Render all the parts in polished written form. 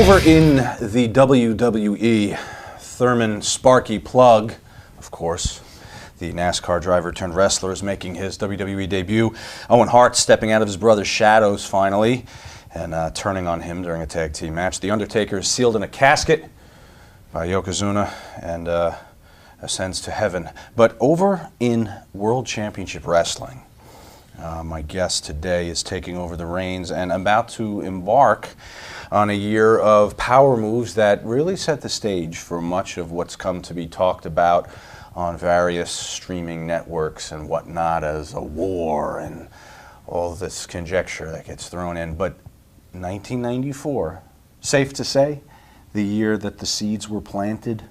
Over in the WWE, Thurman Sparky Plug, of course, the NASCAR driver turned wrestler, is making his WWE debut. Owen Hart stepping out of his brother's shadows finally and turning on him during a tag team match. The Undertaker is sealed in a casket by Yokozuna and ascends to heaven. But over in World Championship Wrestling, my guest today is taking over the reins and about to embark on a year of power moves that really set the stage for much of what's come to be talked about on various streaming networks and whatnot as a war and all this conjecture that gets thrown in. But 1994, safe to say, the year that the seeds were planted?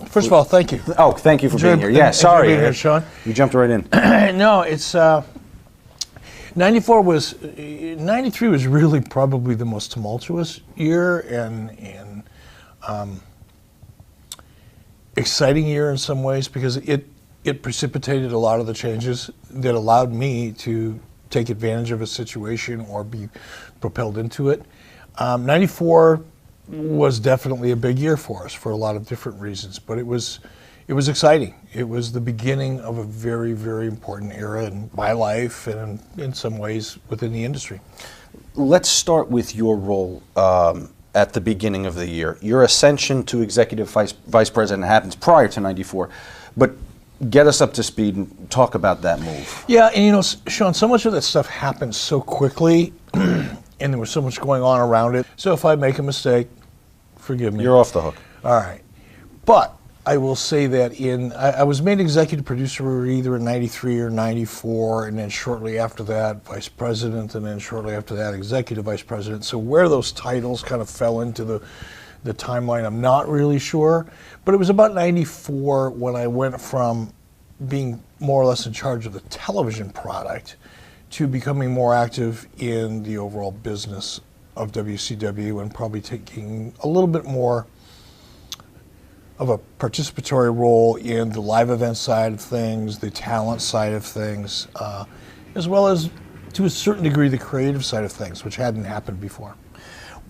First of all, thank you. Oh, thank you for being here. Yeah, sorry. Being here, Sean. You jumped right in. No, it's 94 was 93 was really probably the most tumultuous year and exciting year in some ways because it precipitated a lot of the changes that allowed me to take advantage of a situation or be propelled into it. 94 was definitely a big year for us for a lot of different reasons, but it was exciting. It was the beginning of a very, very important era in my life and in some ways within the industry. Let's start with your role at the beginning of the year. Your ascension to executive vice president happens prior to 94, but get us up to speed and talk about that move. Yeah, and you know, Sean, so much of that stuff happened so quickly and there was so much going on around it. So if I make a mistake, forgive me. You're off the hook. All right. But I will say that I was made executive producer either in 93 or 94, and then shortly after that, vice president, and then shortly after that, executive vice president. So where those titles kind of fell into the timeline, I'm not really sure. But it was about 94 when I went from being more or less in charge of the television product to becoming more active in the overall business of WCW and probably taking a little bit more of a participatory role in the live event side of things, the talent side of things, as well as to a certain degree the creative side of things, which hadn't happened before.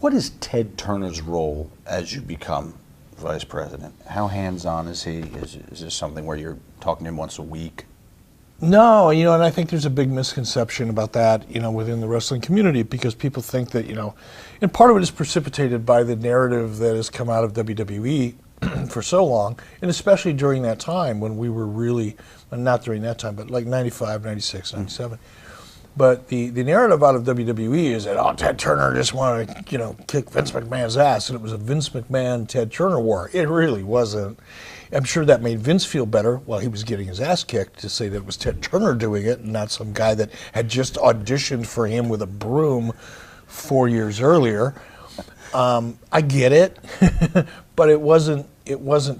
What is Ted Turner's role as you become vice president? How hands-on is he? Is this something where you're talking to him once a week? No, you know, and I think there's a big misconception about that, you know, within the wrestling community because people think that, you know, and part of it is precipitated by the narrative that has come out of WWE for so long, and especially during that time when we were really, not during that time, but like 95, 96, 97. But the narrative out of WWE is that, oh, Ted Turner just wanted to, you know, kick Vince McMahon's ass, and it was a Vince McMahon-Ted Turner war. It really wasn't. I'm sure that made Vince feel better while he was getting his ass kicked to say that it was Ted Turner doing it and not some guy that had just auditioned for him with a broom 4 years earlier. I get it, but it wasn't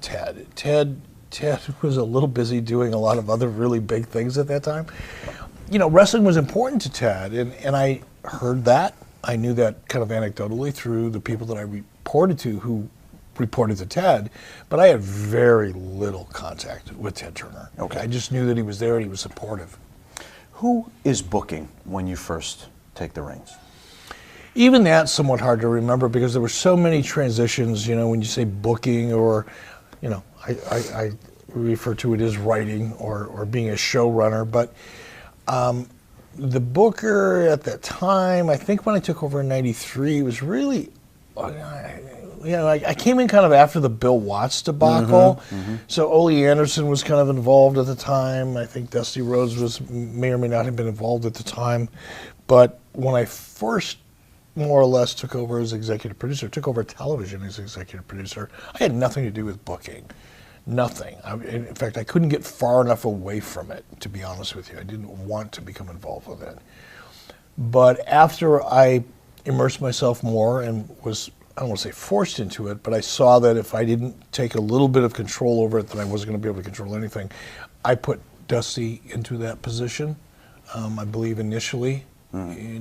Ted. Ted was a little busy doing a lot of other really big things at that time. You know, wrestling was important to Ted, and I heard that. I knew that kind of anecdotally through the people that I reported to who reported to Ted, but I had very little contact with Ted Turner. Okay. I just knew that he was there and he was supportive. Who is booking when you first take the reins? Even that's somewhat hard to remember because there were so many transitions, you know, when you say booking or, you know, I refer to it as writing or being a showrunner, but the booker at that time, I think when I took over in 93, was really, you know, I came in kind of after the Bill Watts debacle, so Ole Anderson was kind of involved at the time. I think Dusty Rhodes may or may not have been involved at the time, but when I first more or less took over as executive producer, took over television as executive producer, I had nothing to do with booking. Nothing. In fact, I couldn't get far enough away from it, to be honest with you. I didn't want to become involved with it. But after I immersed myself more and was, I don't want to say forced into it, but I saw that if I didn't take a little bit of control over it, then I wasn't going to be able to control anything. I put Dusty into that position, I believe initially.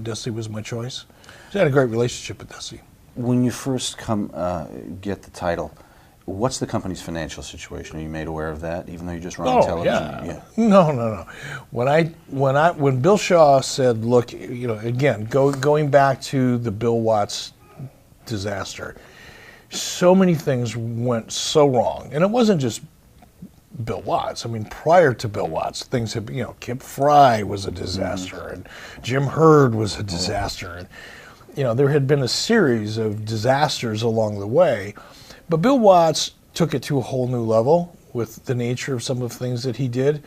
Dusty was my choice. So I had a great relationship with Dusty. When you first come get the title, What's the company's financial situation? Are you made aware of that, even though you just run television? Yeah. No. When Bill Shaw said, look, again, going back to the Bill Watts disaster, so many things went so wrong. And it wasn't just Bill Watts. I mean, prior to Bill Watts, things had, Kip Fry was a disaster, and Jim Herd was a disaster. And, there had been a series of disasters along the way. But Bill Watts took it to a whole new level with the nature of some of the things that he did.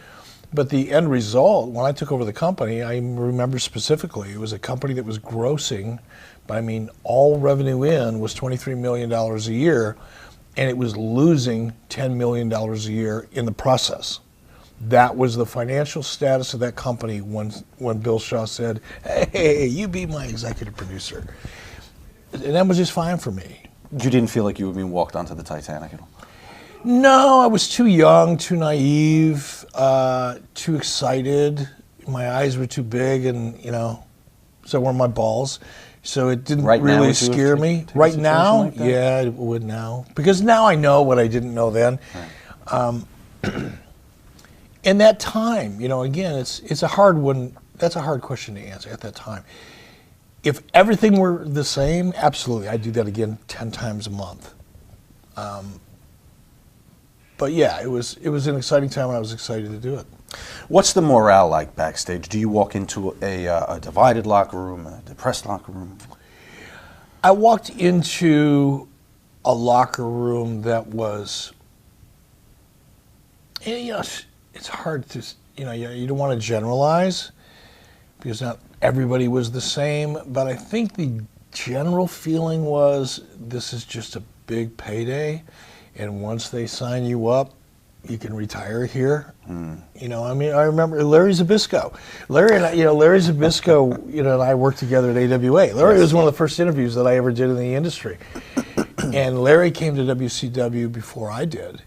But the end result, when I took over the company, I remember specifically, it was a company that was grossing, but I mean, all revenue in was $23 million a year, and it was losing $10 million a year in the process. That was the financial status of that company when Bill Shaw said, hey, you be my executive producer. And that was just fine for me. You didn't feel like you were being walked onto the Titanic at all? No, I was too young, too naive, too excited. My eyes were too big, and so were my balls. So it didn't really scare me. Right now, like yeah, it would now, because now I know what I didn't know then. Right. And that time, again, it's a hard one. That's a hard question to answer at that time. If everything were the same, absolutely, I'd do that again 10 times a month. But yeah, it was an exciting time, and I was excited to do it. What's the morale like backstage? Do you walk into a divided locker room, a depressed locker room? I walked into a locker room that was, it's hard to, you don't want to generalize, because not everybody was the same, but I think the general feeling was this is just a big payday, and once they sign you up, you can retire here. I remember Larry Zbyszko. Larry Zbyszko, and I worked together at AWA. Larry was one of the first interviews that I ever did in the industry. And Larry came to WCW before I did.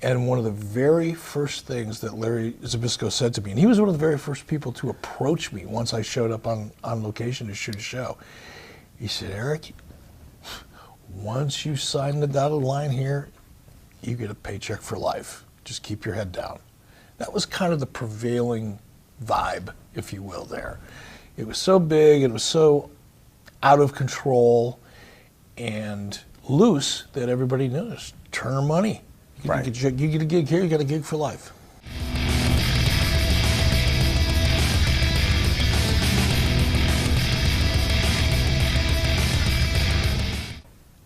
And one of the very first things that Larry Zbyszko said to me, and he was one of the very first people to approach me once I showed up on location to shoot a show. He said, Eric, once you sign the dotted line here, you get a paycheck for life. Just keep your head down. That was kind of the prevailing vibe, if you will, there. It was so big, it was so out of control and loose that everybody knew this. Turn money. Right. You get a gig here, you got a gig for life.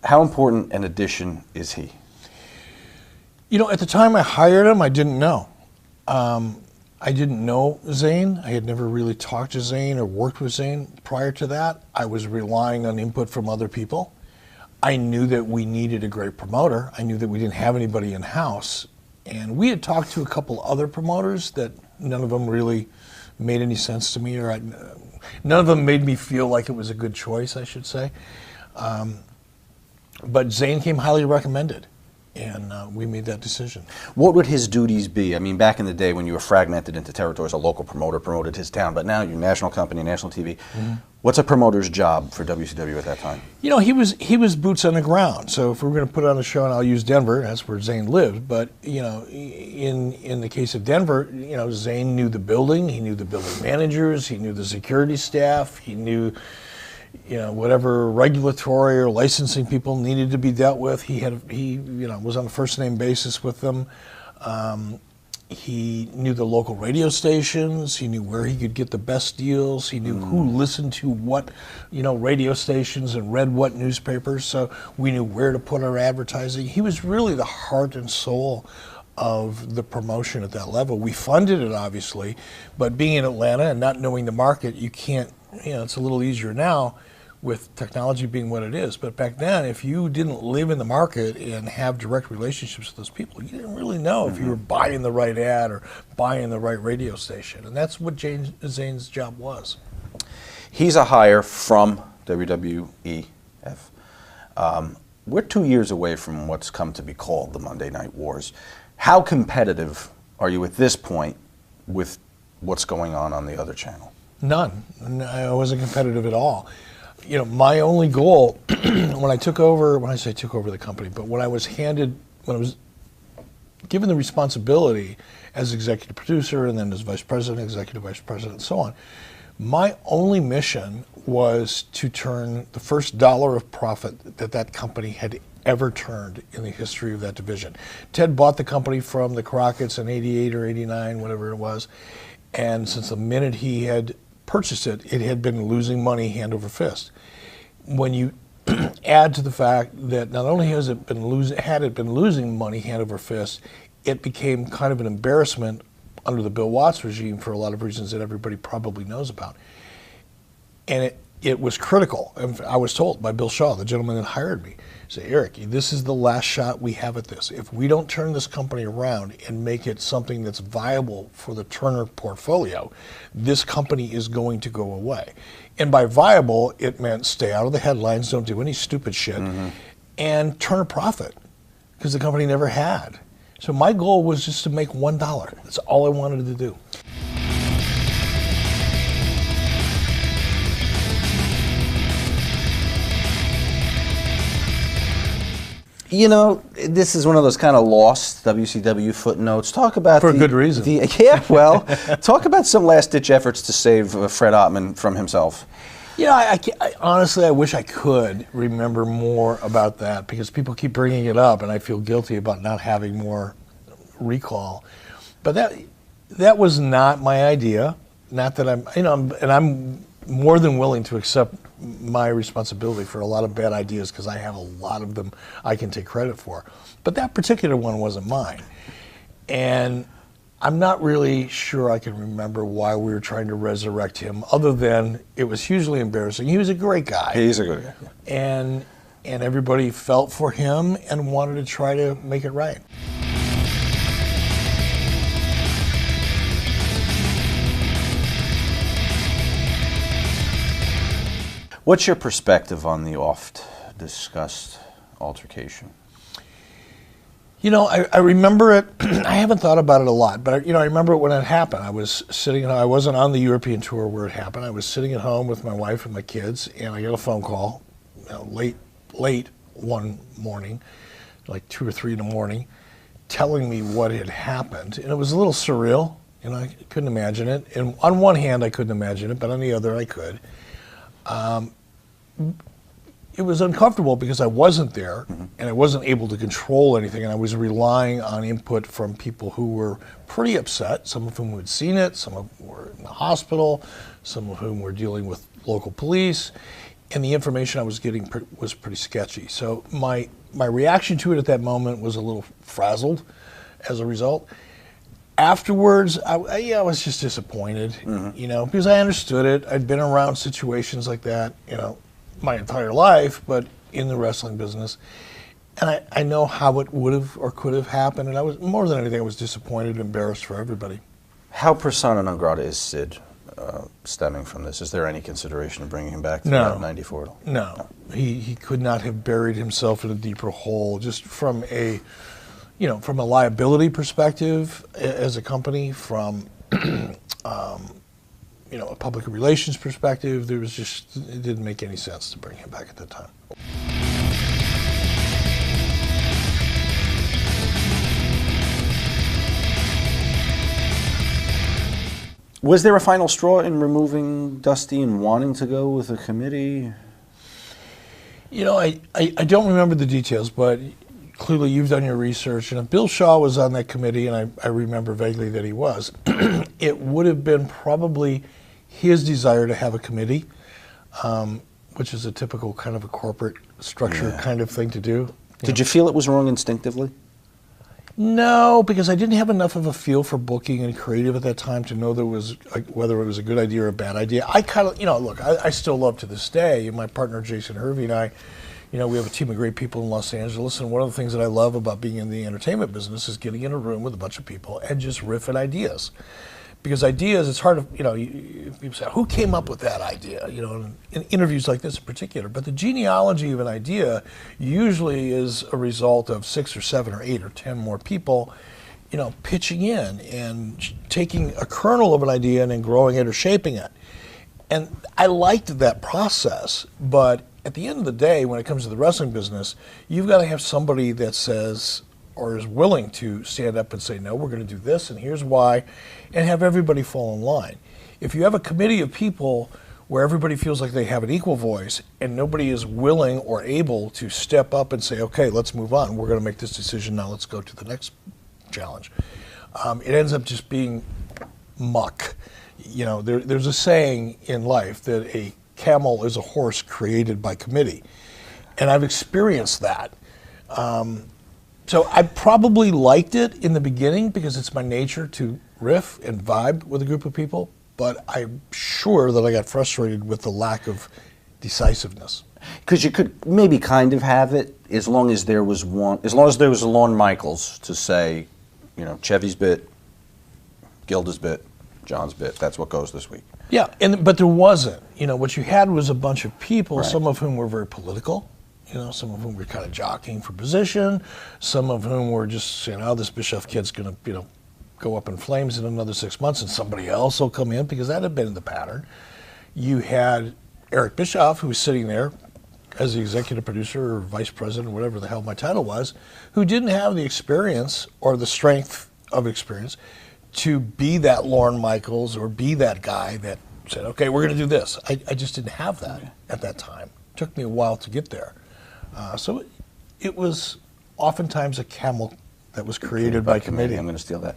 How important an addition is he? At the time I hired him, I didn't know. I didn't know Zane. I had never really talked to Zane or worked with Zane prior to that. I was relying on input from other people. I knew that we needed a great promoter. I knew that we didn't have anybody in-house. And we had talked to a couple other promoters that none of them really made any sense to me, or none of them made me feel like it was a good choice, I should say. But Zane came highly recommended, and we made that decision. What would his duties be? I mean, back in the day when you were fragmented into territories, a local promoter promoted his town, but now you're a national company, national TV. Mm-hmm. What's a promoter's job for WCW at that time? He was boots on the ground. So if we're going to put on a show, and I'll use Denver, that's where Zane lived. But in the case of Denver, Zane knew the building. He knew the building managers. He knew the security staff. He knew, whatever regulatory or licensing people needed to be dealt with. He was on a first name basis with them. He knew the local radio stations. He knew where he could get the best deals. He knew who listened to what, radio stations and read what newspapers. So we knew where to put our advertising. He was really the heart and soul of the promotion at that level. We funded it, obviously, but being in Atlanta and not knowing the market, you can't, it's a little easier now with technology being what it is. But back then, if you didn't live in the market and have direct relationships with those people, you didn't really know if you were buying the right ad or buying the right radio station. And that's what Zane's job was. He's a hire from WWEF. We're 2 years away from what's come to be called the Monday Night Wars. How competitive are you at this point with what's going on the other channel? None. I wasn't competitive at all. My only goal when I took over, when I say took over the company, but when I was handed when I was given the responsibility as executive producer and then as vice president, executive vice president, and so on, my only mission was to turn the first dollar of profit that company had ever turned in the history of that division. Ted bought the company from the Crockett's in 88 or 89, whatever it was, and since the minute he had purchased it, it had been losing money hand over fist. When you add to the fact that not only had it been losing money hand over fist, it became kind of an embarrassment under the Bill Watts regime for a lot of reasons that everybody probably knows about. And it was critical. And I was told by Bill Shaw, the gentleman that hired me, say, Eric, this is the last shot we have at this. If we don't turn this company around and make it something that's viable for the Turner portfolio, this company is going to go away. And by viable, it meant stay out of the headlines, don't do any stupid shit, and turn a profit, because the company never had. So my goal was just to make $1. That's all I wanted to do. You know, this is one of those kind of lost WCW footnotes. Talk about for a good reason. Yeah, well, talk about some last-ditch efforts to save Fred Ottman from himself. You know, I honestly, I wish I could remember more about that, because people keep bringing it up, and I feel guilty about not having more recall. But that was not my idea. Not that I'm more than willing to accept my responsibility for a lot of bad ideas, because I have a lot of them I can take credit for. But that particular one wasn't mine. And I'm not really sure I can remember why we were trying to resurrect him, other than it was hugely embarrassing. He was a great guy. He's a good guy. And everybody felt for him and wanted to try to make it right. What's your perspective on the oft-discussed altercation? You know, I remember it. I haven't thought about it a lot, but I remember it when it happened. I was sitting. I wasn't on the European tour where it happened. I was sitting at home with my wife and my kids, and I got a phone call, late one morning, like 2 or 3 in the morning, telling me what had happened, and it was a little surreal. You know, I couldn't imagine it. And on one hand, I couldn't imagine it, but on the other, I could. It was uncomfortable because I wasn't there, and I wasn't able to control anything, and I was relying on input from people who were pretty upset, some of whom had seen it, some of whom were in the hospital, some of whom were dealing with local police, and the information I was getting was pretty sketchy. So my reaction to it at that moment was a little frazzled as a result. Afterwards, I was just disappointed, because I understood it. I'd been around situations like that, my entire life, but in the wrestling business. And I know how it would have or could have happened, and I was, more than anything, I was disappointed and embarrassed for everybody. How persona non grata is Sid stemming from this? Is there any consideration of bringing him back to 94? No. He could not have buried himself in a deeper hole, just from a liability perspective as a company, from a public relations perspective. It didn't make any sense to bring him back at that time. Was there a final straw in removing Dusty and wanting to go with a committee? I don't remember the details, but clearly you've done your research, and if Bill Shaw was on that committee, and I remember vaguely that he was, it would have been probably his desire to have a committee, which is a typical kind of a corporate structure kind of thing to do. Did you feel it was wrong instinctively? No, because I didn't have enough of a feel for booking and creative at that time to know whether it was a good idea or a bad idea. I kind of, look, I still love to this day, my partner Jason Hervey and I, we have a team of great people in Los Angeles, and one of the things that I love about being in the entertainment business is getting in a room with a bunch of people and just riffing ideas. Because ideas, it's hard to, people say, who came up with that idea? In interviews like this in particular. But the genealogy of an idea usually is a result of 6 or 7 or 8 or 10 more people, pitching in and taking a kernel of an idea and then growing it or shaping it. And I liked that process, but at the end of the day, when it comes to the wrestling business, you've got to have somebody that says, or is willing to stand up and say, no, we're going to do this, and here's why, and have everybody fall in line. If you have a committee of people where everybody feels like they have an equal voice and nobody is willing or able to step up and say, okay, let's move on. We're going to make this decision now. Let's go to the next challenge. It ends up just being muck. You know, there's a saying in life that a camel is a horse created by committee. And I've experienced that. So I probably liked it in the beginning because it's my nature to riff and vibe with a group of people. But I'm sure that I got frustrated with the lack of decisiveness. Because you could maybe kind of have it as long as there was a Lorne Michaels to say, you know, Chevy's bit, Gilda's bit, John's bit. That's what goes this week. Yeah, but there wasn't. You know, what you had was a bunch of people, Right. some of whom were very political. You know, some of whom were kind of jockeying for position. Some of whom were just saying, oh, this Bischoff kid's going to, you know, go up in flames in another 6 months and somebody else will come in, because that had been the pattern. You had Eric Bischoff, who was sitting there as the executive producer or vice president or whatever the hell my title was, who didn't have the experience or the strength of experience to be that Lorne Michaels or be that guy that said, okay, we're going to do this. I just didn't have that at that time. It took me a while to get there. So it was oftentimes a camel that was created by committee. I'm going to steal that.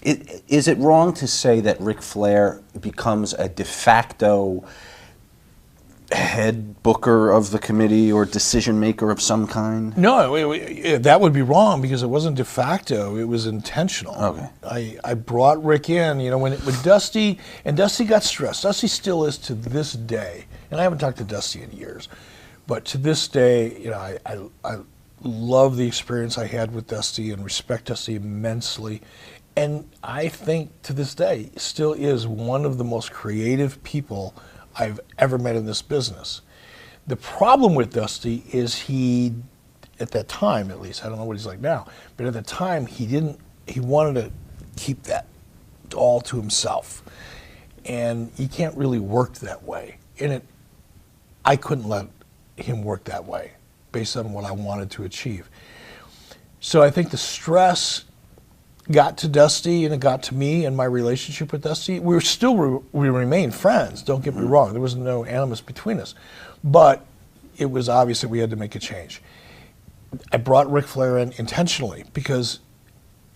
Is it wrong to say that Ric Flair becomes a de facto head booker of the committee or decision maker of some kind? No, that would be wrong because it wasn't de facto. It was intentional. Okay. I brought Rick in, you know, when Dusty, and Dusty got stressed. Dusty still is to this day, and I haven't talked to Dusty in years, but to this day, you know, I love the experience I had with Dusty and respect Dusty immensely. And I think to this day still is one of the most creative people I've ever met in this business. The problem with Dusty is he, at that time at least, I don't know what he's like now, but at the time he wanted to keep that all to himself. And he can't really work that way. And I couldn't let him work that way based on what I wanted to achieve. So I think the stress got to Dusty and it got to me and my relationship with Dusty. We remained friends, don't get me wrong. There was no animus between us. But it was obvious that we had to make a change. I brought Ric Flair in intentionally because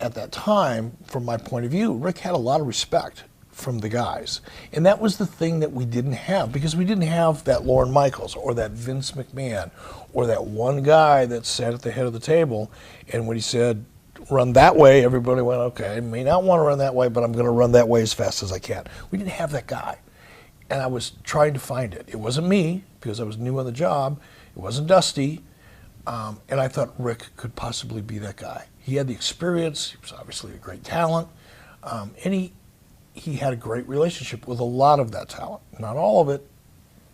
at that time, from my point of view, Rick had a lot of respect from the guys. And that was the thing that we didn't have, because we didn't have that Lorne Michaels or that Vince McMahon or that one guy that sat at the head of the table, and when he said, run that way, everybody went, okay, I may not want to run that way, but I'm going to run that way as fast as I can. We didn't have that guy. And I was trying to find it. It wasn't me, because I was new on the job. It wasn't Dusty. And I thought Rick could possibly be that guy. He had the experience. He was obviously a great talent. And he had a great relationship with a lot of that talent. Not all of it,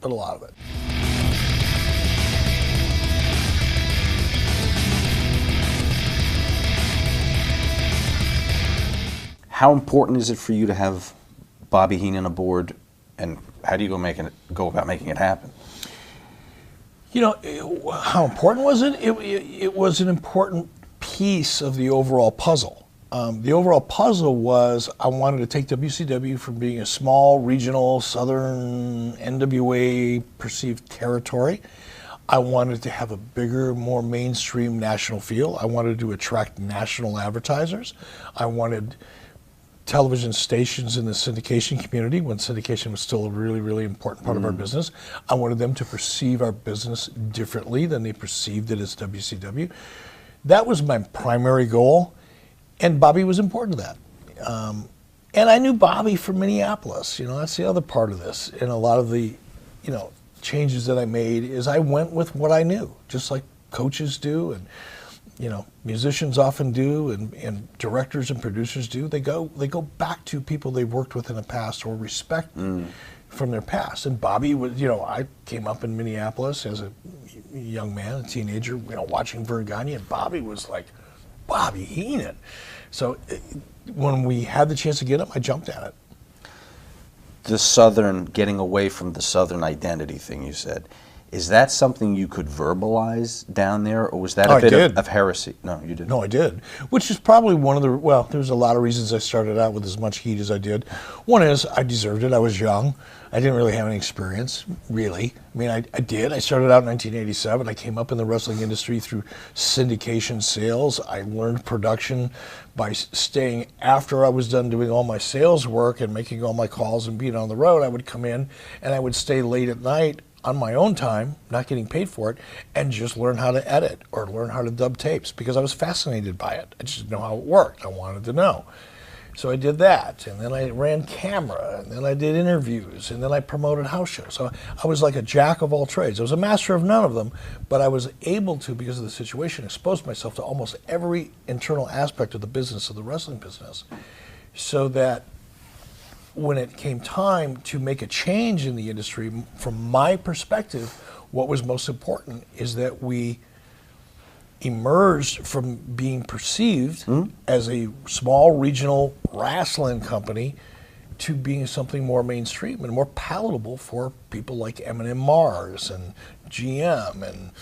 but a lot of it. How important is it for you to have Bobby Heenan aboard, and how do you go about making it happen? You know, how important was it? It was an important piece of the overall puzzle. The overall puzzle was I wanted to take WCW from being a small, regional, southern NWA perceived territory. I wanted to have a bigger, more mainstream national feel. I wanted to attract national advertisers. I wanted television stations in the syndication community, when syndication was still a really, really important part of our business. I wanted them to perceive our business differently than they perceived it as WCW. That was my primary goal, and Bobby was important to that. And I knew Bobby from Minneapolis. You know, that's the other part of this. And a lot of the, you know, changes that I made is I went with what I knew, just like coaches do, and you know, musicians often do, and directors and producers do. They go back to people they've worked with in the past or respect from their past. And Bobby was, you know, I came up in Minneapolis as a young man, a teenager, you know, watching Vern Gagne, and Bobby was like, Bobby Heenan. So when we had the chance to get him, I jumped at it. The Southern, getting away from the Southern identity thing you said, Is that something you could verbalize down there, or was that Oh, a bit I did. of heresy? No, you didn't. No, I did. Which is probably one of the, well, there's a lot of reasons I started out with as much heat as I did. One is I deserved it. I was young. I didn't really have any experience, really. I mean, I did. I started out in 1987. I came up in the wrestling industry through syndication sales. I learned production by staying after I was done doing all my sales work and making all my calls and being on the road. I would come in and I would stay late at night on my own time, not getting paid for it, and just learn how to edit or learn how to dub tapes because I was fascinated by it. I just didn't know how it worked. I wanted to know. So I did that, and then I ran camera, and then I did interviews, and then I promoted house shows. So I was like a jack of all trades. I was a master of none of them, but I was able to, because of the situation, expose myself to almost every internal aspect of the business, of the wrestling business, so that when it came time to make a change in the industry, from my perspective, what was most important is that we emerged from being perceived as a small regional wrestling company to being something more mainstream and more palatable for people like M&M Mars and GM and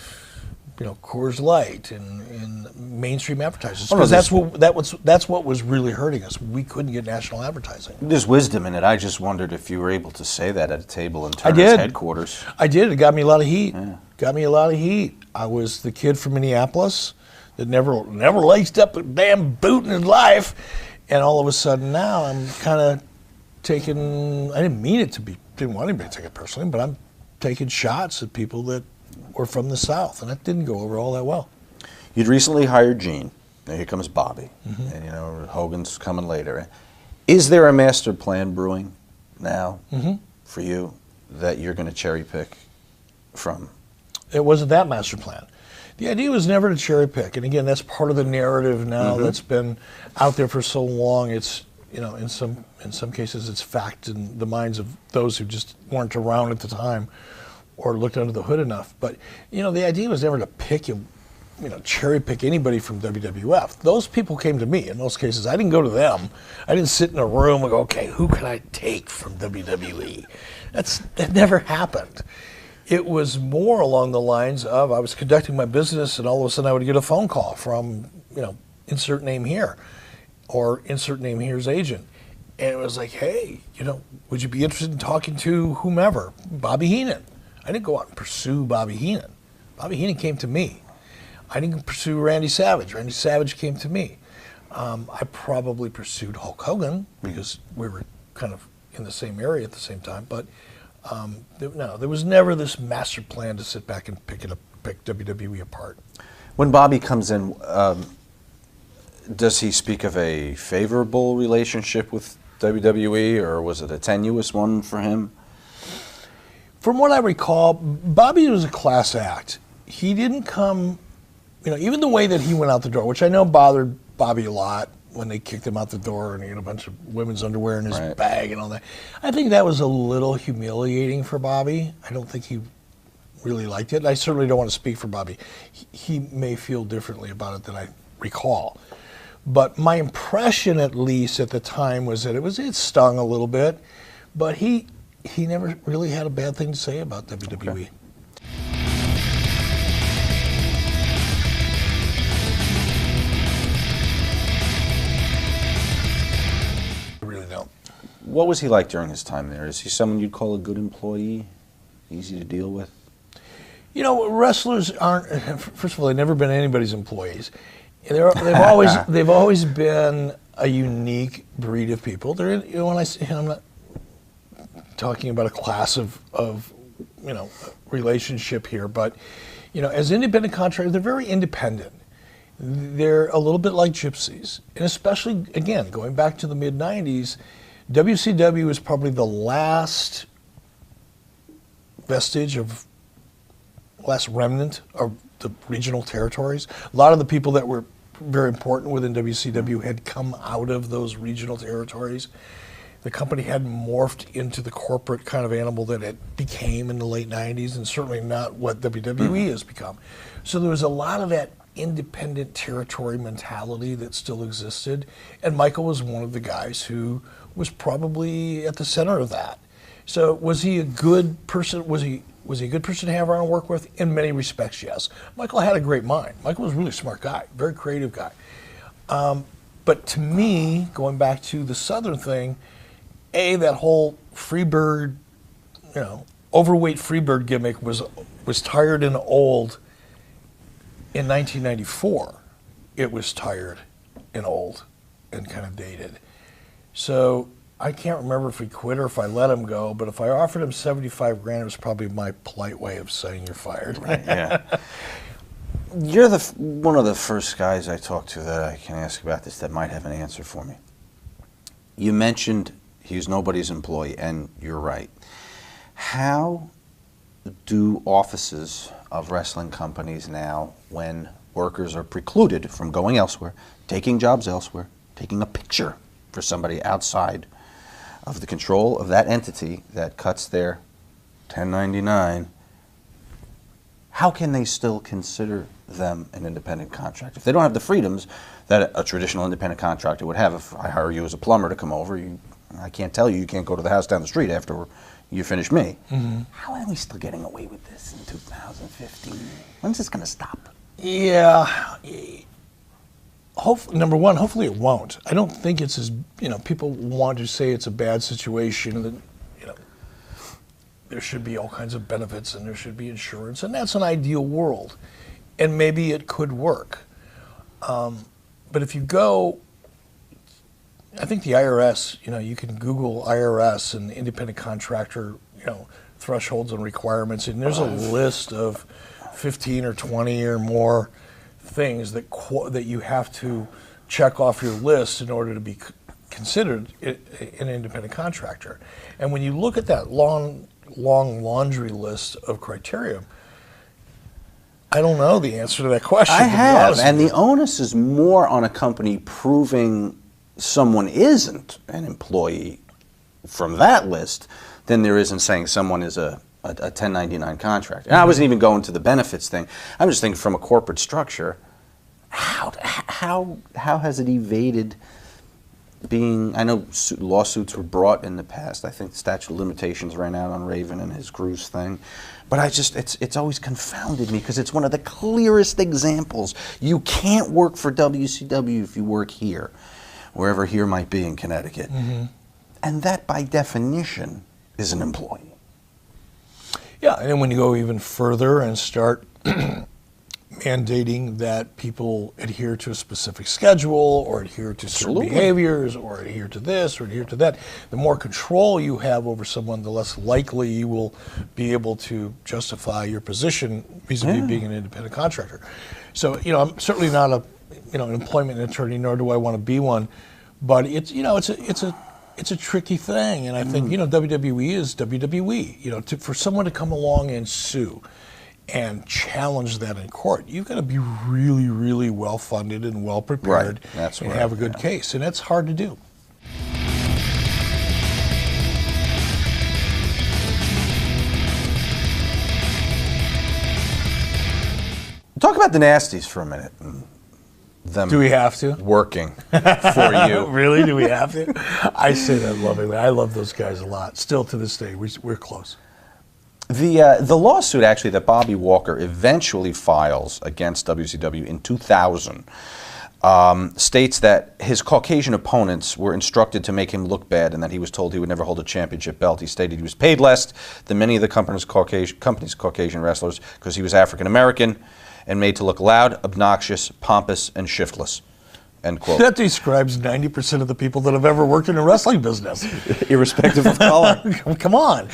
Coors Light and mainstream advertisers, because that's what was really hurting us. We couldn't get national advertising. There's wisdom in it. I just wondered if you were able to say that at a table in Turner's headquarters. I did. It got me a lot of heat. Yeah. Got me a lot of heat. I was the kid from Minneapolis that never laced up a damn boot in his life, and all of a sudden now I'm kind of taking. I didn't mean it to be. Didn't want anybody to take it personally, but I'm taking shots at people that were from the South, and that didn't go over all that well. You'd recently hired Gene. Now here comes Bobby, and Hogan's coming later. Is there a master plan brewing now for you that you're going to cherry pick from? It wasn't that master plan. The idea was never to cherry pick, and again, that's part of the narrative now that's been out there for so long. It's in some cases it's fact in the minds of those who just weren't around at the time or looked under the hood enough. But the idea was never to pick cherry pick anybody from WWF. Those people came to me in most cases. I didn't go to them. I didn't sit in a room and go, okay, who can I take from WWE? That never happened. It was more along the lines of I was conducting my business and all of a sudden I would get a phone call from, insert name here or insert name here's agent. And it was like, hey, would you be interested in talking to whomever? Bobby Heenan. I didn't go out and pursue Bobby Heenan. Bobby Heenan came to me. I didn't pursue Randy Savage. Randy Savage came to me. I probably pursued Hulk Hogan because we were kind of in the same area at the same time. But there was never this master plan to sit back and pick WWE apart. When Bobby comes in, does he speak of a favorable relationship with WWE, or was it a tenuous one for him? From what I recall, Bobby was a class act. He didn't come, even the way that he went out the door, which I know bothered Bobby a lot when they kicked him out the door and he had a bunch of women's underwear in his bag and all that. I think that was a little humiliating for Bobby. I don't think he really liked it. I certainly don't want to speak for Bobby. He may feel differently about it than I recall. But my impression, at least at the time, was that it stung a little bit, but he never really had a bad thing to say about WWE. Okay. I really don't. What was he like during his time there? Is he someone you'd call a good employee, easy to deal with? Wrestlers aren't. First of all, they've never been anybody's employees. They've always been a unique breed of people. They're when I say, I'm not talking about a class of relationship here, but as independent contractors, they're very independent. They're a little bit like gypsies, and especially again going back to the mid-90s, WCW is probably the last remnant of the regional territories. A lot of the people that were very important within WCW had come out of those regional territories. The company hadn't morphed into the corporate kind of animal that it became in the late 90s, and certainly not what WWE has become. So there was a lot of that independent territory mentality that still existed, and Michael was one of the guys who was probably at the center of that. So was he a good person? Was he a good person to have around and work with? In many respects, yes. Michael had a great mind. Michael was a really smart guy, very creative guy. But to me, going back to the Southern thing, that whole Freebird, overweight Freebird gimmick was tired and old in 1994. It was tired and old and kind of dated. So I can't remember if he quit or if I let him go, but if I offered him 75 grand, it was probably my polite way of saying you're fired. Right, yeah. You're one of the first guys I talked to that I can ask about this that might have an answer for me. You mentioned he's nobody's employee, and you're right. How do offices of wrestling companies now, when workers are precluded from going elsewhere, taking jobs elsewhere, taking a picture for somebody outside of the control of that entity that cuts their 1099, how can they still consider them an independent contractor? If they don't have the freedoms that a traditional independent contractor would have, if I hire you as a plumber to come over, I can't tell you can't go to the house down the street after you finish me. Mm-hmm. How are we still getting away with this in 2015? When's this going to stop? Yeah. Number one, hopefully it won't. I don't think it's as, people want to say it's a bad situation, that, there should be all kinds of benefits and there should be insurance, and that's an ideal world. And maybe it could work. But if you go, I think the IRS, you can Google IRS and independent contractor, thresholds and requirements, and there's a list of 15 or 20 or more things that you have to check off your list in order to be considered an independent contractor. And when you look at that long laundry list of criteria, I don't know the answer to that question. I have, and the onus is more on a company proving someone isn't an employee from that list than there is in saying someone is a 1099 contractor. And I wasn't even going to the benefits thing. I'm just thinking from a corporate structure, how has it evaded being, I know lawsuits were brought in the past. I think the statute of limitations ran out on Raven and his cruise thing. But it's always confounded me because it's one of the clearest examples. You can't work for WCW if you work here, wherever here might be in Connecticut. Mm-hmm. And that, by definition, is an employee. Yeah, and then when you go even further and start mandating that people adhere to a specific schedule or adhere to certain behaviors or adhere to this or adhere to that, the more control you have over someone, the less likely you will be able to justify your position vis-a-vis being an independent contractor. So, I'm certainly not an employment attorney, nor do I want to be one, but it's a tricky thing, and I think WWE is WWE. For someone to come along and sue and challenge that in court, you've got to be really, really well funded and well prepared, and have a good case, and that's hard to do. Talk about the Nasties for a minute. Them do we have to? Working for you. Really? Do we have to? I say that lovingly. I love those guys a lot. Still to this day, we're close. The lawsuit actually that Bobby Walker eventually files against WCW in 2000 states that his Caucasian opponents were instructed to make him look bad and that he was told he would never hold a championship belt. He stated he was paid less than many of the company's Caucasian wrestlers because he was African American and made to look loud, obnoxious, pompous, and shiftless. End quote. That describes 90% of the people that have ever worked in a wrestling business. Irrespective of color. Come on.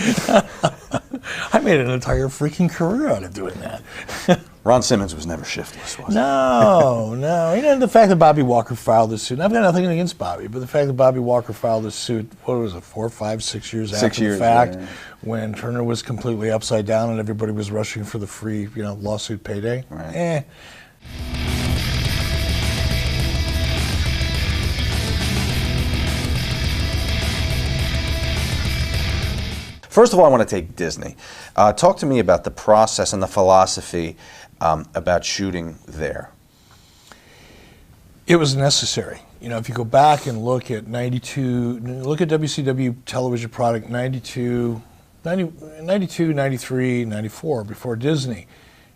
I made an entire freaking career out of doing that. Ron Simmons was never shiftless, was he? No. The fact that Bobby Walker filed this suit, and I've got nothing against Bobby, but the fact that Bobby Walker filed this suit, 4, 5, 6 years after the fact, when Turner was completely upside down and everybody was rushing for the free, lawsuit payday. Right. First of all, I want to take Disney. Talk to me about the process and the philosophy about shooting there. It was necessary. You know, if you go back and look at 92, look at WCW television product 92, 93, 94, before Disney,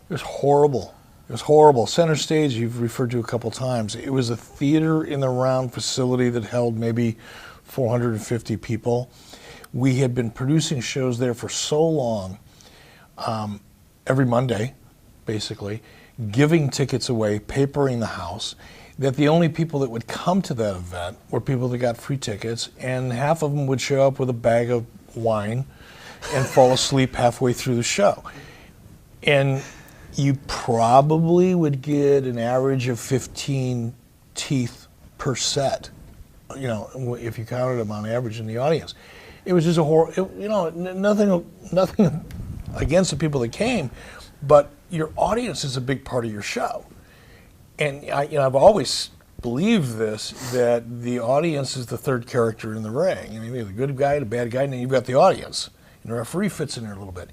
it was horrible. It was horrible. Center Stage, you've referred to a couple times. It was a theater in the round facility that held maybe 450 people. We had been producing shows there for so long, every Monday, basically, giving tickets away, papering the house, that the only people that would come to that event were people that got free tickets, and half of them would show up with a bag of wine and fall asleep halfway through the show. And you probably would get an average of 15 teeth per set, you know, if you counted them on average in the audience. It was just a horror, you know, nothing against the people that came, but your audience is a big part of your show. And I've always believed this, that the audience is the third character in the ring. I mean, you have the good guy, the bad guy, and then you've got the audience. And the referee fits in there a little bit.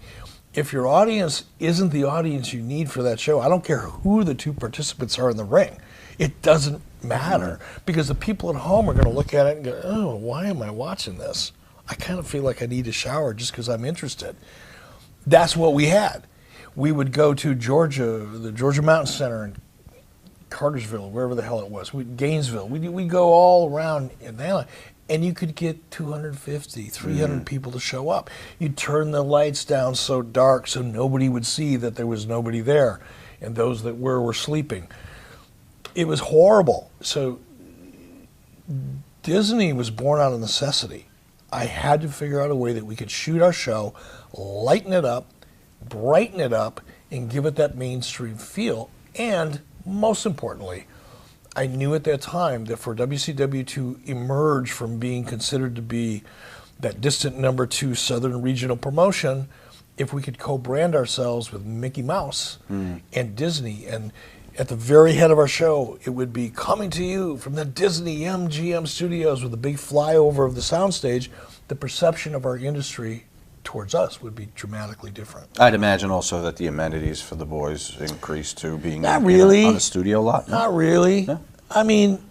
If your audience isn't the audience you need for that show, I don't care who the two participants are in the ring. It doesn't matter, because the people at home are going to look at it and go, oh, why am I watching this? I kind of feel like I need a shower just because I'm interested. That's what we had. We would go to Georgia, the Georgia Mountain Center in Cartersville, wherever the hell it was, Gainesville. We'd go all around Atlanta, and you could get 250, 300 people to show up. You'd turn the lights down so dark so nobody would see that there was nobody there, and those that were sleeping. It was horrible. So Disney was born out of necessity. I had to figure out a way that we could shoot our show, lighten it up, brighten it up, and give it that mainstream feel. And most importantly, I knew at that time that for WCW to emerge from being considered to be that distant number 2 Southern regional promotion, if we could co-brand ourselves with Mickey Mouse and Disney, and at the very head of our show, it would be coming to you from the Disney MGM studios with a big flyover of the soundstage, the perception of our industry towards us would be dramatically different. I'd imagine also that the amenities for the boys increased too, being Not really. On the studio lot. Not really. No? I mean,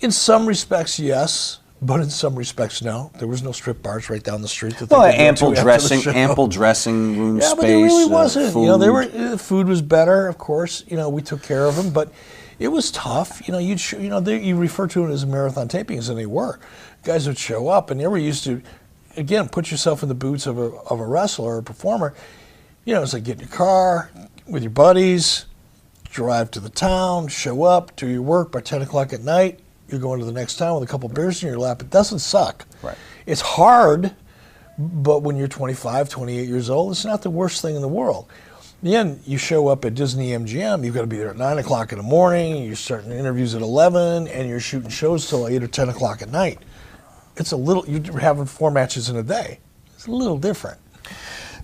in some respects, yes, but in some respects, no. There was no strip bars right down the street. That Well, they could go ample dressing room yeah, space. but there really wasn't. Food. You know, the food was better, of course. You know, we took care of them, but it was tough. You know, you refer to it as marathon tapings, and they were. Guys would show up, and they were used to. Again, put yourself in the boots of a wrestler or a performer. You know, it's like get in your car with your buddies, drive to the town, show up, do your work. By 10 o'clock at night, you're going to the next town with a couple beers in your lap. It doesn't suck. Right. It's hard, but when you're 25, 28 years old, it's not the worst thing in the world. Then you show up at Disney MGM, you've got to be there at 9 o'clock in the morning, you're starting interviews at 11, and you're shooting shows till 8 or 10 o'clock at night. It's a little, you're having 4 matches in a day. It's a little different.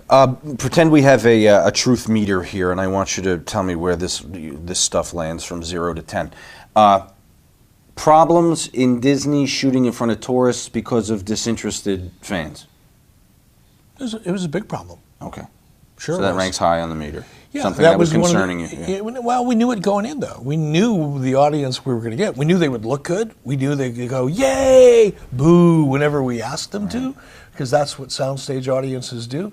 Pretend we have a truth meter here, and I want you to tell me where this stuff lands from 0 to 10. Problems in Disney shooting in front of tourists because of disinterested fans? It was a big problem. Okay. Sure. So that ranks high on the meter. Yeah, something that was concerning you. Yeah. Well, we knew it going in, though. We knew the audience we were going to get. We knew they would look good. We knew they could go, yay, boo, whenever we asked them to, because that's what soundstage audiences do.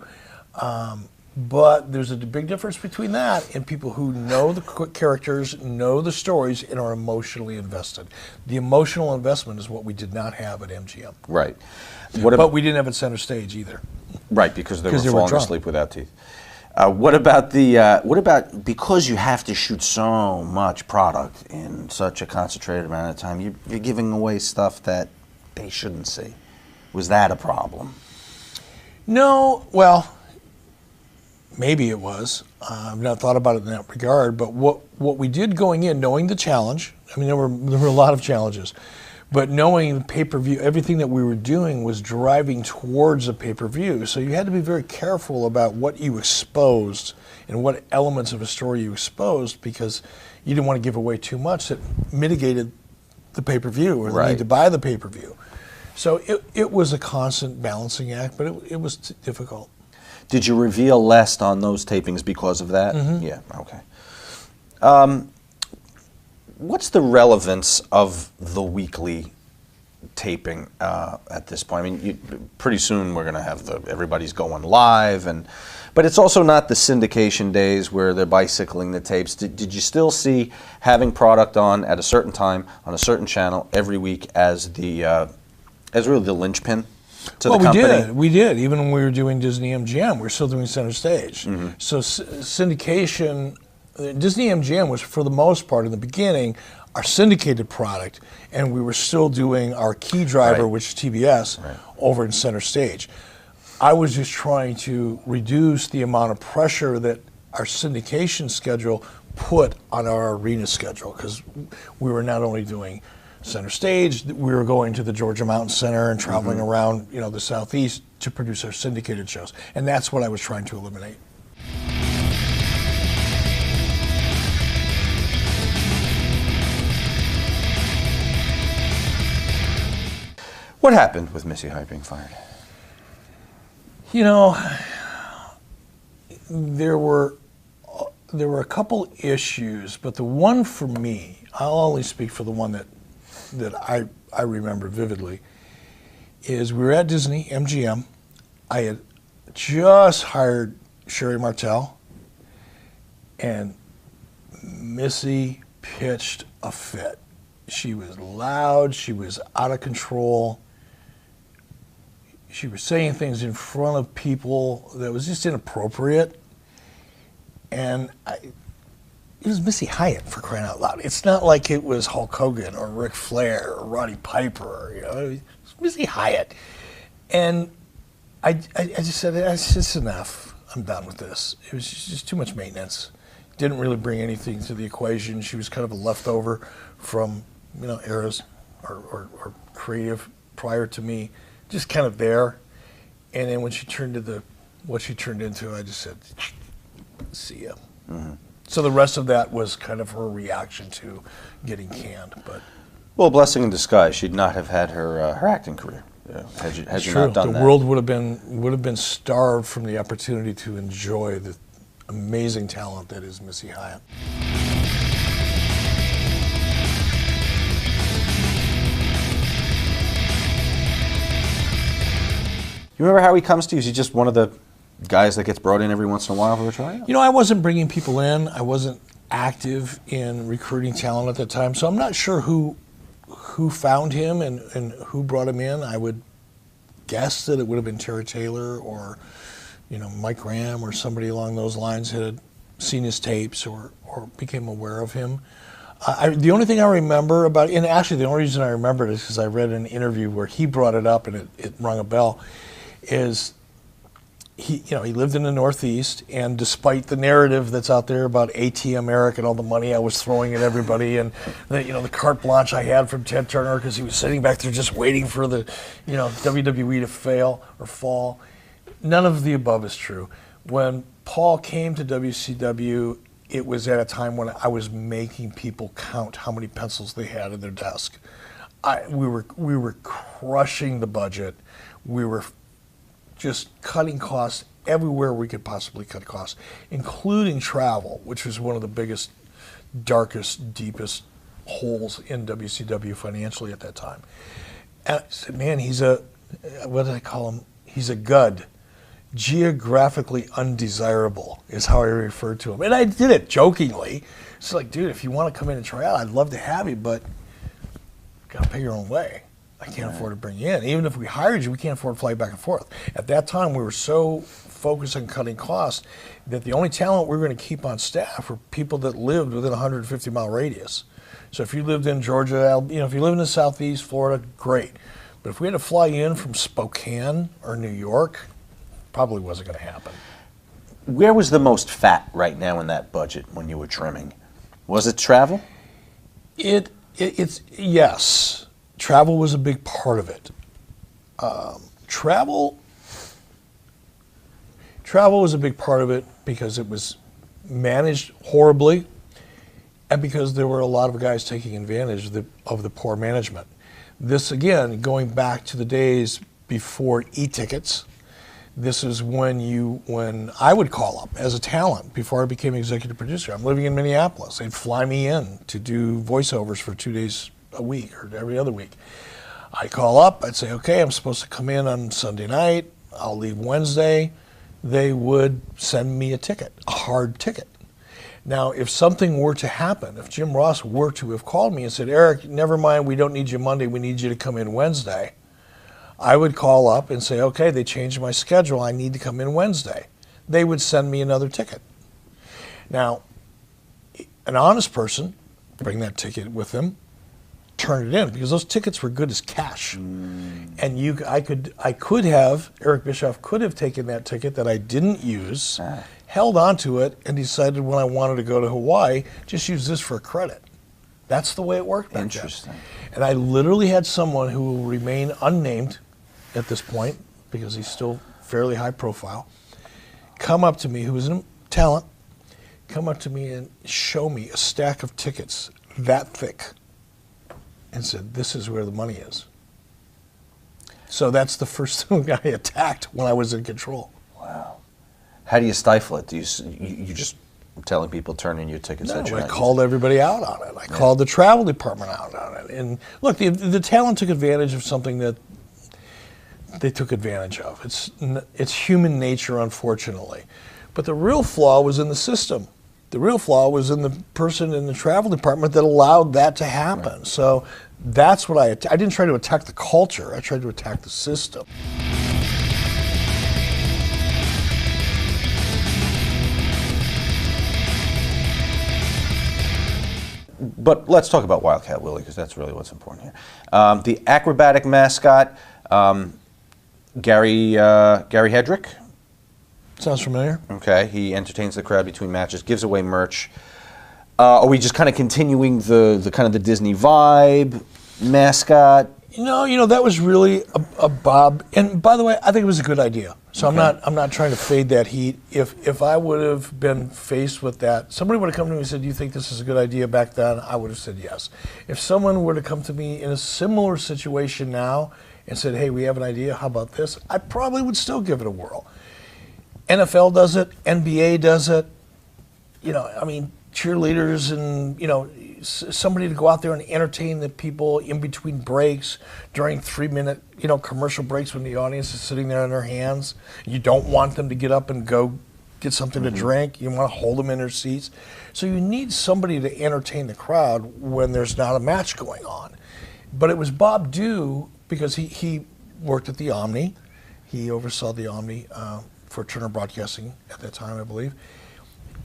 But there's a big difference between that and people who know the characters, know the stories, and are emotionally invested. The emotional investment is what we did not have at MGM. Right. But we didn't have it center stage either. Right, because they were falling asleep without teeth. What about because you have to shoot so much product in such a concentrated amount of time, you're giving away stuff that they shouldn't see. Was that a problem? No, well, maybe it was. I've not thought about it in that regard, but what we did going in, knowing the challenge, I mean, there were a lot of challenges, but knowing the pay-per-view, everything that we were doing was driving towards a pay-per-view. So you had to be very careful about what you exposed and what elements of a story you exposed, because you didn't want to give away too much that mitigated the pay-per-view or the need to buy the pay-per-view. So it was a constant balancing act, but it was difficult. Did you reveal less on those tapings because of that? Mm-hmm. Yeah, okay. What's the relevance of the weekly taping at this point? I mean, pretty soon we're going to have everybody's going live, but it's also not the syndication days where they're bicycling the tapes. Did you still see having product on at a certain time on a certain channel every week as really the linchpin to the company? We did. Even when we were doing Disney MGM, we were still doing center stage. Mm-hmm. So syndication, Disney MGM was, for the most part, in the beginning, our syndicated product, and we were still doing our key driver, Right. which is TBS, Right. over in center stage. I was just trying to reduce the amount of pressure that our syndication schedule put on our arena schedule, because we were not only doing center stage, we were going to the Georgia Mountain Center and traveling around, the Southeast to produce our syndicated shows, and that's what I was trying to eliminate. What happened with Missy Hyatt being fired? There were a couple issues, but the one for me, I'll only speak for the one that I remember vividly, is we were at Disney MGM. I had just hired Sherry Martel, and Missy pitched a fit. She was loud, she was out of control. She was saying things in front of people that was just inappropriate. And it was Missy Hyatt, for crying out loud. It's not like it was Hulk Hogan or Ric Flair or Roddy Piper. It was Missy Hyatt. And I just said, it's enough. I'm done with this. It was just too much maintenance. Didn't really bring anything to the equation. She was kind of a leftover from eras or creative prior to me. Just kind of there, and then when she turned into what she turned into, I just said, "See ya." Mm-hmm. So the rest of that was kind of her reaction to getting canned. But blessing in disguise. She'd not have had her acting career had you not done that. The world would have been starved from the opportunity to enjoy the amazing talent that is Missy Hyatt. You remember how he comes to you? Is he just one of the guys that gets brought in every once in a while for a tryout? I wasn't bringing people in. I wasn't active in recruiting talent at the time, so I'm not sure who found him and who brought him in. I would guess that it would have been Terry Taylor or Mike Graham or somebody along those lines had seen his tapes or became aware of him. The only thing I remember about, and actually the only reason I remember it is because I read an interview where he brought it up and it rung a bell, is he lived in the Northeast, and despite the narrative that's out there about ATM Eric and all the money I was throwing at everybody, and the carte blanche I had from Ted Turner because he was sitting back there just waiting for the WWE to fail or fall, none of the above is true. When Paul came to WCW, it was at a time when I was making people count how many pencils they had in their desk. We were crushing the budget. We were just cutting costs everywhere we could possibly cut costs, including travel, which was one of the biggest, darkest, deepest holes in WCW financially at that time. And I said, man, what did I call him? He's a GUD. Geographically undesirable is how I referred to him. And I did it jokingly. It's like, dude, if you want to come in and try out, I'd love to have you, but you got to pay your own way. I can't afford to bring you in. Even if we hired you, we can't afford to fly back and forth. At that time, we were so focused on cutting costs that the only talent we were going to keep on staff were people that lived within a 150-mile radius. So if you lived in Georgia, if you live in the Southeast, Florida, great. But if we had to fly you in from Spokane or New York, probably wasn't going to happen. Where was the most fat right now in that budget when you were trimming? Was it travel? It's yes. Travel was a big part of it. Travel was a big part of it because it was managed horribly and because there were a lot of guys taking advantage of the poor management. This, again, going back to the days before e-tickets, This is when I would call up as a talent before I became executive producer. I'm living in Minneapolis. They'd fly me in to do voiceovers for 2 days a week or every other week. I'd call up, I'd say, okay, I'm supposed to come in on Sunday night. I'll leave Wednesday. They would send me a ticket, a hard ticket. Now, if something were to happen, if Jim Ross were to have called me and said, Eric, never mind, we don't need you Monday, we need you to come in Wednesday, I would call up and say, okay, they changed my schedule, I need to come in Wednesday. They would send me another ticket. Now, an honest person, bring that ticket with them, turn it in, because those tickets were good as cash. And I could have, Eric Bischoff could have taken that ticket that I didn't use, held onto it, and decided when I wanted to go to Hawaii, just use this for a credit. That's the way it worked back then. Interesting. And I literally had someone who will remain unnamed at this point, because he's still fairly high profile, come up to me, who was a talent, come up to me and show me a stack of tickets that thick and said, this is where the money is. So that's the first thing I attacked when I was in control. Wow. How do you stifle it? Do you just telling people turn in your tickets? No, I called everybody out on it. I called the travel department out on it. And look, the talent took advantage of something that they took advantage of. It's human nature, unfortunately. But the real flaw was in the system. The real flaw was in the person in the travel department that allowed that to happen. Right. So that's what I didn't try to attack the culture. I tried to attack the system. But let's talk about Wildcat Willie, because that's really what's important here. The acrobatic mascot, Gary Hedrick. Sounds familiar. Okay, he entertains the crowd between matches, gives away merch. Are we just kind of continuing the kind of the Disney vibe, mascot? You know that was really a Bob. And by the way, I think it was a good idea. So okay. I'm not trying to fade that heat. If I would have been faced with that, somebody would have come to me and said, "Do you think this is a good idea?" Back then, I would have said yes. If someone were to come to me in a similar situation now and said, "Hey, we have an idea. How about this?" I probably would still give it a whirl. NFL does it, NBA does it, cheerleaders and, somebody to go out there and entertain the people in between breaks during 3-minute, commercial breaks when the audience is sitting there on their hands. You don't want them to get up and go get something to drink. You want to hold them in their seats. So you need somebody to entertain the crowd when there's not a match going on. But it was Bob Dew, because he worked at the Omni. He oversaw the Omni for Turner Broadcasting at that time, I believe.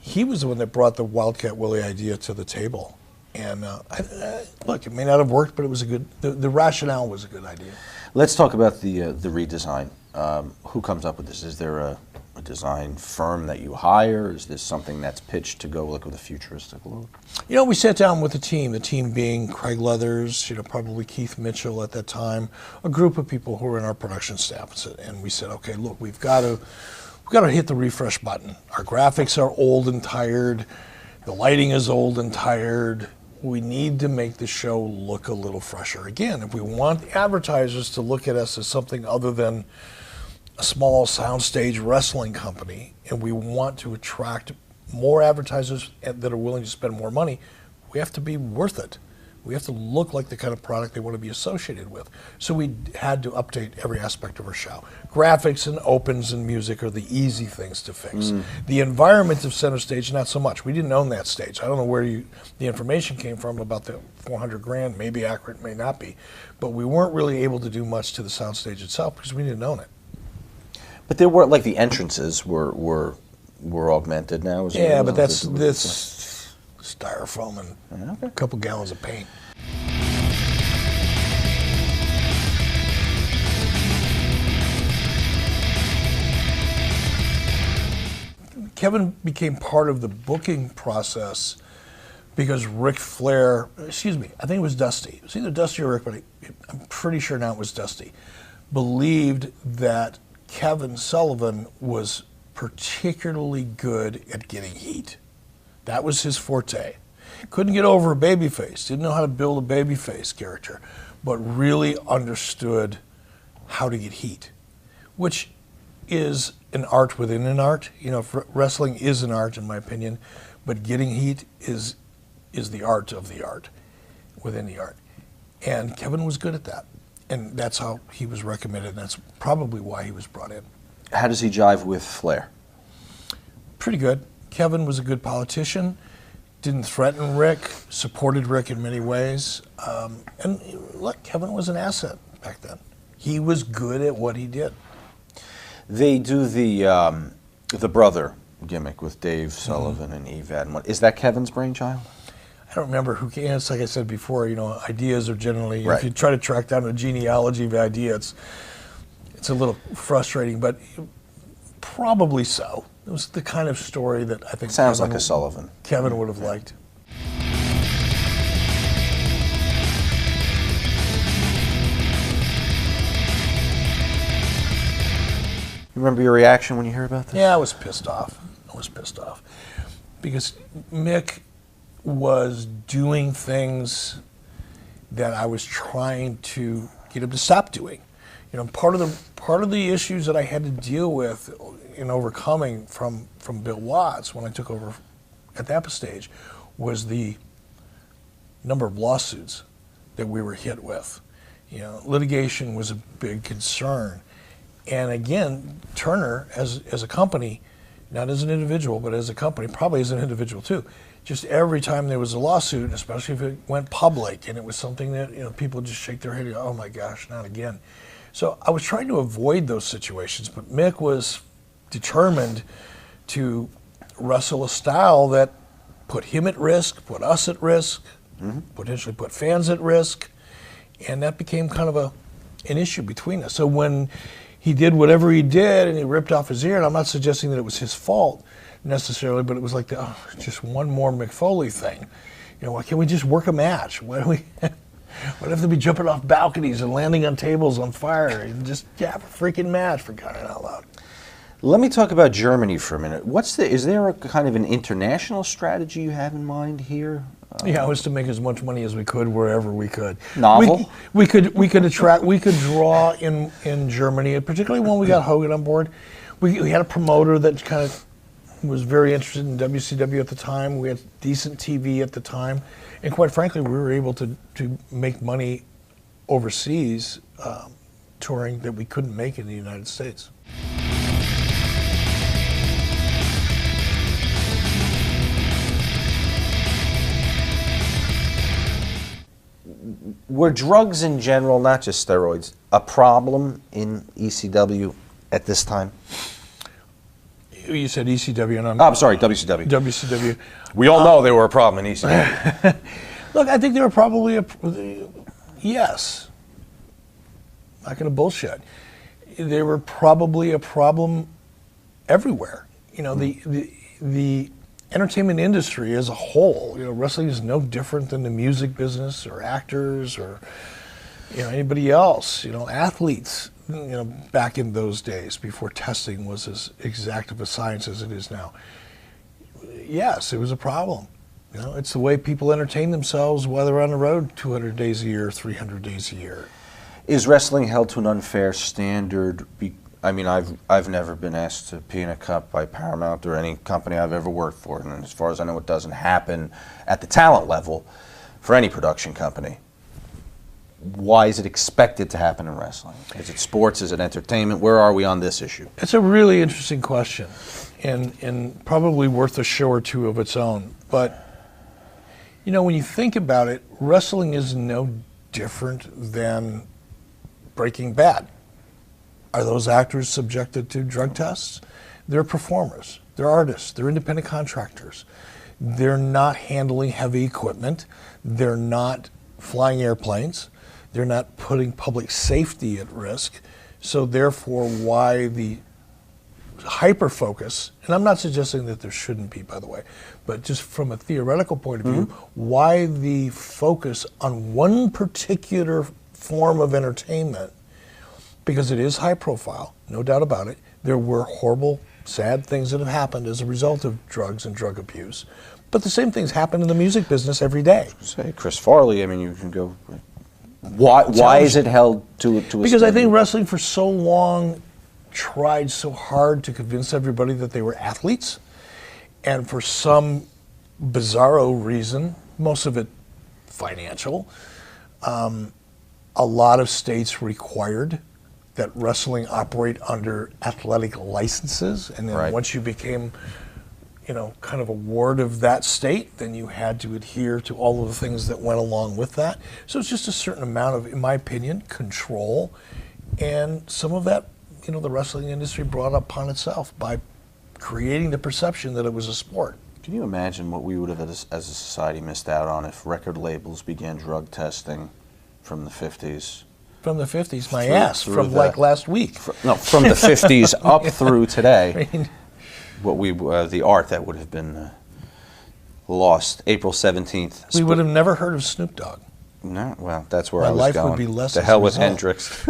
He was the one that brought the Wildcat Willie idea to the table. And look, it may not have worked, but it was a good, the rationale was a good idea. Let's talk about the redesign. Who comes up with this? Is there a design firm that you hire? Is this something that's pitched to go look with a futuristic look? We sat down with the team being Craig Leathers, probably Keith Mitchell at that time, a group of people who were in our production staff, and we said, okay, look, we've got to hit the refresh button. Our graphics are old and tired. The lighting is old and tired. We need to make the show look a little fresher. Again, if we want advertisers to look at us as something other than a small soundstage wrestling company, and we want to attract more advertisers that are willing to spend more money, we have to be worth it. We have to look like the kind of product they want to be associated with. So we had to update every aspect of our show. Graphics and opens and music are the easy things to fix. The environment of center stage, not so much. We didn't own that stage. I don't know where the information came from about the $400,000. Maybe accurate, may not be. But we weren't really able to do much to the soundstage itself because we didn't own it. But there were, like, the entrances were augmented now? Yeah, but that's this styrofoam and a couple gallons of paint. Kevin became part of the booking process because Ric Flair, I think it was Dusty. It was either Dusty or Rick, but I'm pretty sure now it was Dusty, believed that Kevin Sullivan was particularly good at getting heat. That was his forte. Couldn't get over a babyface, didn't know how to build a babyface character, but really understood how to get heat, which is an art within an art. You know, wrestling is an art, in my opinion, but getting heat is the art of the art within the art. And Kevin was good at that. And that's how he was recommended, and that's probably why he was brought in. How does he jive with Flair? Pretty good. Kevin was a good politician, didn't threaten Rick, supported Rick in many ways. And look, Kevin was an asset back then. He was good at what he did. They do the brother gimmick with Dave Sullivan and Evad. And is that Kevin's brainchild? I don't remember who came. It's like I said before, you know, ideas are generally, right. If you try to track down a genealogy of ideas, it's a little frustrating, but probably so. It was the kind of story that I think sounds like a Sullivan. Kevin would have liked. You remember your reaction when you heard about this? Yeah, I was pissed off. Because Mick was doing things that I was trying to get him to stop doing. You know, part of the issues that I had to deal with in overcoming from Bill Watts when I took over at that stage was the number of lawsuits that we were hit with. You know, litigation was a big concern. And again, Turner as a company, not as an individual, but as a company, probably as an individual too, just every time there was a lawsuit, especially if it went public and it was something that, you know, people just shake their head and go, oh my gosh, not again. So I was trying to avoid those situations, but Mick was determined to wrestle a style that put him at risk, put us at risk, potentially put fans at risk, and that became kind of an issue between us. So when he did whatever he did and he ripped off his ear, and I'm not suggesting that it was his fault necessarily, but it was like just one more Mick Foley thing. You know, why can't we just work a match? Why do we have to be jumping off balconies and landing on tables on fire and just have a freaking match, for crying out loud? Let me talk about Germany for a minute. Is there a kind of an international strategy you have in mind here? Yeah, it was to make as much money as we could wherever we could. Novel? We could draw in Germany, particularly when we got Hogan on board. We had a promoter that kind of was very interested in WCW at the time. We had decent TV at the time, and quite frankly, we were able to make money overseas touring that we couldn't make in the United States. Were drugs in general, not just steroids, a problem in ECW at this time? You said ECW, and I'm sorry, WCW. WCW. We all know they were a problem in ECW. Look, I think they were probably yes. Not going to bullshit. They were probably a problem everywhere. You know, the entertainment industry as a whole, you know, wrestling is no different than the music business or actors or, you know, anybody else. You know, athletes, you know, back in those days before testing was as exact of a science as it is now. Yes, it was a problem. You know, it's the way people entertain themselves while they're on the road 200 days a year, 300 days a year. Is wrestling held to an unfair standard? I mean, I've never been asked to pee in a cup by Paramount or any company I've ever worked for, and as far as I know, it doesn't happen at the talent level for any production company. Why is it expected to happen in wrestling? Is it sports? Is it entertainment? Where are we on this issue? It's a really interesting question, and probably worth a show or two of its own. But, you know, when you think about it, wrestling is no different than Breaking Bad. Are those actors subjected to drug tests? They're performers. They're artists. They're independent contractors. They're not handling heavy equipment. They're not flying airplanes. They're not putting public safety at risk. So therefore, why the hyper-focus, and I'm not suggesting that there shouldn't be, by the way, but just from a theoretical point of view, why the focus on one particular form of entertainment? Because it is high profile, no doubt about it. There were horrible, sad things that have happened as a result of drugs and drug abuse. But the same things happen in the music business every day. Say Chris Farley, I mean, you can go. Why is it held to a Because I think wrestling for so long tried so hard to convince everybody that they were athletes, and for some bizarro reason, most of it financial, a lot of states required that wrestling operate under athletic licenses, and then once you became, you know, kind of a ward of that state, then you had to adhere to all of the things that went along with that. So it's just a certain amount of, in my opinion, control, and some of that, you know, the wrestling industry brought upon itself by creating the perception that it was a sport. Can you imagine what we would have as a society missed out on if record labels began drug testing from the 50s? From the 50s, my ass, from like last week. No, from the 50s up through today. I mean, what we, the art that would have been lost. April 17th. We would have never heard of Snoop Dogg. No, well, that's where I was life going. Would be less. The hell with Hendrix.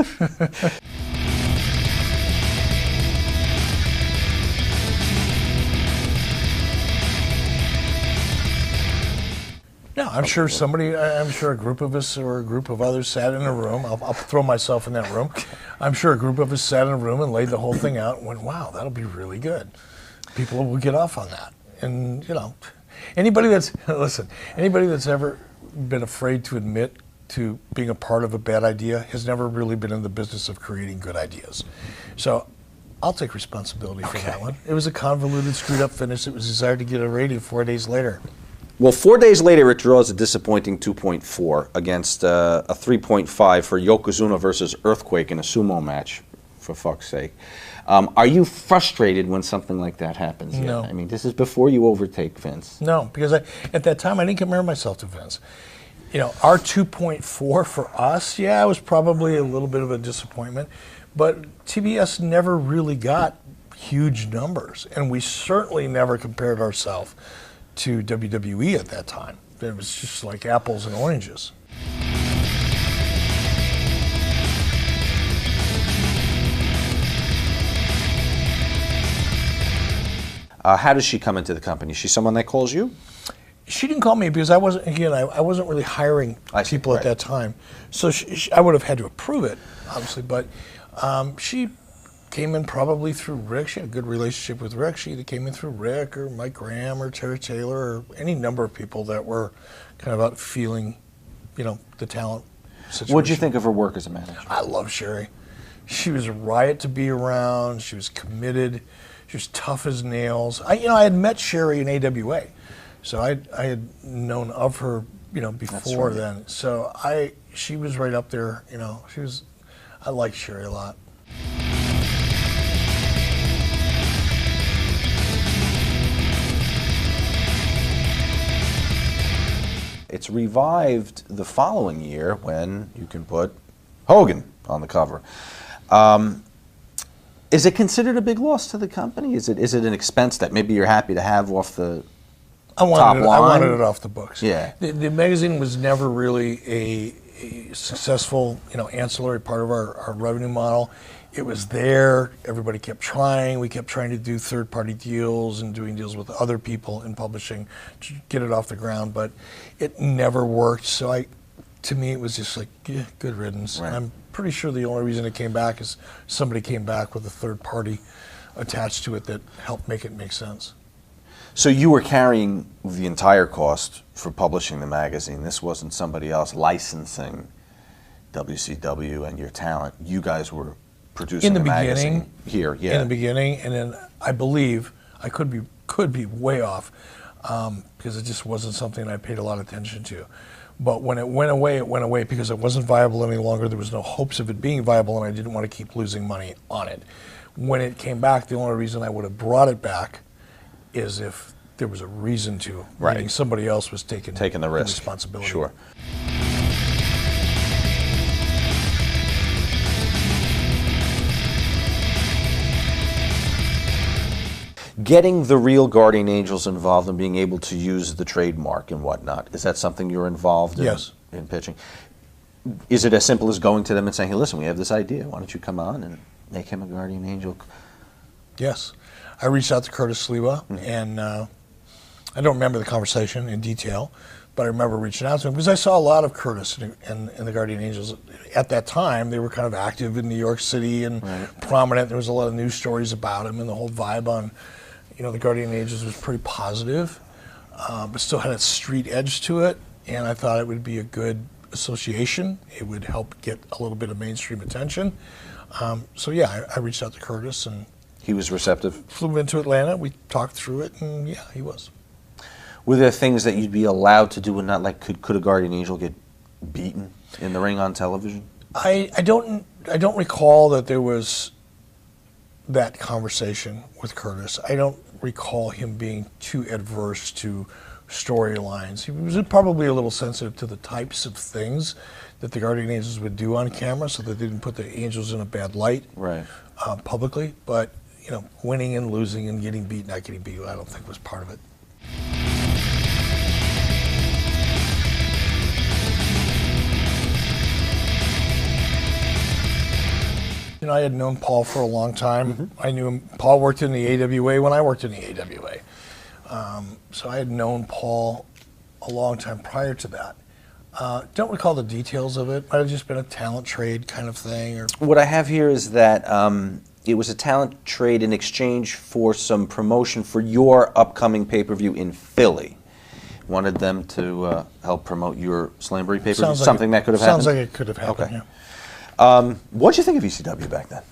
No, I'm sure somebody, I'm sure a group of us or a group of others sat in a room. I'll throw myself in that room. I'm sure a group of us sat in a room and laid the whole thing out and went, wow, that'll be really good. People will get off on that. And, you know, anybody that's, listen, anybody that's ever been afraid to admit to being a part of a bad idea has never really been in the business of creating good ideas. So I'll take responsibility for that one. It was a convoluted, screwed up finish that was desired to get a rating 4 days later. Well, 4 days later, it draws a disappointing 2.4 against a 3.5 for Yokozuna versus Earthquake in a sumo match, for fuck's sake. Are you frustrated when something like that happens? No. I mean, this is before you overtake Vince. No, because at that time, I didn't compare myself to Vince. You know, our 2.4 for us, yeah, it was probably a little bit of a disappointment, but TBS never really got huge numbers, and we certainly never compared ourselves to WWE at that time. It was just like apples and oranges. How does she come into the company? Is she someone that calls you? She didn't call me because I wasn't, again, I wasn't really hiring people at that time. So I would have had to approve it, obviously, but she came in probably through Rick. She had a good relationship with Rick. She either came in through Rick or Mike Graham or Terry Taylor or any number of people that were kind of out feeling, you know, the talent situation. What did you think of her work as a manager? I love Sherry. She was a riot to be around. She was committed. She was tough as nails. I had met Sherry in AWA, so I had known of her, you know, before then. So she was right up there. You know, I liked Sherry a lot. It's revived the following year when you can put Hogan on the cover. Is it considered a big loss to the company? Is it an expense that maybe you're happy to have off the top line? I wanted it off the books. Yeah. The magazine was never really a successful, you know, ancillary part of our revenue model. It was there. Everybody kept trying. We kept trying to do third-party deals and doing deals with other people in publishing to get it off the ground, but it never worked. So to me, it was just like, yeah, good riddance. Right. I'm pretty sure the only reason it came back is somebody came back with a third party attached to it that helped make it make sense. So you were carrying the entire cost for publishing the magazine. This wasn't somebody else licensing WCW and your talent. You guys were producing the magazine here. Yeah. In the beginning, and then I believe, I could be way off, because it just wasn't something I paid a lot of attention to. But when it went away because it wasn't viable any longer. There was no hopes of it being viable, and I didn't want to keep losing money on it. When it came back, the only reason I would have brought it back is if there was a reason to. Right. Meaning somebody else was taking the risk. Responsibility. Sure. Getting the real Guardian Angels involved and being able to use the trademark and whatnot, is that something you're involved in? Yes. In pitching? Is it as simple as going to them and saying, hey, listen, we have this idea. Why don't you come on and make him a Guardian Angel? Yes. I reached out to Curtis Sliwa, and I don't remember the conversation in detail, but I remember reaching out to him because I saw a lot of Curtis and the Guardian Angels. At that time, they were kind of active in New York City and prominent. There was a lot of news stories about him, and the whole vibe on, the Guardian Angels was pretty positive, but still had a street edge to it. And I thought it would be a good association. It would help get a little bit of mainstream attention. So yeah, I reached out to Curtis, and he was receptive. Flew into Atlanta. We talked through it, and yeah, he was. Were there things that you'd be allowed to do and not, like could a Guardian Angel get beaten in the ring on television? I don't recall that there was that conversation with Curtis. I don't recall him being too adverse to storylines. He was probably a little sensitive to the types of things that the Guardian Angels would do on camera, so that they didn't put the Angels in a bad light publicly. But winning and losing and getting beat, not getting beat, I don't think was part of it. I had known Paul for a long time. I knew him. Paul worked in the AWA when I worked in the AWA. So I had known Paul a long time prior to that. Don't recall the details of it. Might have just been a talent trade kind of thing. Or what I have here is that it was a talent trade in exchange for some promotion for your upcoming pay-per-view in Philly. Wanted them to help promote your Slamboree pay-per-view. Something that could have happened? Sounds like it could have happened, okay. Yeah. What did you think of ECW back then?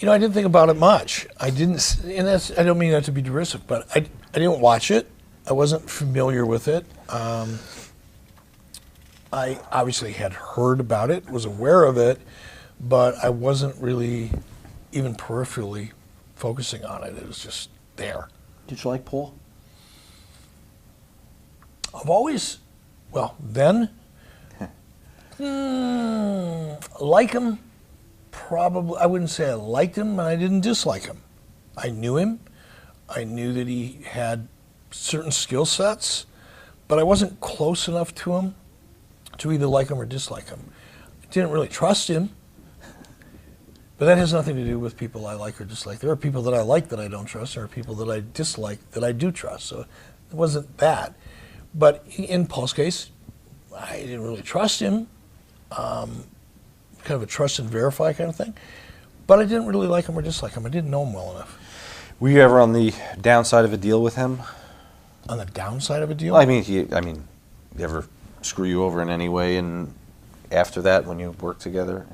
I didn't think about it much. I didn't, and I don't mean that to be derisive, but I didn't watch it. I wasn't familiar with it. I obviously had heard about it, was aware of it, but I wasn't really even peripherally focusing on it. It was just there. Did you like Paul? I've always, then, like him. Probably, I wouldn't say I liked him, and I didn't dislike him. I knew him. I knew that he had certain skill sets, but I wasn't close enough to him to either like him or dislike him. I didn't really trust him, but that has nothing to do with people I like or dislike. There are people that I like that I don't trust. There are people that I dislike that I do trust. So it wasn't that. But in Paul's case, I didn't really trust him. Kind of a trust and verify kind of thing. But I didn't really like him or dislike him. I didn't know him well enough. Were you ever on the downside of a deal with him? On the downside of a deal? Well, you ever screw you over in any way and after that when you worked together?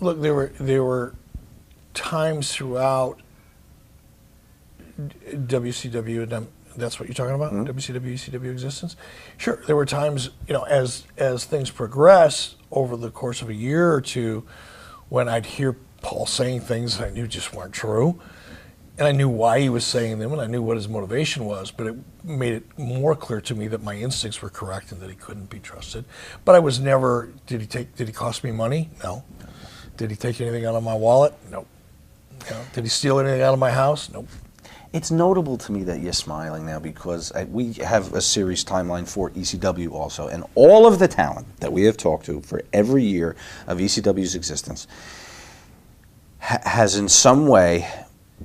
Look, there were times throughout WCW, and that's what you're talking about, WCW, ECW existence. Sure, there were times, as things progress over the course of a year or two, when I'd hear Paul saying things that I knew just weren't true, and I knew why he was saying them, and I knew what his motivation was, but it made it more clear to me that my instincts were correct and that he couldn't be trusted. But I was never, did he cost me money? No. Did he take anything out of my wallet? Nope. Did he steal anything out of my house? Nope. It's notable to me that you're smiling now because we have a series timeline for ECW also, and all of the talent that we have talked to for every year of ECW's existence has in some way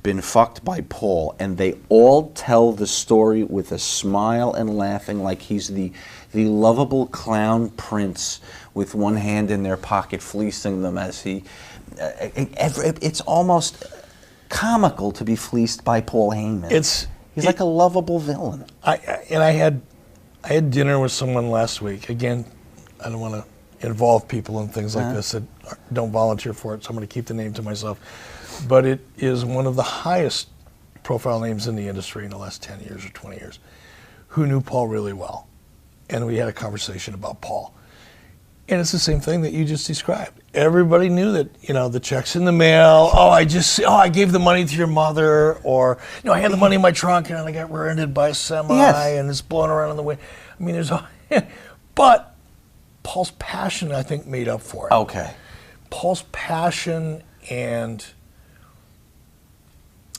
been fucked by Paul, and they all tell the story with a smile and laughing like he's the lovable clown prince with one hand in their pocket fleecing them as he... it's almost comical to be fleeced by Paul Heyman. He's like a lovable villain. I had dinner with someone last week. Again, I don't want to involve people in things like this that don't volunteer for it, so I'm going to keep the name to myself. But it is one of the highest profile names in the industry in the last 10 years or 20 years, who knew Paul really well. And we had a conversation about Paul. And it's the same thing that you just described. Everybody knew that, the check's in the mail. I gave the money to your mother. Or, I had the money in my trunk and I got rear-ended by a semi and it's blowing around in the wind. But Paul's passion, I think, made up for it. Okay. Paul's passion and,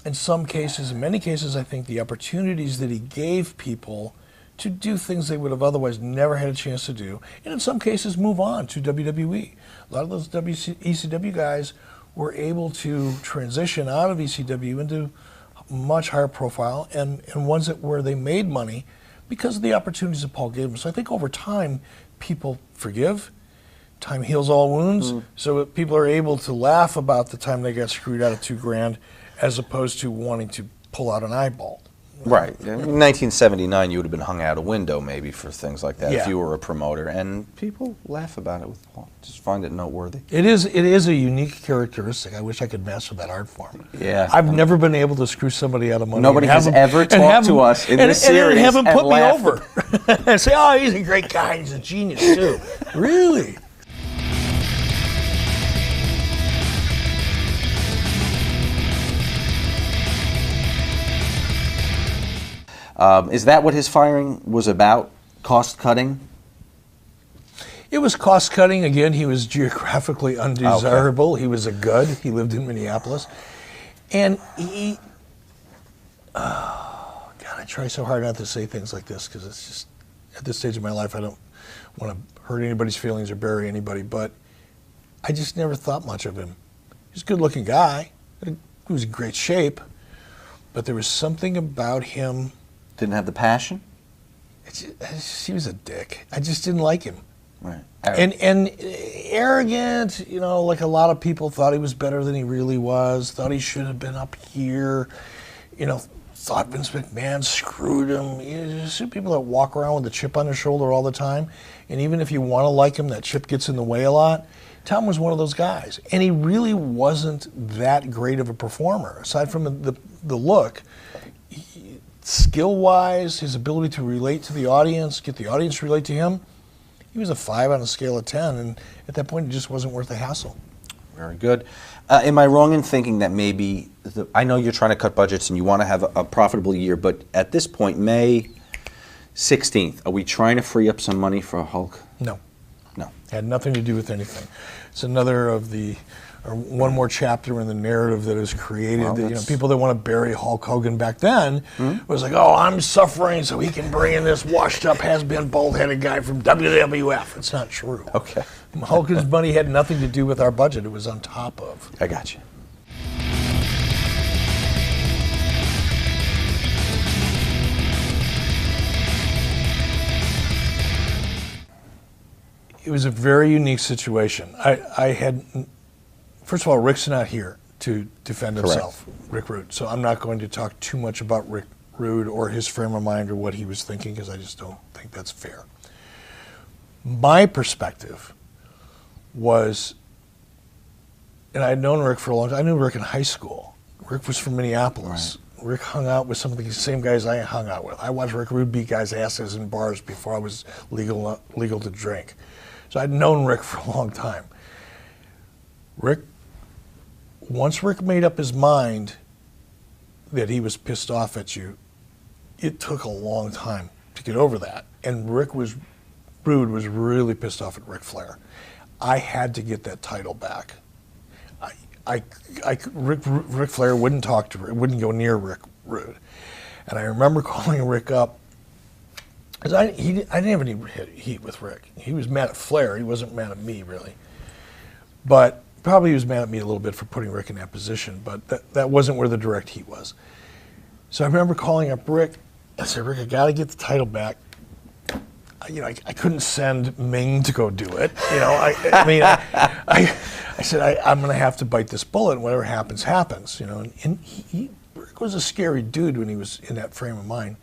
in some cases, in many cases, I think the opportunities that he gave people to do things they would have otherwise never had a chance to do, and in some cases move on to WWE. A lot of those ECW guys were able to transition out of ECW into much higher profile and ones where they made money because of the opportunities that Paul gave them. So I think over time, people forgive. Time heals all wounds. So people are able to laugh about the time they got screwed out of $2,000 as opposed to wanting to pull out an eyeball. Right. In 1979, you would have been hung out a window maybe for things like that if you were a promoter, and people laugh about it. Just find it noteworthy. It is a unique characteristic. I wish I could master that art form. Yeah. I've never been able to screw somebody out of money. Nobody has ever talked to us in this series and have him put me laughed. over. And say, oh, he's a great guy. He's a genius too. Really? Is that what his firing was about? Cost cutting? It was cost cutting. Again, he was geographically undesirable. Okay. He was a Gud. He lived in Minneapolis. And he, oh, God, I try so hard not to say things like this because it's just, at this stage of my life, I don't want to hurt anybody's feelings or bury anybody, but I just never thought much of him. He was a good looking guy. He was in great shape, but there was something about him. Didn't have the passion? He was a dick. I just didn't like him. Right. And arrogant, you know, like a lot of people thought he was better than he really was, thought he should have been up here, you know, thought Vince McMahon screwed him. You see people that walk around with a chip on their shoulder all the time, and even if you want to like him, that chip gets in the way a lot. Tom was one of those guys, and he really wasn't that great of a performer, aside from the look. Skill-wise, his ability to relate to the audience, get the audience to relate to him, he was a 5 on a scale of 10, and at that point, it just wasn't worth the hassle. Very good. Am I wrong in thinking that maybe, I know you're trying to cut budgets and you want to have a profitable year, but at this point, May 16th, are we trying to free up some money for Hulk? No. No. Had nothing to do with anything. It's another of the, or one more chapter in the narrative that is created. Well, that, you know, people that want to bury Hulk Hogan back then was like, oh, I'm suffering so he can bring in this washed-up, has-been, bald-headed guy from WWF. It's not true. Okay. Hogan's money had nothing to do with our budget. It was on top of. I got you. It was a very unique situation. I had, first of all, Rick's not here to defend himself, Rick Rude. So I'm not going to talk too much about Rick Rude or his frame of mind or what he was thinking because I just don't think that's fair. My perspective was, and I had known Rick for a long time. I knew Rick in high school. Rick was from Minneapolis. Right. Rick hung out with some of the same guys I hung out with. I watched Rick Rude beat guys' asses in bars before I was legal to drink. So I'd known Rick for a long time. Once Rick made up his mind that he was pissed off at you, it took a long time to get over that. And Rick Rude was really pissed off at Ric Flair. I had to get that title back. Ric Flair wouldn't talk to Rick, wouldn't go near Rick Rude. And I remember calling Rick up, because I didn't have any heat with Rick. He was mad at Flair. He wasn't mad at me, really. But probably he was mad at me a little bit for putting Rick in that position, but that wasn't where the direct heat was. So I remember calling up Rick. I said, Rick, I got to get the title back. I couldn't send Ming to go do it. I said, I'm going to have to bite this bullet, and whatever happens, happens. And Rick was a scary dude when he was in that frame of mind.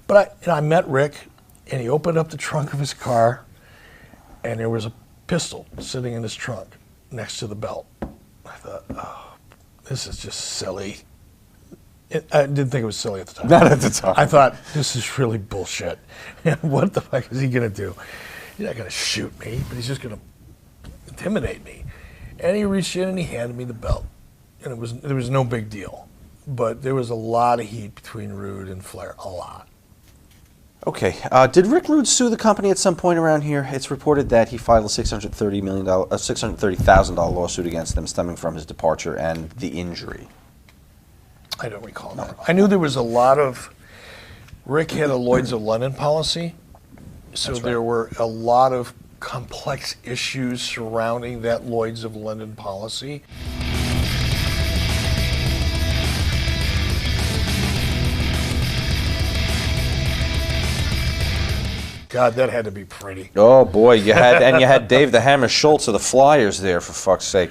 But I met Rick, and he opened up the trunk of his car, and there was a pistol sitting in his trunk next to the belt. I thought, oh, this is just silly. I didn't think it was silly at the time. Not at the time. I thought, this is really bullshit. What the fuck is he going to do? He's not going to shoot me, but he's just going to intimidate me. And he reached in and he handed me the belt. And there was no big deal. But there was a lot of heat between Rude and Flair, a lot. Okay. Did Rick Rude sue the company at some point around here? It's reported that he filed a $630,000 lawsuit against them stemming from his departure and the injury. I don't recall that. I knew there was a lot of, Rick had a Lloyd's of London policy, so That's right. There were a lot of complex issues surrounding that Lloyd's of London policy. God, that had to be pretty. Oh boy, you had Dave the Hammer Schultz of the Flyers there, for fuck's sake.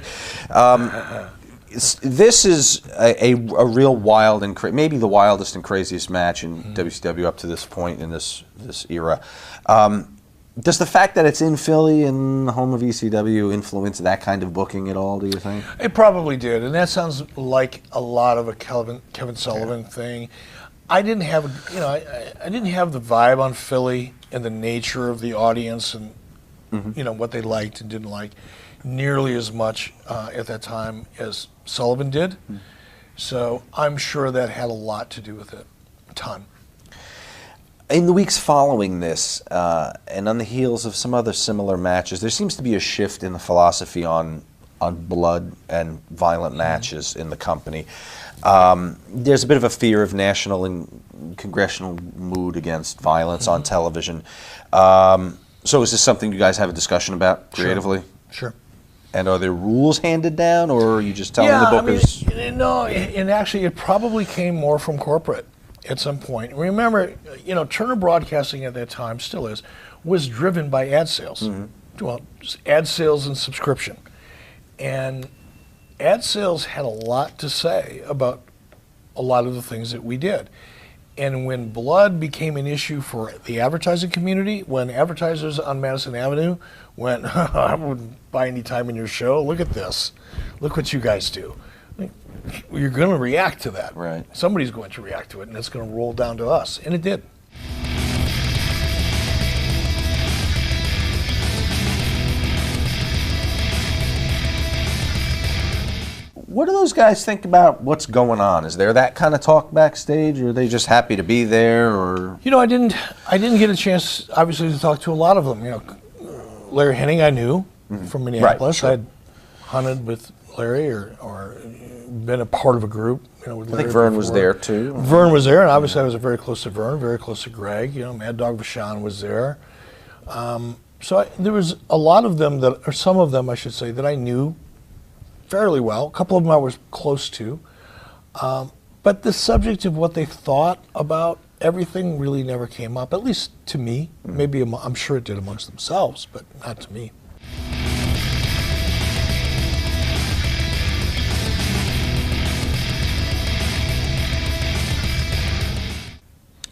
This is a real wild and maybe the wildest and craziest match in WCW up to this point in this era. Does the fact that it's in Philly and the home of ECW influence that kind of booking at all, do you think? It probably did, and that sounds like a lot of a Kevin Sullivan thing. I didn't have, I didn't have the vibe on Philly and the nature of the audience and, what they liked and didn't like nearly as much at that time as Sullivan did. So I'm sure that had a lot to do with it, a ton. In the weeks following this, and on the heels of some other similar matches, there seems to be a shift in the philosophy on blood and violent matches in the company. There's a bit of a fear of national and congressional mood against violence on television. So is this something you guys have a discussion about creatively? Sure. And are there rules handed down, or are you just telling the bookers? No, and actually it probably came more from corporate at some point. Remember, Turner Broadcasting at that time, still is, was driven by ad sales. Well, just ad sales and subscription. And ad sales had a lot to say about a lot of the things that we did. And when blood became an issue for the advertising community, when advertisers on Madison Avenue went, I wouldn't buy any time in your show, look at this, look what you guys do. You're going to react to that. Right. Somebody's going to react to it, and it's going to roll down to us. And it did. What do those guys think about what's going on? Is there that kind of talk backstage, or are they just happy to be there? Or I didn't get a chance, obviously, to talk to a lot of them. Larry Henning I knew from Minneapolis. Right, sure. I'd hunted with Larry or been a part of a group. With Larry I think Vern before. was there too. Vern was there, and obviously I was very close to Vern, very close to Greg. Mad Dog Vachon was there. So there was a lot of them or some of them, I should say, that I knew fairly well. A couple of them I was close to. But the subject of what they thought about everything really never came up, at least to me. Maybe I'm sure it did amongst themselves, but not to me.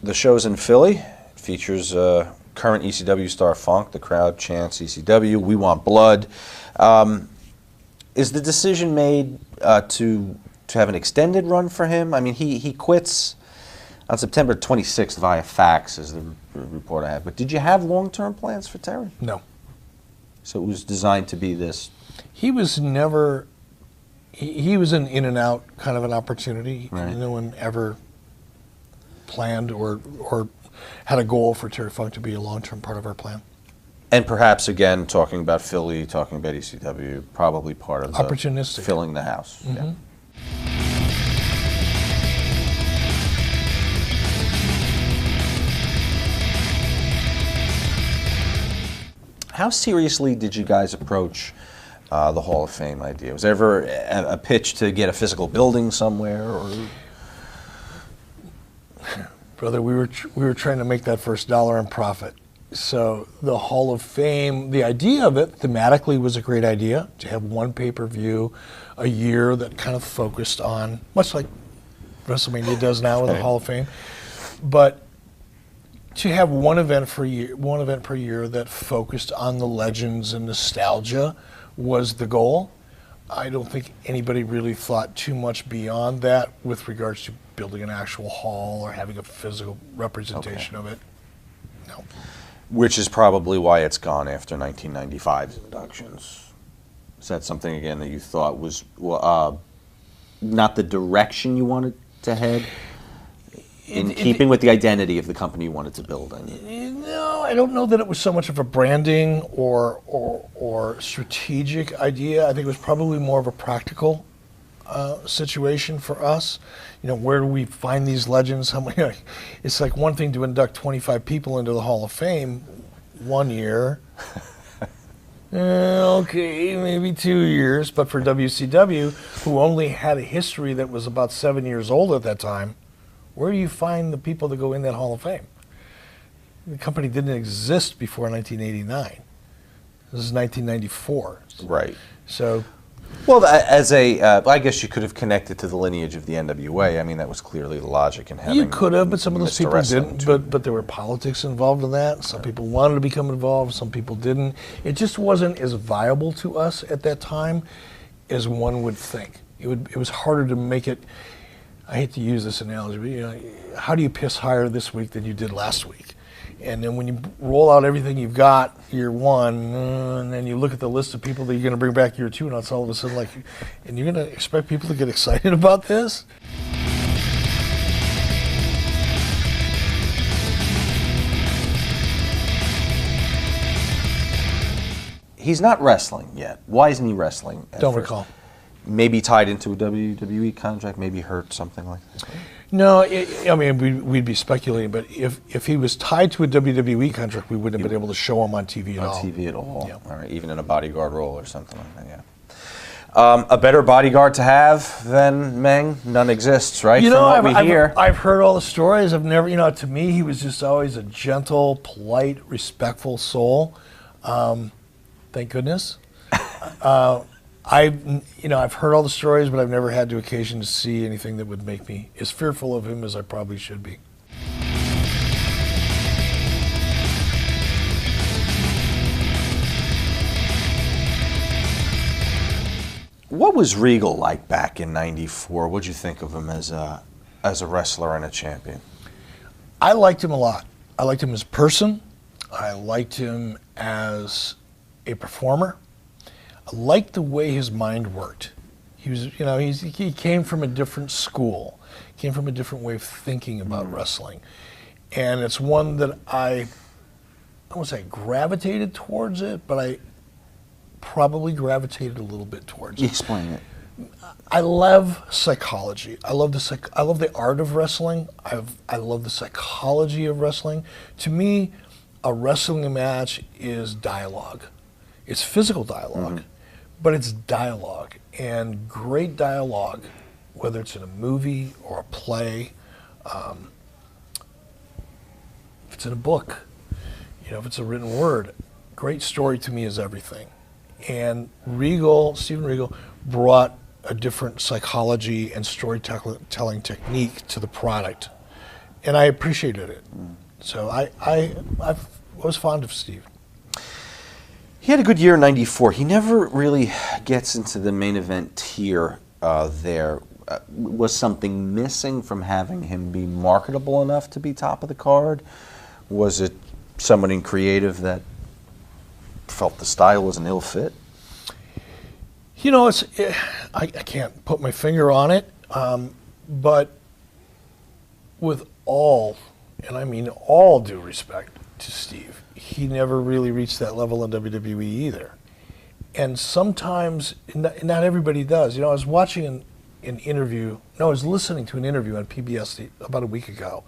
The show's in Philly. It features current ECW star Funk. The crowd chants ECW, we want blood. Is the decision made to have an extended run for him? I mean, he quits on September 26th via fax, is the report I have. But did you have long-term plans for Terry? No. So it was designed to be this? He was never, he was an in and out kind of an opportunity. Right. No one ever planned or had a goal for Terry Funk to be a long-term part of our plan. And perhaps, again, talking about Philly, talking about ECW, probably part of the opportunistic, filling the house. Yeah. How seriously did you guys approach the Hall of Fame idea? Was there ever a pitch to get a physical building somewhere? Or? Brother, we were trying to make that first dollar in profit. So the Hall of Fame, the idea of it thematically was a great idea, to have one pay-per-view a year that kind of focused on, much like WrestleMania does now with the Hall of Fame, but to have one event per year that focused on the legends and nostalgia was the goal. I don't think anybody really thought too much beyond that with regards to building an actual hall or having a physical representation of it. No. Which is probably why it's gone after 1995's inductions. Is that something, again, that you thought was not the direction you wanted to head? In keeping with the identity of the company you wanted to build? No, I don't know that it was so much of a branding or strategic idea. I think it was probably more of a practical situation for us. Where do we find these legends? How many? It's like one thing to induct 25 people into the Hall of Fame one year. Okay, maybe 2 years. But for WCW, who only had a history that was about 7 years old at that time, where do you find the people that go in that Hall of Fame? The company didn't exist before 1989. This is 1994. Right. So, well, as I guess you could have connected to the lineage of the NWA. I mean, that was clearly the logic in having. You could have, but some of those Mr. people Wrestling didn't. But there were politics involved in that. Some people wanted to become involved. Some people didn't. It just wasn't as viable to us at that time as one would think. It was harder to make it. I hate to use this analogy, but you know, how do you piss higher this week than you did last week? And then when you roll out everything you've got year one, and then you look at the list of people that you're going to bring back year two, and it's all of a sudden like, and you're going to expect people to get excited about this? He's not wrestling yet. Why isn't he wrestling? Don't recall. Maybe tied into a WWE contract, maybe hurt, something like that. No, I mean, we'd be speculating, but if he was tied to a WWE contract, we wouldn't have been able to show him on TV at all. On TV at all. Yeah. All right, even in a bodyguard role or something like that, yeah. A better bodyguard to have than Meng? None exists, right? You know, From what we hear. I've heard all the stories. I've never, you know, to me, he was just always a gentle, polite, respectful soul. Thank goodness. I've heard all the stories, but I've never had the occasion to see anything that would make me as fearful of him as I probably should be. What was Regal like back in '94? What'd you think of him as a wrestler and a champion? I liked him a lot. I liked him as a person. I liked him as a performer. I liked the way his mind worked. He was, you know, he came from a different school, came from a different way of thinking about wrestling. And it's one that I won't say gravitated towards it, but I probably gravitated a little bit towards it. Explain it. I love psychology. I love the art of wrestling. I love the psychology of wrestling. To me, a wrestling match is dialogue. It's physical dialogue, but it's dialogue. And great dialogue, whether it's in a movie or a play, if it's in a book, you know, if it's a written word, great story to me is everything. And Steven Regal brought a different psychology and storytelling technique to the product, and I appreciated it. So I was fond of Steve. He had a good year in '94. He never really gets into the main event tier there. Was something missing from having him be marketable enough to be top of the card? Was it somebody creative that felt the style was an ill fit? You know, I can't put my finger on it, but with all, and I mean all due respect to Steve, he never really reached that level in WWE either. And sometimes, not everybody does. You know, I was watching I was listening to an interview on PBS about a week ago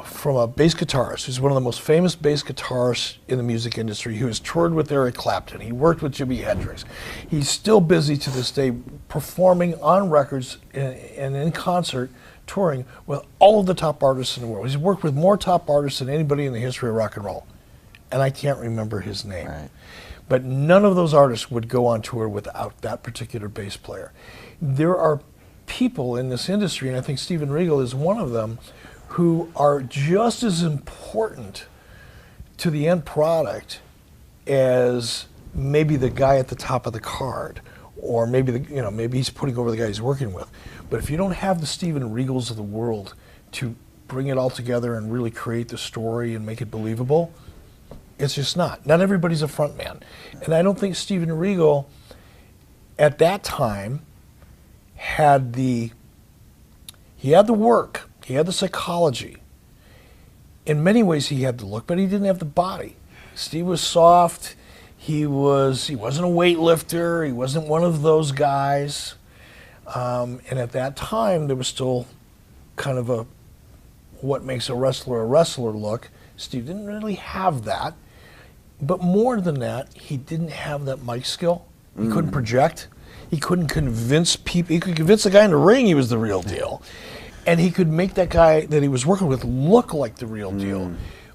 from a bass guitarist who's one of the most famous bass guitarists in the music industry, who has toured with Eric Clapton. He worked with Jimi Hendrix. He's still busy to this day performing on records and in concert, touring with all of the top artists in the world. He's worked with more top artists than anybody in the history of rock and roll. And I can't remember his name. Right. But none of those artists would go on tour without that particular bass player. There are people in this industry, and I think Steven Regal is one of them, who are just as important to the end product as maybe the guy at the top of the card, or maybe maybe he's putting over the guy he's working with. But if you don't have the Steven Regals of the world to bring it all together and really create the story and make it believable, it's just not. Not everybody's a front man. And I don't think Steven Regal at that time had the work, he had the psychology. In many ways he had the look, but he didn't have the body. Steve was soft. He wasn't a weightlifter. He wasn't one of those guys. And at that time, there was still kind of a what makes a wrestler look. Steve didn't really have that. But more than that, he didn't have that mic skill. He couldn't project. He couldn't convince people. He could convince the guy in the ring he was the real deal. And he could make that guy that he was working with look like the real deal.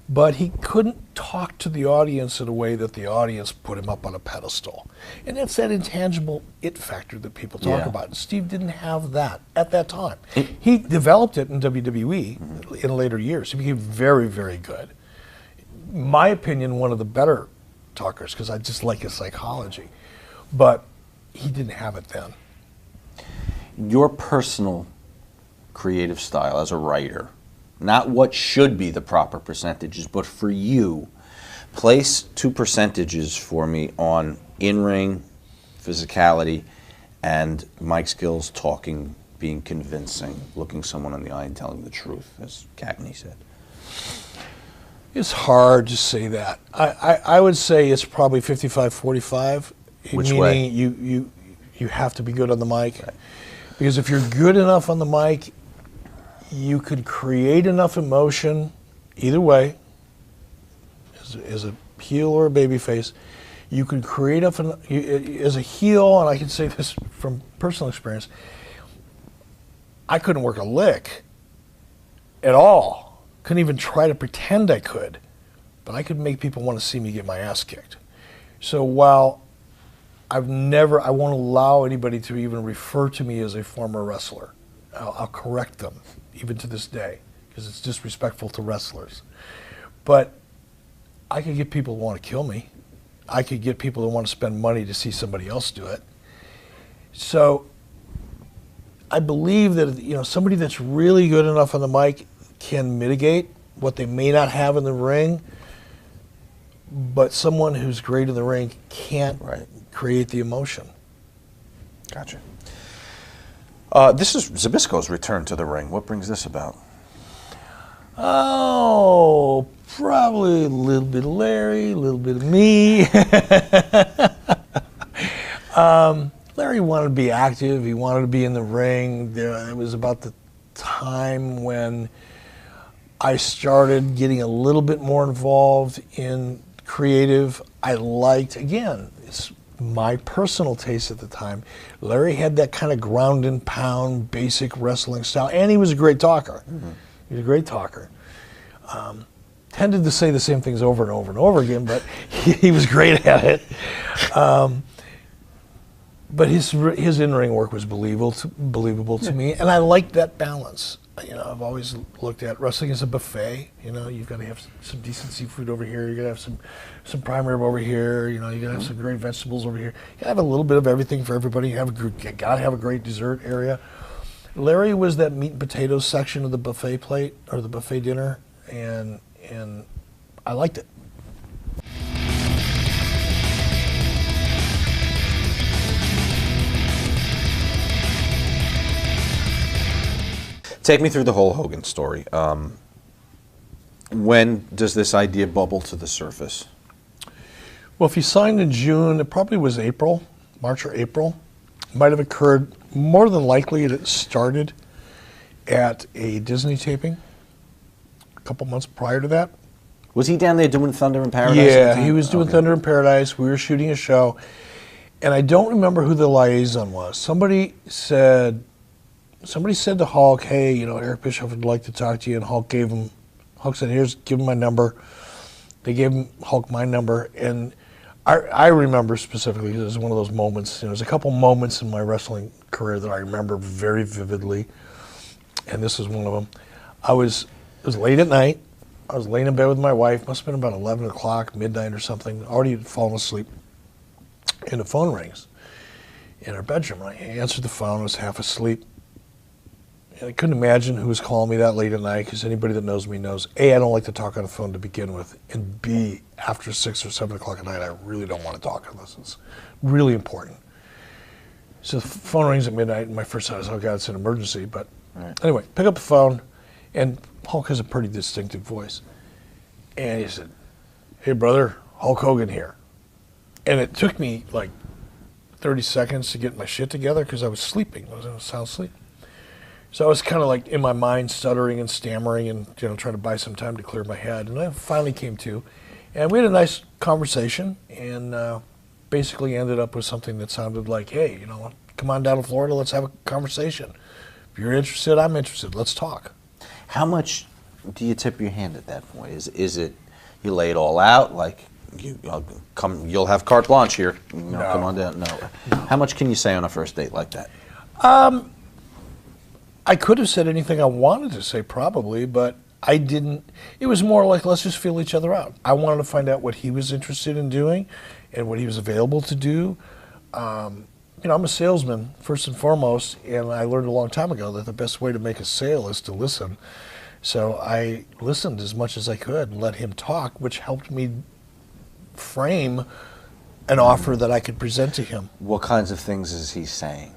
but he couldn't talk to the audience in a way that the audience put him up on a pedestal. And it's that intangible it factor that people talk about. And Steve didn't have that at that time. He developed it in WWE in later years. He became very, very good. In my opinion, one of the better talkers, because I just like his psychology. But he didn't have it then. Your personal creative style as a writer, not what should be the proper percentages, but for you, place 2 percentages for me on in-ring, physicality, and mic skills, talking, being convincing, looking someone in the eye and telling the truth, as Cagney said. It's hard to say that. I would say it's probably 55-45. Which way? Meaning you have to be good on the mic. Right. Because if you're good enough on the mic, you could create enough emotion, either way, as a heel or a baby face. You could create enough, as a heel, and I can say this from personal experience, I couldn't work a lick at all. Couldn't even try to pretend I could. But I could make people want to see me get my ass kicked. So while I won't allow anybody to even refer to me as a former wrestler. I'll correct them, even to this day, because it's disrespectful to wrestlers. But I could get people who want to kill me. I could get people who want to spend money to see somebody else do it. So I believe that somebody that's really good enough on the mic can mitigate what they may not have in the ring, but someone who's great in the ring can't create the emotion. Gotcha. This is Zbyszko's return to the ring. What brings this about? Oh, probably a little bit of Larry, a little bit of me. Larry wanted to be active. He wanted to be in the ring. It was about the time when I started getting a little bit more involved in creative. I liked, again, it's my personal taste at the time. Larry had that kind of ground and pound, basic wrestling style, and he was a great talker. Mm-hmm. He was a great talker. Tended to say the same things over and over and over again, but he was great at it. But his in-ring work was believable to me, and I liked that balance. I've always looked at wrestling as a buffet. You've got to have some decent seafood over here. You got to have some prime rib over here. You got to have some great vegetables over here. You got to have a little bit of everything for everybody. You got to have a great dessert area. Larry was that meat and potatoes section of the buffet plate or the buffet dinner, and I liked it. Take me through the whole Hogan story. When does this idea bubble to the surface? Well, if he signed in June, it probably was April, March or April. Might have occurred, more than likely it started at a Disney taping a couple months prior to that. Was he down there doing Thunder in Paradise? Yeah, he was doing Thunder in Paradise. We were shooting a show. And I don't remember who the liaison was. Somebody said to Hulk, hey, Eric Bischoff would like to talk to you, and Hulk said, give him my number. They gave Hulk my number, and I remember specifically, because it was one of those moments, there's a couple moments in my wrestling career that I remember very vividly, and this is one of them. It was late at night. I was laying in bed with my wife, must have been about 11 o'clock, midnight or something, already fallen asleep, and the phone rings in our bedroom. I answered the phone, I was half asleep. I couldn't imagine who was calling me that late at night, because anybody that knows me knows, A, I don't like to talk on the phone to begin with, and B, after 6 or 7 o'clock at night, I really don't want to talk unless it's really important. So the phone rings at midnight, and my first thought is, oh God, it's an emergency. But anyway, pick up the phone, and Hulk has a pretty distinctive voice. And he said, hey brother, Hulk Hogan here. And it took me like 30 seconds to get my shit together, because I was sleeping. I was in a sound sleep. So I was kind of like in my mind stuttering and stammering and trying to buy some time to clear my head. And I finally came to. And we had a nice conversation, and basically ended up with something that sounded like, hey, come on down to Florida, let's have a conversation. If you're interested, I'm interested, let's talk. How much do you tip your hand at that point? Is it you lay it all out, like you'll have carte blanche here, No. come on down? No. How much can you say on a first date like that? I could have said anything I wanted to say probably, but I didn't. It was more like, let's just feel each other out. I wanted to find out what he was interested in doing and what he was available to do. You know, I'm a salesman first and foremost, and I learned a long time ago that the best way to make a sale is to listen. So I listened as much as I could and let him talk, which helped me frame an offer that I could present to him. What kinds of things is he saying?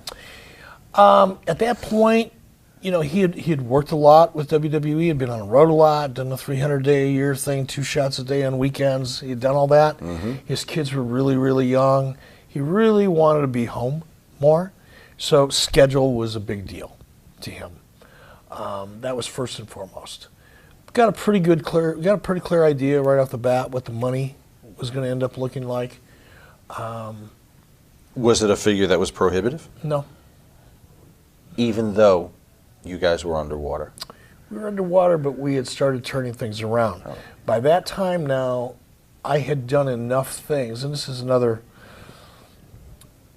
At that point, you know, he had worked a lot with WWE, had been on the road a lot, done the 300-day-a-year thing, 2 shots a day on weekends. He had done all that. Mm-hmm. His kids were really, really young. He really wanted to be home more, so schedule was a big deal to him. That was first and foremost. Got a pretty clear idea right off the bat what the money was going to end up looking like. Was it a figure that was prohibitive? No. Even though you guys were underwater? We were underwater, but we had started turning things around. Oh. By that time now, I had done enough things, and this is another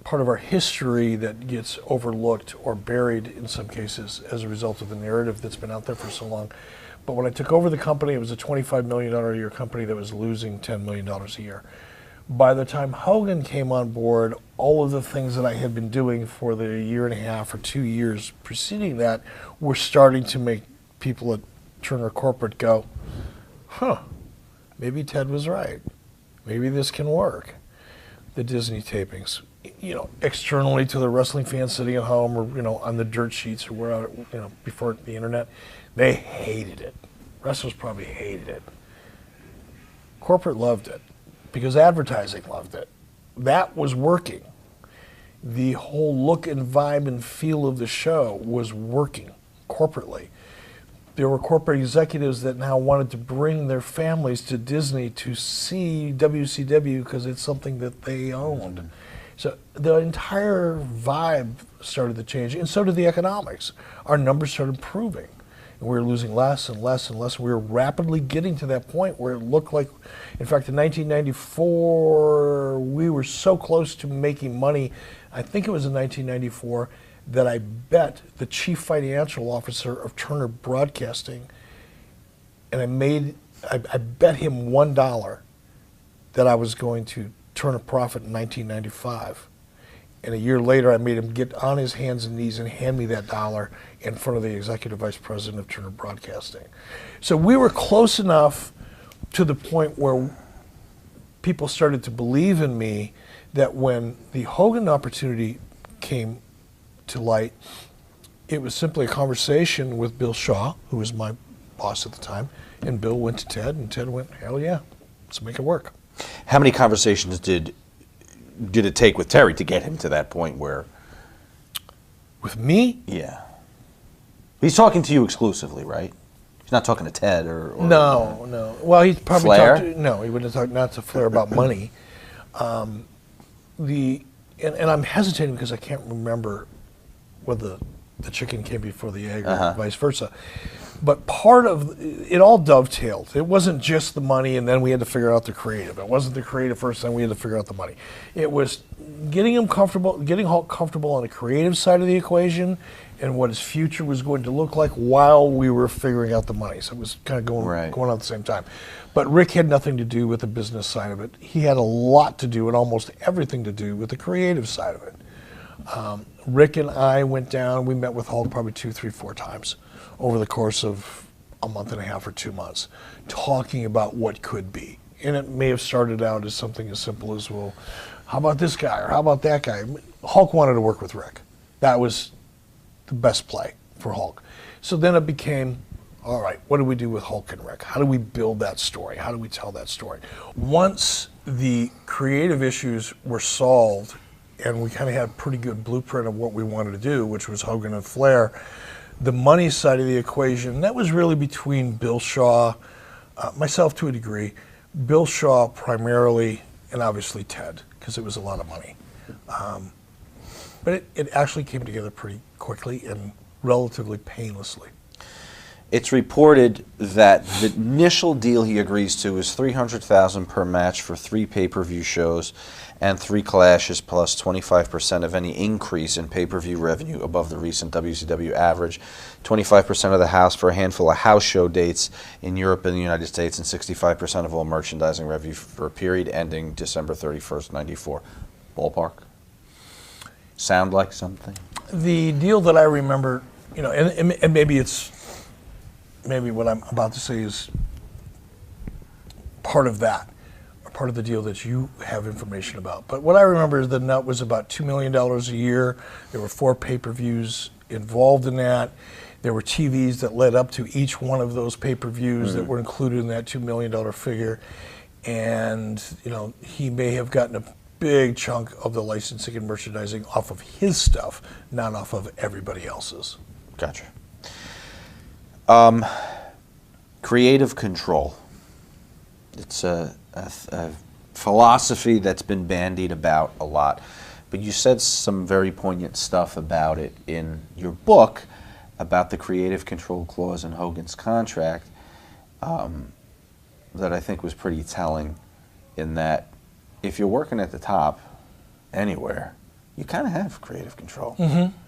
part of our history that gets overlooked or buried in some cases as a result of the narrative that's been out there for so long. But when I took over the company, it was a $25 million a year company that was losing $10 million a year. By the time Hogan came on board, all of the things that I had been doing for the 1.5 or 2 years preceding that were starting to make people at Turner Corporate go, huh, maybe Ted was right. Maybe this can work. The Disney tapings, you know, externally to the wrestling fans sitting at home or, you know, on the dirt sheets or where, you know, before the internet, they hated it. Wrestlers probably hated it. Corporate loved it because advertising loved it. That was working. The whole look and vibe and feel of the show was working corporately. There were corporate executives that now wanted to bring their families to Disney to see WCW because it's something that they owned. So the entire vibe started to change, and so did the economics. Our numbers started improving, and we were losing less and less and less. We were rapidly getting to that point where it looked like, in fact, in 1994, we were so close to making money. I think it was in 1994 that I bet the chief financial officer of Turner Broadcasting, and I bet him $1 that I was going to turn a profit in 1995. And a year later, I made him get on his hands and knees and hand me that dollar in front of the executive vice president of Turner Broadcasting. So we were close enough to the point where people started to believe in me that when the Hogan opportunity came to light, it was simply a conversation with Bill Shaw, who was my boss at the time, and Bill went to Ted, and Ted went, hell yeah, let's make it work. How many conversations did it take with Terry to get him to that point where? With me? Yeah. He's talking to you exclusively, right? He's not talking to Ted or No. Well, he probably Flair? talked to, no, he wouldn't have talked not to Flair about money. And I'm hesitating because I can't remember whether the chicken came before the egg or vice versa. But part of it all dovetailed. It wasn't just the money and then we had to figure out the creative. It wasn't the creative first, then we had to figure out the money. It was getting Hulk comfortable on the creative side of the equation and what his future was going to look like while we were figuring out the money. So it was kind of going on at the same time. But Rick had nothing to do with the business side of it. He had a lot to do and almost everything to do with the creative side of it. Rick and I went down, we met with Hulk probably 2, 3, 4 times over the course of a month and a half or 2 months, talking about what could be. And it may have started out as something as simple as, well, how about this guy or how about that guy? Hulk wanted to work with Rick. That was the best play for Hulk. So then it became, all right, what do we do with Hulk and Rick? How do we build that story? How do we tell that story? Once the creative issues were solved and we kind of had a pretty good blueprint of what we wanted to do, which was Hogan and Flair, the money side of the equation, that was really between Bill Shaw, myself to a degree, Bill Shaw primarily, and obviously Ted, because it was a lot of money. But it actually came together pretty quickly and relatively painlessly. It's reported that the initial deal he agrees to is $300,000 per match for 3 pay-per-view shows and 3 clashes plus 25% of any increase in pay-per-view revenue above the recent WCW average, 25% of the house for a handful of house show dates in Europe and the United States, and 65% of all merchandising revenue for a period ending December 31st, 94. Ballpark? Sound like something? The deal that I remember, you know, and maybe what I'm about to say is part of that, or part of the deal that you have information about. But what I remember is the nut was about $2 million a year. There were 4 pay-per-views involved in that. There were TVs that led up to each one of those pay-per-views that were included in that $2 million figure. And, you know, he may have gotten a big chunk of the licensing and merchandising off of his stuff, not off of everybody else's. Gotcha. Creative control. It's a philosophy that's been bandied about a lot, but you said some very poignant stuff about it in your book about the creative control clause in Hogan's contract that I think was pretty telling, in that if you're working at the top anywhere, you kind of have creative control,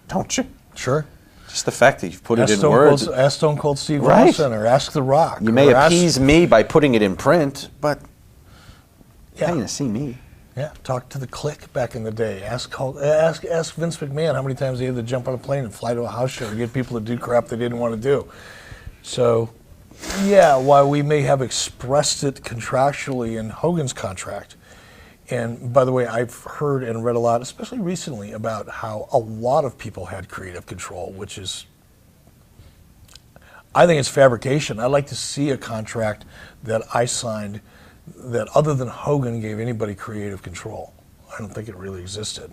don't you? Sure. Just the fact that you've put it in words. Ask Stone Cold Steve Right. Austin, or ask The Rock. You may appease me by putting it in print, but Yeah. how you gonna see me? Yeah, talk to the Click back in the day. Ask Vince McMahon how many times he had to jump on a plane and fly to a house show to get people to do crap they didn't want to do. So, yeah, while we may have expressed it contractually in Hogan's contract, and by the way, I've heard and read a lot, especially recently, about how a lot of people had creative control, which is, I think it's fabrication. I'd like to see a contract that I signed that, other than Hogan, gave anybody creative control. I don't think it really existed.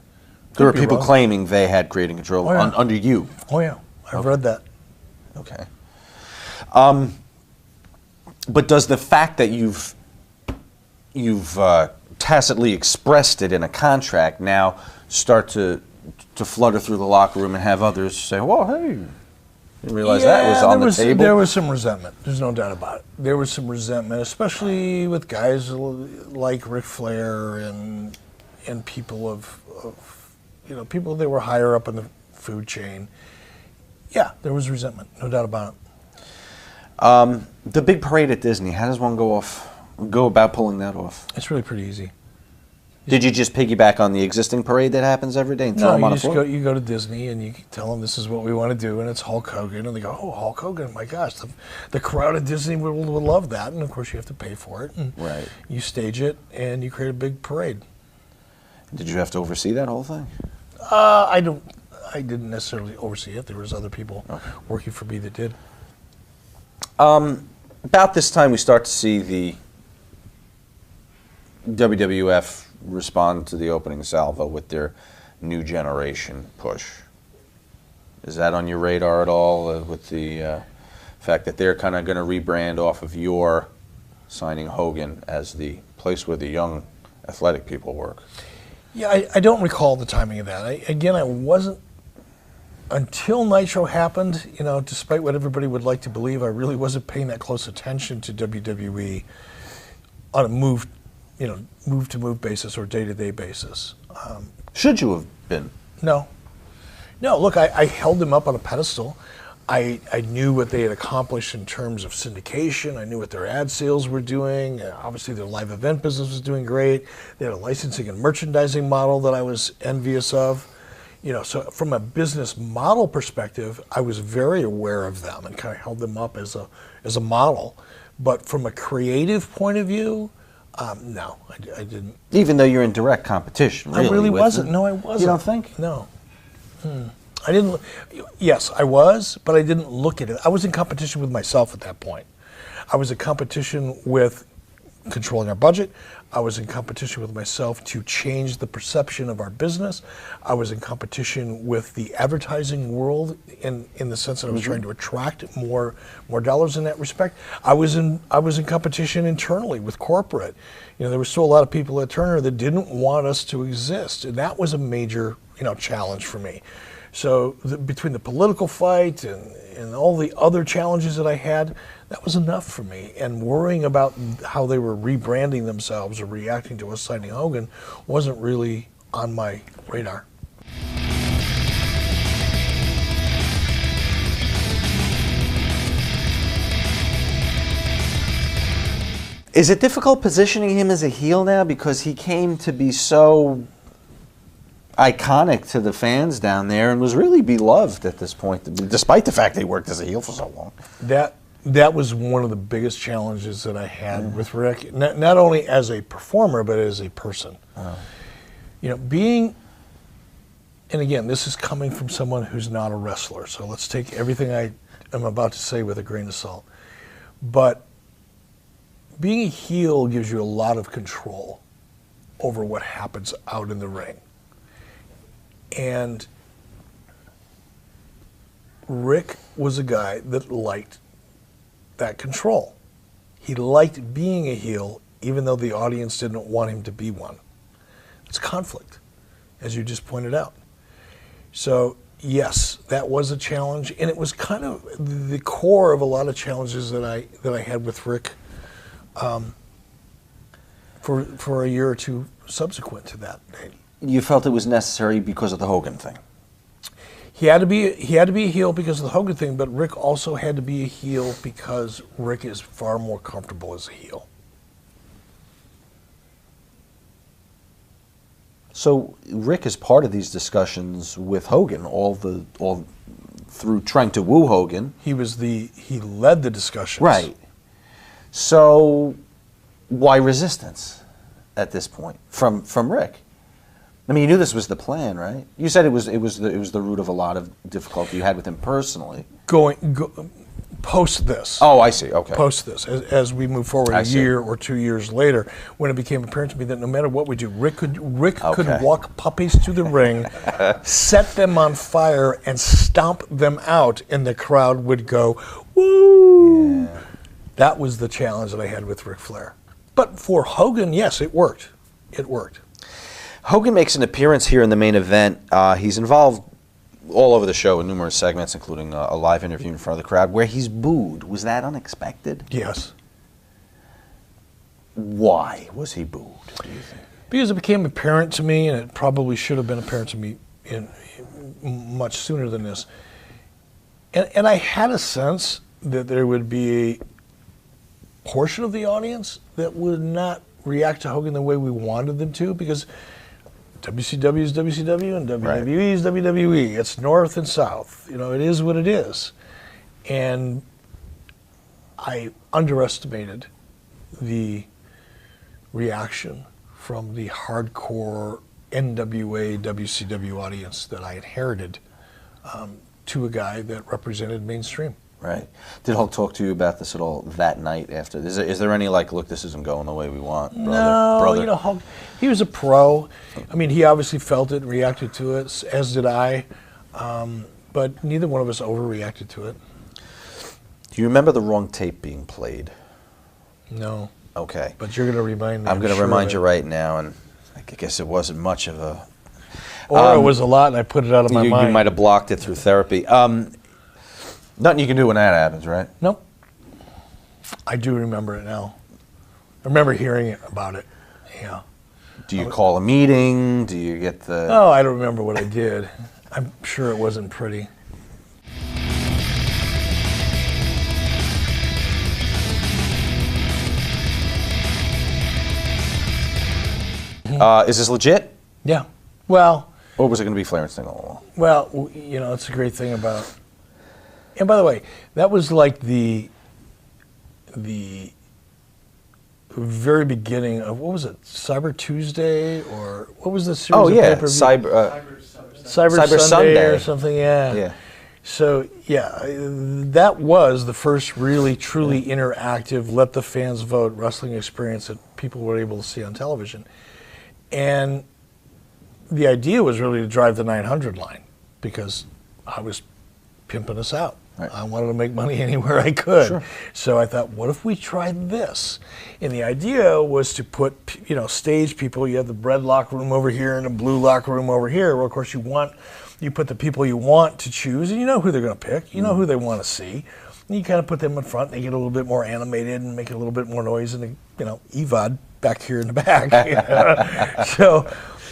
There were people claiming they had creative control under you. Oh yeah, I've read that. Okay. But does the fact that you've tacitly expressed it in a contract now start to flutter through the locker room and have others say, "Well, hey, didn't realize that was on the table"? There was some resentment. There's no doubt about it. There was some resentment, especially with guys like Ric Flair and people of people that were higher up in the food chain. Yeah, there was resentment, no doubt about it. The big parade at Disney, how does one go about pulling that off? It's really pretty easy. Did you just piggyback on the existing parade that happens every day and throw them on the floor? You go to Disney and you tell them this is what we want to do, and it's Hulk Hogan, and they go, "Oh, Hulk Hogan! My gosh, the crowd at Disney would love that." And of course, you have to pay for it. And right. You stage it, and you create a big parade. Did you have to oversee that whole thing? I didn't necessarily oversee it. There was other people working for me that did. About this time, we start to see the WWF respond to the opening salvo with their new generation push. Is that on your radar at all, with the fact that they're kind of going to rebrand off of your signing Hogan as the place where the young athletic people work? Yeah, I don't recall the timing of that. I wasn't, until Nitro happened, despite what everybody would like to believe, I really wasn't paying that close attention to WWE on a move-to-move basis or day-to-day basis. Should you have been? No. Look, I held them up on a pedestal. I knew what they had accomplished in terms of syndication. I knew what their ad sales were doing. Obviously, their live event business was doing great. They had a licensing and merchandising model that I was envious of. So from a business model perspective, I was very aware of them and kind of held them up as a model. But from a creative point of view, no, I didn't. Even though you're in direct competition, really? I really wasn't. No, I wasn't. You don't think? No. I didn't. Yes, I was, but I didn't look at it. I was in competition with myself at that point. I was in competition with controlling our budget. I was in competition with myself to change the perception of our business. I was in competition with the advertising world in the sense that I was trying to attract more dollars in that respect. I was in competition internally with corporate. There were still a lot of people at Turner that didn't want us to exist, and that was a major challenge for me. So between the political fight and all the other challenges that I had, that was enough for me. And worrying about how they were rebranding themselves or reacting to us signing Hogan wasn't really on my radar. Is it difficult positioning him as a heel now because he came to be so iconic to the fans down there and was really beloved at this point, despite the fact they worked as a heel for so long? That was one of the biggest challenges that I had with Rick, not only as a performer, but as a person. You know, being, and again, this is coming from someone who's not a wrestler, so let's take everything I am about to say with a grain of salt. But being a heel gives you a lot of control over what happens out in the ring. And Rick was a guy that liked that control. He liked being a heel, even though the audience didn't want him to be one. It's conflict, as you just pointed out. So yes, that was a challenge, and it was kind of the core of a lot of challenges that I had with Rick for a year or two subsequent to that date. You felt it was necessary because of the Hogan thing? He had to be a heel because of the Hogan thing, but Rick also had to be a heel because Rick is far more comfortable as a heel. So Rick is part of these discussions with Hogan, all through trying to woo Hogan. He led the discussions. Right. So why resistance at this point from Rick? I mean, you knew this was the plan, right? You said it was the root of a lot of difficulty you had with him personally. Post this. Oh, I see. Okay. Post this as we move forward a year or 2 years later, when it became apparent to me that no matter what we do, Rick could walk puppies to the ring, set them on fire, and stomp them out, and the crowd would go, woo! Yeah. That was the challenge that I had with Ric Flair. But for Hogan, yes, it worked. It worked. Hogan makes an appearance here in the main event. He's involved all over the show in numerous segments, including a live interview in front of the crowd, where he's booed. Was that unexpected? Yes. Why was he booed, do you think? Because it became apparent to me, and it probably should have been apparent to me much sooner than this. And I had a sense that there would be a portion of the audience that would not react to Hogan the way we wanted them to, because WCW is WCW and WWE is WWE. It's north and south. You know, it is what it is. And I underestimated the reaction from the hardcore NWA WCW audience that I inherited to a guy that represented mainstream. Right. Did Hulk talk to you about this at all that night after? Is there any like, look, this isn't going the way we want, brother? No, you know, Hulk, he was a pro. I mean, he obviously felt it and reacted to it, as did I. But neither one of us overreacted to it. Do you remember the wrong tape being played? No. Okay. But you're going to remind me. I'm going to remind you right now, and I guess it wasn't much of a... Or it was a lot, and I put it out of my mind. You might have blocked it through therapy. Nothing you can do when that happens, right? Nope. I do remember it now. I remember hearing about it. Yeah. Do you call a meeting? Do you get the... Oh, I don't remember what I did. I'm sure it wasn't pretty. Is this legit? Yeah. Well... Or was it going to be Flair and Sting all along? Well, you know, it's a great thing about... And by the way, that was like the very beginning of, what was it, Cyber Tuesday, or what was the series of pay-per-view? Cyber Sunday or something, yeah. So, yeah, that was the first really, truly interactive, let the fans vote wrestling experience that people were able to see on television. And the idea was really to drive the 900 line, because I was pimping us out. Right. I wanted to make money anywhere I could. Sure. So I thought, what if we tried this? And the idea was to put, you know, stage people. You have the red locker room over here and the blue locker room over here. Well, of course, you want You put the people you want to choose, and you know who they're going to pick. You know who they want to see. And you kind of put them in front, and they get a little bit more animated and make a little bit more noise, and EVOD back here in the back. So,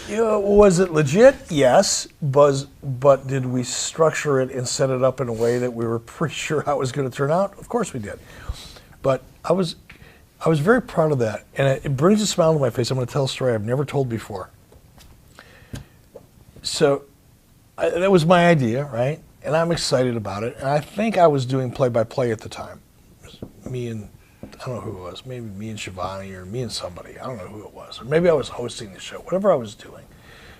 was it legit? Yes. But did we structure it and set it up in a way that we were pretty sure how it was going to turn out? Of course we did. But I was very proud of that, and it brings a smile to my face. I'm going to tell a story I've never told before. So that was my idea, right? And I'm excited about it. And I think I was doing play-by-play at the time. It was me and, I don't know who it was, maybe me and Shivani or me and somebody. I don't know who it was. Or maybe I was hosting the show, whatever I was doing.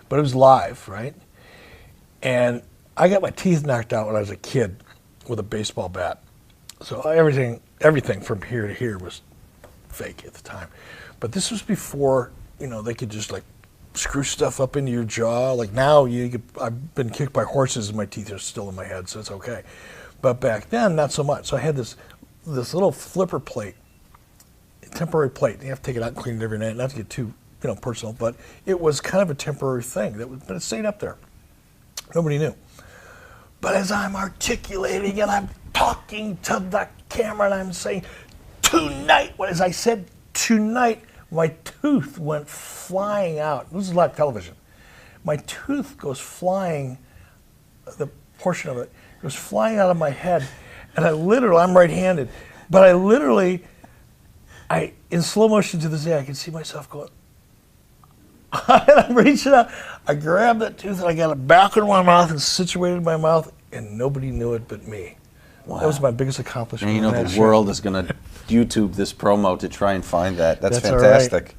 But it was live, right? And I got my teeth knocked out when I was a kid with a baseball bat. So everything from here to here was fake at the time. But this was before, they could just like screw stuff up into your jaw. Like now, I've been kicked by horses and my teeth are still in my head, so it's okay. But back then, not so much. So I had this little flipper plate, temporary plate. You have to take it out and clean it every night, not to get too personal, but it was kind of a temporary thing. But it stayed up there. Nobody knew. But as I'm articulating and I'm talking to the camera and I'm saying, tonight, as I said, tonight, my tooth went flying out. This is live television. My tooth goes flying, the portion of it goes flying out of my head. And I'm right-handed, but in slow motion to this day, I can see myself going, and I'm reaching out. I grabbed that tooth and I got it back in my mouth and situated in my mouth, and nobody knew it but me. Wow. That was my biggest accomplishment. And the world is going to YouTube this promo to try and find that. That's fantastic.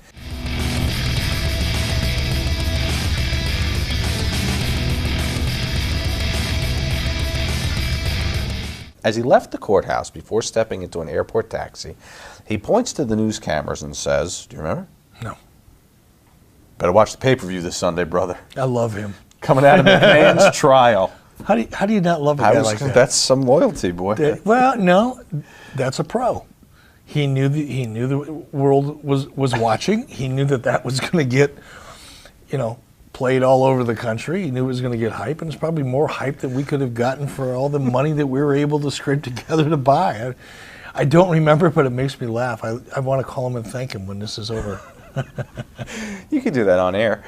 As he left the courthouse before stepping into an airport taxi, he points to the news cameras and says, do you remember? No. Better watch the pay-per-view this Sunday, brother. I love him. Coming out of McMahon's trial. How do you not love a guy like that? That's some loyalty, boy. Well, no, that's a pro. He knew the world was watching. He knew that was going to get, played all over the country. He knew it was going to get hype, and it's probably more hype than we could have gotten for all the money that we were able to scrape together to buy. I don't remember, but it makes me laugh. I want to call him and thank him when this is over. You could do that on air.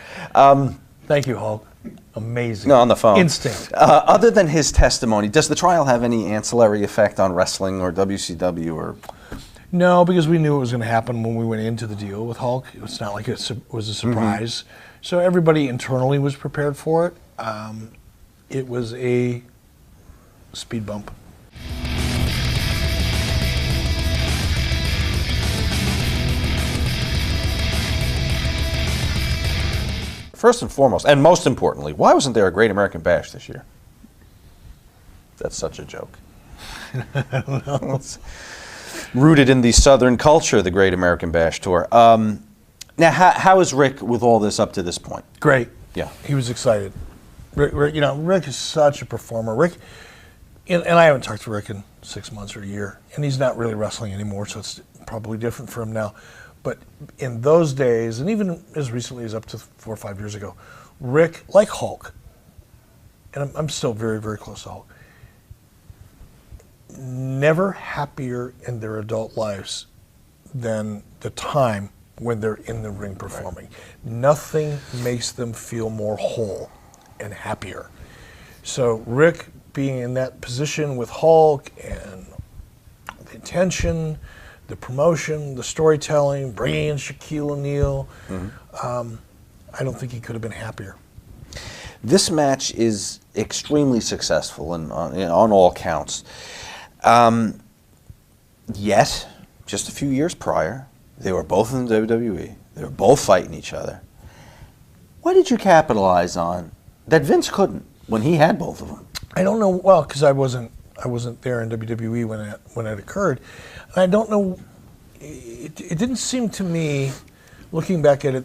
Thank you, Hulk. Amazing. No, on the phone. Instinct. Other than his testimony, does the trial have any ancillary effect on wrestling or WCW or? No, because we knew it was going to happen when we went into the deal with Hulk. It's not like it was a surprise. Mm-hmm. So everybody internally was prepared for it. It was a speed bump. First and foremost, and most importantly, why wasn't there a Great American Bash this year? That's such a joke. I don't know. It's rooted in the Southern culture, the Great American Bash Tour. Now, how is Rick with all this up to this point? Great. Yeah. He was excited. Rick is such a performer. Rick, and I haven't talked to Rick in 6 months or a year, and he's not really wrestling anymore, so it's probably different for him now. But in those days, and even as recently as up to 4 or 5 years ago, Rick, like Hulk, and I'm still very, very close to Hulk, never happier in their adult lives than the time when they're in the ring performing. Right. Nothing makes them feel more whole and happier. So Rick being in that position with Hulk and the intention, the promotion, the storytelling, bringing in Shaquille O'Neal, I don't think he could have been happier. This match is extremely successful on all counts. Yet, just a few years prior, they were both in the WWE. They were both fighting each other. What did you capitalize on that Vince couldn't when he had both of them? I don't know. Well, because I wasn't there in WWE when it occurred, and I don't know. It didn't seem to me, looking back at it,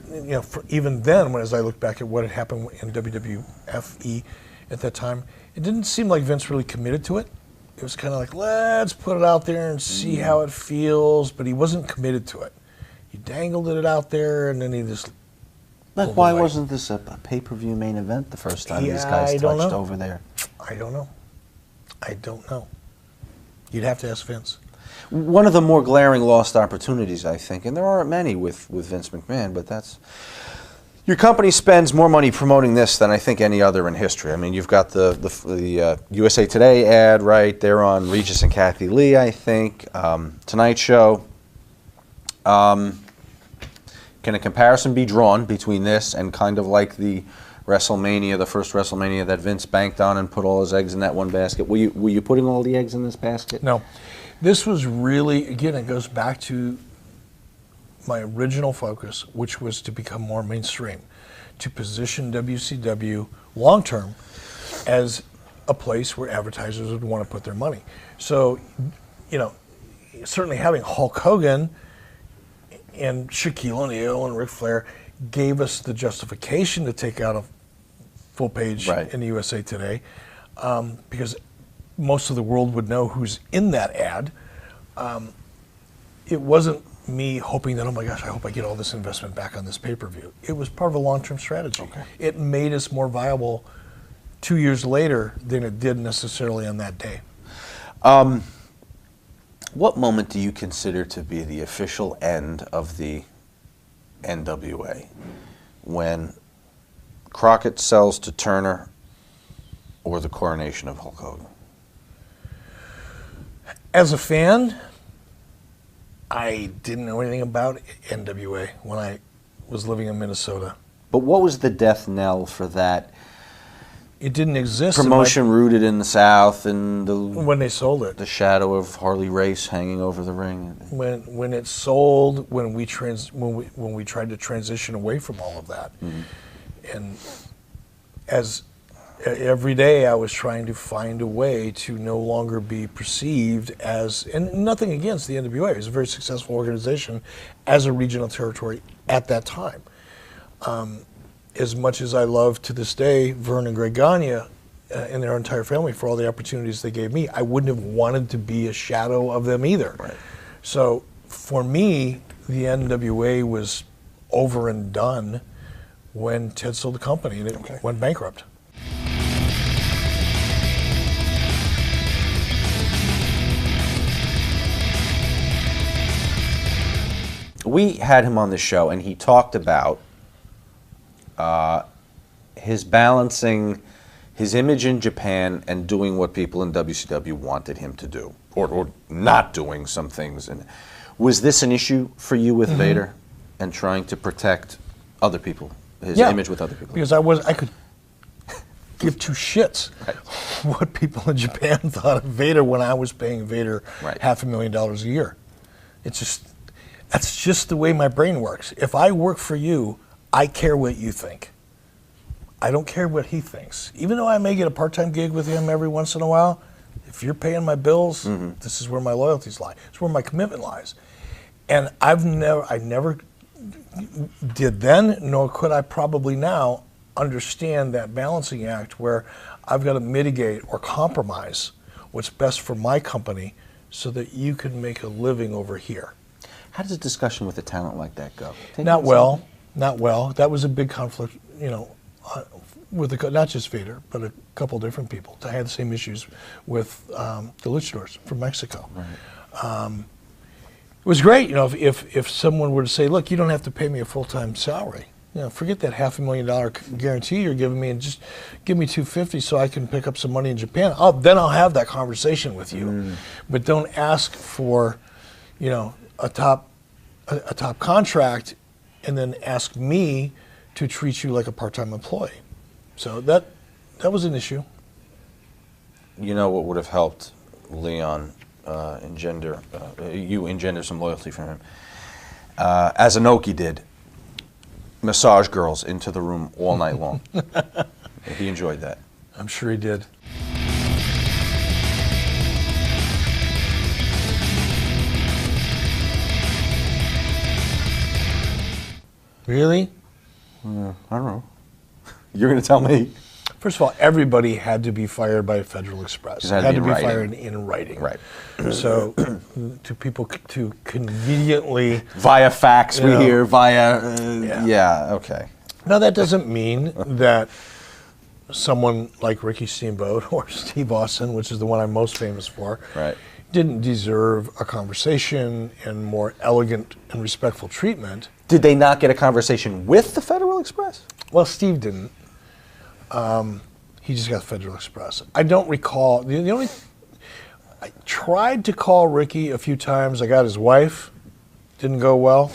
even then, as I look back at what had happened in WWFE at that time, it didn't seem like Vince really committed to it. It was kind of like, let's put it out there and see how it feels, but he wasn't committed to it. He dangled it out there, and then he just But why wasn't this a pay-per-view main event the first time these guys touched over there? I don't know. You'd have to ask Vince. One of the more glaring lost opportunities, I think, and there aren't many with Vince McMahon, but that's... Your company spends more money promoting this than I think any other in history. I mean, you've got the USA Today ad, right? They're on Regis and Kathy Lee, I think. Tonight Show. Can a comparison be drawn between this and kind of like the WrestleMania, the first WrestleMania that Vince banked on and put all his eggs in that one basket? Were you putting all the eggs in this basket? No. This was really, again, it goes back to my original focus, which was to become more mainstream, to position WCW long-term as a place where advertisers would want to put their money. So, certainly having Hulk Hogan and Shaquille O'Neal and Ric Flair gave us the justification to take out a full page in the USA Today, because most of the world would know who's in that ad. It wasn't me hoping that, oh my gosh, I hope I get all this investment back on this pay-per-view. It was part of a long-term strategy. Okay. It made us more viable 2 years later than it did necessarily on that day. What moment do you consider to be the official end of the NWA? When Crockett sells to Turner or the coronation of Hulk Hogan? As a fan, I didn't know anything about NWA when I was living in Minnesota. But what was the death knell for that? It didn't exist. Promotion rooted in the South, and when they sold it, the shadow of Harley Race hanging over the ring. When it sold, when we tried to transition away from all of that, and as every day I was trying to find a way to no longer be perceived as, and nothing against the NWA, it was a very successful organization as a regional territory at that time. As much as I love to this day Vern and Greg Gagne and their entire family for all the opportunities they gave me, I wouldn't have wanted to be a shadow of them either. Right. So for me, the NWA was over and done when Ted sold the company and it went bankrupt. We had him on the show, and he talked about his balancing his image in Japan and doing what people in WCW wanted him to do, or not doing some things. And was this an issue for you with Vader and trying to protect other people, his image with other people? Because I could give two shits what people in Japan thought of Vader when I was paying Vader $500,000 a year. That's just the way my brain works. If I work for you, I care what you think. I don't care what he thinks. Even though I may get a part-time gig with him every once in a while, if you're paying my bills, this is where my loyalties lie. It's where my commitment lies. And I never did then, nor could I probably now understand that balancing act where I've got to mitigate or compromise what's best for my company so that you can make a living over here. How does a discussion with a talent like that go? Not well. That was a big conflict, with not just Vader, but a couple different people. I had the same issues with the luchadors from Mexico. Right. It was great, if someone were to say, look, you don't have to pay me a full-time salary. Forget that $500,000 guarantee you're giving me and just give me $250 so I can pick up some money in Japan. Then I'll have that conversation with you. But don't ask for, a top contract and then ask me to treat you like a part-time employee. So that was an issue. What would have helped Leon engender some loyalty from him? As Inoki did, massage girls into the room all night long. He enjoyed that. I'm sure he did. Really? I don't know. You're going to tell me. First of all, everybody had to be fired by Federal Express. Had to be fired in writing. Right. So, to people to conveniently via fax, we hear via. Okay. Now, that doesn't mean that someone like Ricky Steamboat or Steve Austin, which is the one I'm most famous for, Right. didn't deserve a conversation and more elegant and respectful treatment. Did they not get a conversation with the Federal Express? Well, Steve didn't. He just got the Federal Express. I don't recall. The only... I tried to call Ricky a few times. I got his wife. Didn't go well.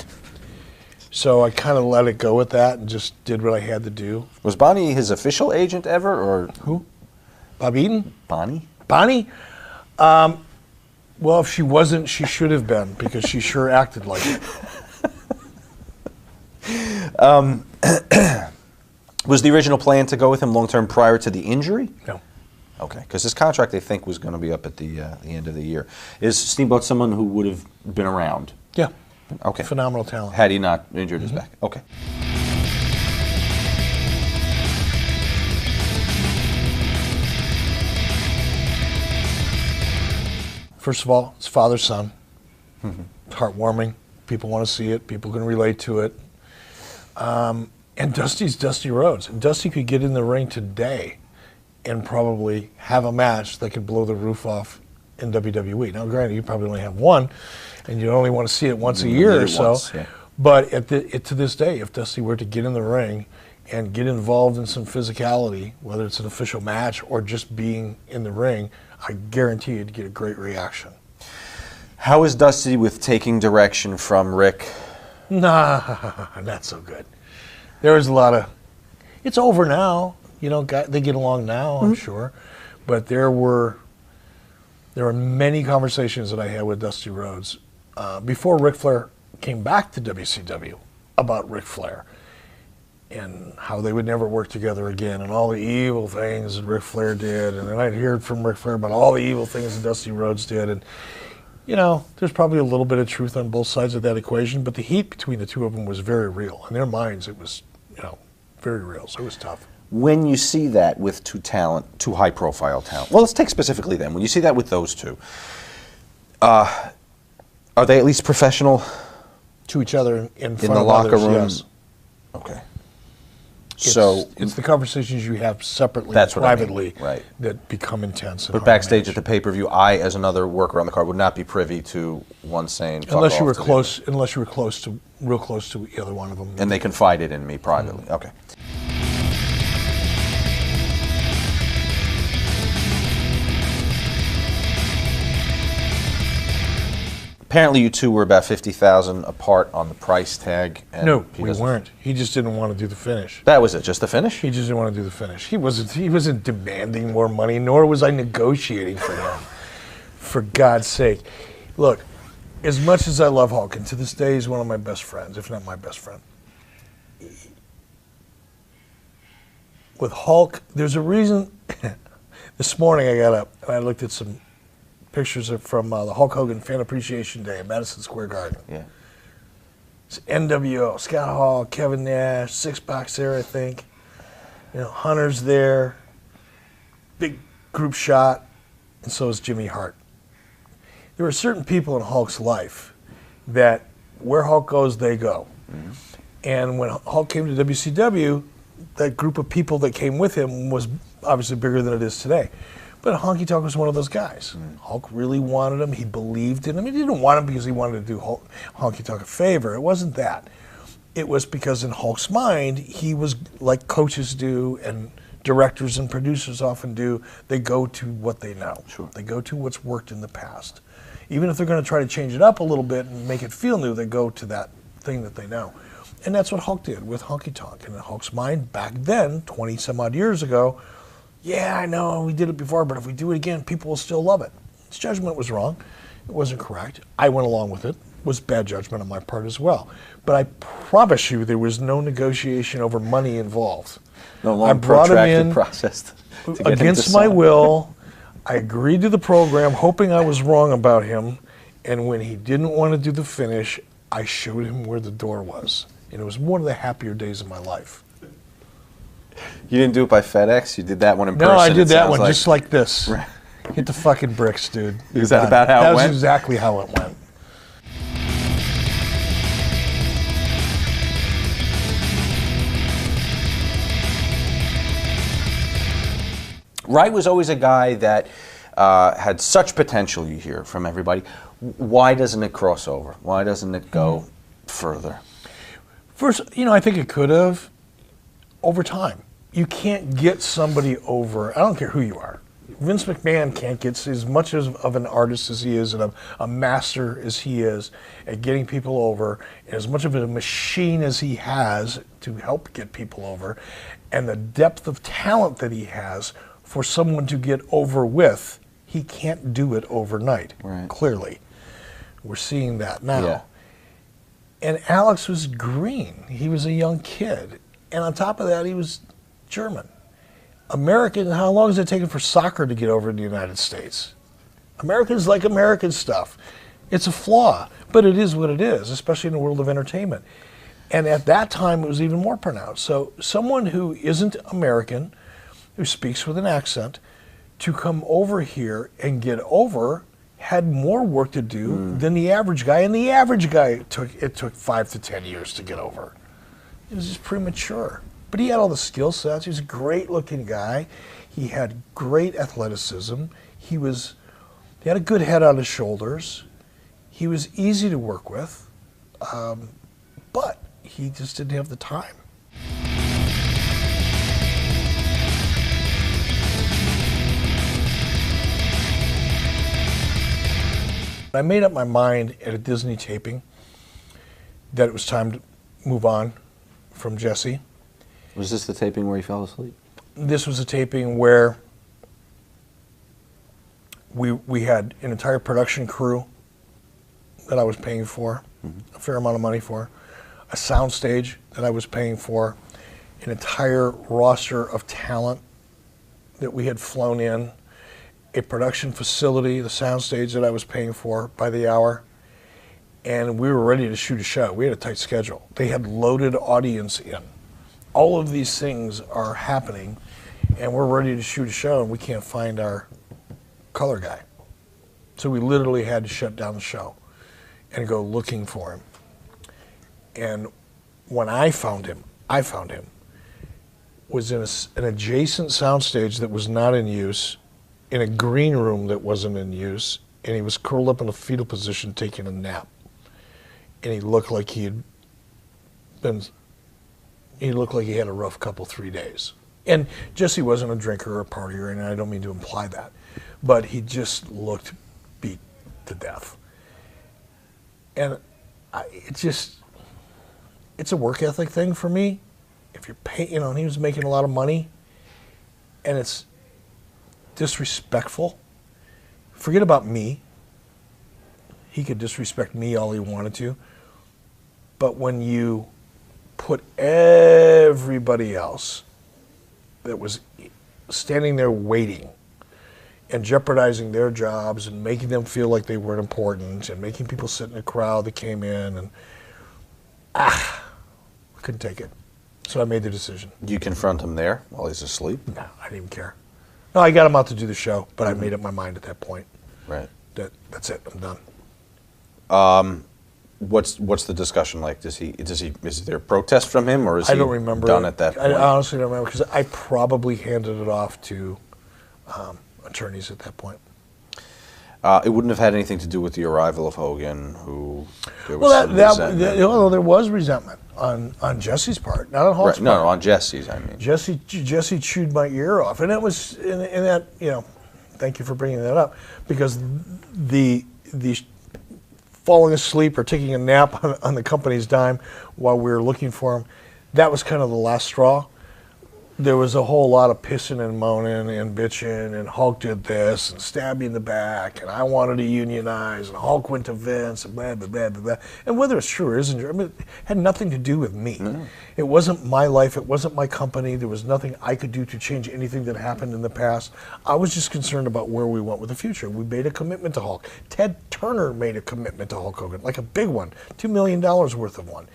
So I kind of let it go with that and just did what I had to do. Was Bonnie his official agent ever, or Who? Bob Eaton? Bonnie? Bonnie? Well, if she wasn't, she should have been, because she sure acted like it. Was the original plan to go with him long term prior to the injury? No. Okay, because his contract, I think, was going to be up at the end of the year. Is Steamboat someone who would have been around? Yeah. Okay. Phenomenal talent. Had he not injured his back? Okay. First of all, it's father-son. It's heartwarming. People want to see it. People can relate to it. And Dusty's Dusty Rhodes. And Dusty could get in the ring today and probably have a match that could blow the roof off in WWE. Now, granted, you probably only have one, and you only want to see it once a year or so. Once, yeah. But to this day, if Dusty were to get in the ring and get involved in some physicality, whether it's an official match or just being in the ring, I guarantee you'd get a great reaction. How is Dusty with taking direction from Rick? Nah, not so good. There was a lot of, it's over now. You know, they get along now, I'm sure. But there were many conversations that I had with Dusty Rhodes before Ric Flair came back to WCW about Ric Flair and how they would never work together again and all the evil things that Ric Flair did. And then I'd hear from Ric Flair about all the evil things that Dusty Rhodes did. And, you know, there's probably a little bit of truth on both sides of that equation, but the heat between the two of them was very real. In their minds, it was, you know, very real. So it was tough. When you see that with two high-profile talent, well, let's take specifically them. When you see that with those two, are they at least professional? To each other in front in the of locker others, room? yes. Okay. It's the conversations you have separately, That's what I mean, privately, right. that become intense. And But hard to backstage manage. at the pay-per-view, I, as another worker on the card, would not be privy to one saying, "Fuck unless off you were to the close, real close to either one of them. other." And they confided in me privately. Okay. Apparently, you two were about 50,000 apart on the price tag. And No, he we doesn't- weren't. He just didn't want to do the finish. That was it, just the finish? He just didn't want to do the finish. He wasn't demanding more money, nor was I negotiating for him. For God's sake. Look, as much as I love Hulk, and to this day he's one of my best friends, if not my best friend. With Hulk, there's a reason. This morning I got up and I looked at some pictures from the Hulk Hogan Fan Appreciation Day at Madison Square Garden. Yeah. It's NWO, Scott Hall, Kevin Nash, Six-Box there, I think. You know, Hunter's there. Big group shot, and so is Jimmy Hart. There are certain people in Hulk's life that where Hulk goes, they go. Mm-hmm. And when Hulk came to WCW, that group of people that came with him was obviously bigger than it is today. But Honky Tonk was one of those guys. Hulk really wanted him. He believed in him. He didn't want him because he wanted to do Honky Tonk a favor. It wasn't that. It was because in Hulk's mind, he was like coaches do and directors and producers often do. They go to what they know. Sure. They go to what's worked in the past. Even if they're going to try to change it up a little bit and make it feel new, they go to that thing that they know. And that's what Hulk did with Honky Tonk. And in Hulk's mind, back then, 20 some odd years ago, yeah, I know, we did it before, but if we do it again, people will still love it. His judgment was wrong. It wasn't correct. I went along with it. It was bad judgment on my part as well. But I promise you there was no negotiation over money involved. No I long brought him protracted in process to get him to against my sign. will. I agreed to the program, hoping I was wrong about him. And when he didn't want to do the finish, I showed him where the door was. And it was one of the happier days of my life. You didn't do it by FedEx? You did that one in person? No, I did it that sounds one just like this. Right. Hit the fucking bricks, dude. Is that about how it That was went? exactly how it went. Wright was always a guy that had such potential, you hear from everybody. Why doesn't it cross over? Why doesn't it go further? First, I think it could have over time. You can't get somebody over, I don't care who you are. Vince McMahon can't get as much of an artist as he is and a master as he is at getting people over, and as much of a machine as he has to help get people over, and the depth of talent that he has for someone to get over with. He can't do it overnight, clearly. We're seeing that now. Yeah. And Alex was green. He was a young kid. And on top of that, he was German. American, how long has it taken for soccer to get over in the United States? Americans like American stuff. It's a flaw, but it is what it is, especially in the world of entertainment. And at that time, it was even more pronounced. So someone who isn't American, who speaks with an accent, to come over here and get over had more work to do than the average guy. And the average guy, took 5 to 10 years to get over. It was just premature. But he had all the skill sets. He was a great-looking guy. He had great athleticism. He had a good head on his shoulders. He was easy to work with, but he just didn't have the time. I made up my mind at a Disney taping that it was time to move on from Jesse. Was this the taping where he fell asleep? This was a taping where we had an entire production crew that I was paying for, a fair amount of money for, a sound stage that I was paying for, an entire roster of talent that we had flown in, a production facility, the soundstage that I was paying for by the hour, and we were ready to shoot a show. We had a tight schedule. They had loaded audience in. All of these things are happening, and we're ready to shoot a show, and we can't find our color guy. So we literally had to shut down the show and go looking for him. And when I found him was in an adjacent soundstage that was not in use, in a green room that wasn't in use, and he was curled up in a fetal position taking a nap. And he looked like he had a rough couple 3 days. And Jesse wasn't a drinker or a partier, and I don't mean to imply that, but he just looked beat to death. And it's a work ethic thing for me. If you're paying, he was making a lot of money, and it's disrespectful. Forget about me. He could disrespect me all he wanted to. But when you put everybody else that was standing there waiting and jeopardizing their jobs and making them feel like they weren't important and making people sit in a crowd that came in, and I couldn't take it. So I made the decision. You confront him there while he's asleep? No, I didn't even care. No, I got him out to do the show, but I made up my mind at that point. Right. That's it. I'm done. What's the discussion like? Is there a protest from him, or is he done at that point? I honestly don't remember, because I probably handed it off to attorneys at that point. It wouldn't have had anything to do with the arrival of Hogan, who there was there was resentment on Jesse's part, not on Hulk's part. No, on Jesse's, I mean. Jesse chewed my ear off, and it was in that, thank you for bringing that up, because the falling asleep or taking a nap on the company's dime while we were looking for him, that was kind of the last straw. There was a whole lot of pissing and moaning and bitching, and Hulk did this and stabbed me in the back, and I wanted to unionize, and Hulk went to Vince, and blah, blah, blah, blah, blah. And whether it's true or isn't true, it had nothing to do with me. No. It wasn't my life. It wasn't my company. There was nothing I could do to change anything that happened in the past. I was just concerned about where we went with the future. We made a commitment to Hulk. Ted Turner made a commitment to Hulk Hogan, like a big one, $2 million worth of one.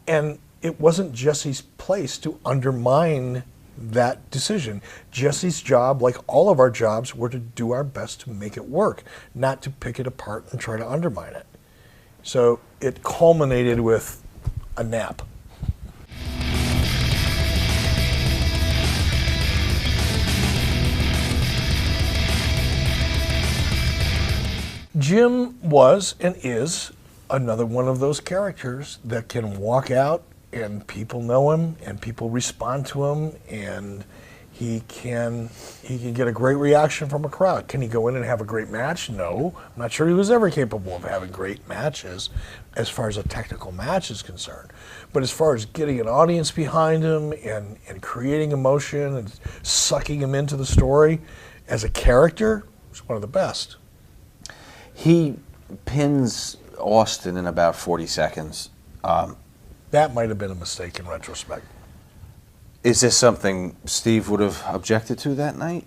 And it wasn't Jesse's place to undermine that decision. Jesse's job, like all of our jobs, were to do our best to make it work, not to pick it apart and try to undermine it. So it culminated with a nap. Jim was and is another one of those characters that can walk out and people know him and people respond to him, and he can get a great reaction from a crowd. Can he go in and have a great match? No. I'm not sure he was ever capable of having great matches as far as a technical match is concerned. But as far as getting an audience behind him and creating emotion and sucking him into the story as a character, he's one of the best. He pins Austin in about 40 seconds. That might have been a mistake in retrospect. Is this something Steve would have objected to that night?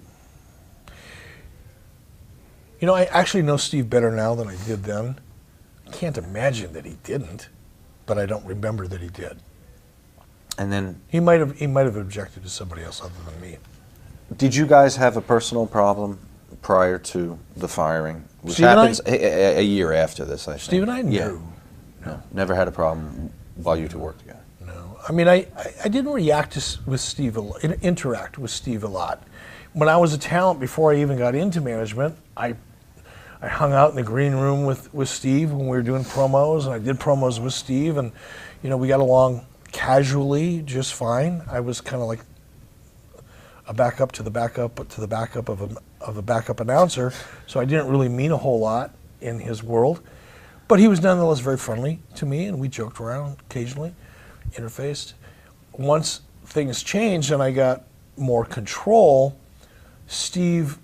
You know, I actually know Steve better now than I did then. I can't imagine that he didn't, but I don't remember that he did. And then he might have objected to somebody else other than me. Did you guys have a personal problem prior to the firing, which Steve and happens a year after this? I think. Steve and I, no, never had a problem while you two worked together. No, I mean I didn't interact with Steve a lot. When I was a talent before I even got into management, I hung out in the green room with Steve when we were doing promos, and I did promos with Steve, and you know, we got along casually just fine. I was kind of like a backup to the backup to the backup of a backup announcer, so I didn't really mean a whole lot in his world. But he was nonetheless very friendly to me, and we joked around occasionally, interfaced. Once things changed and I got more control, Steve,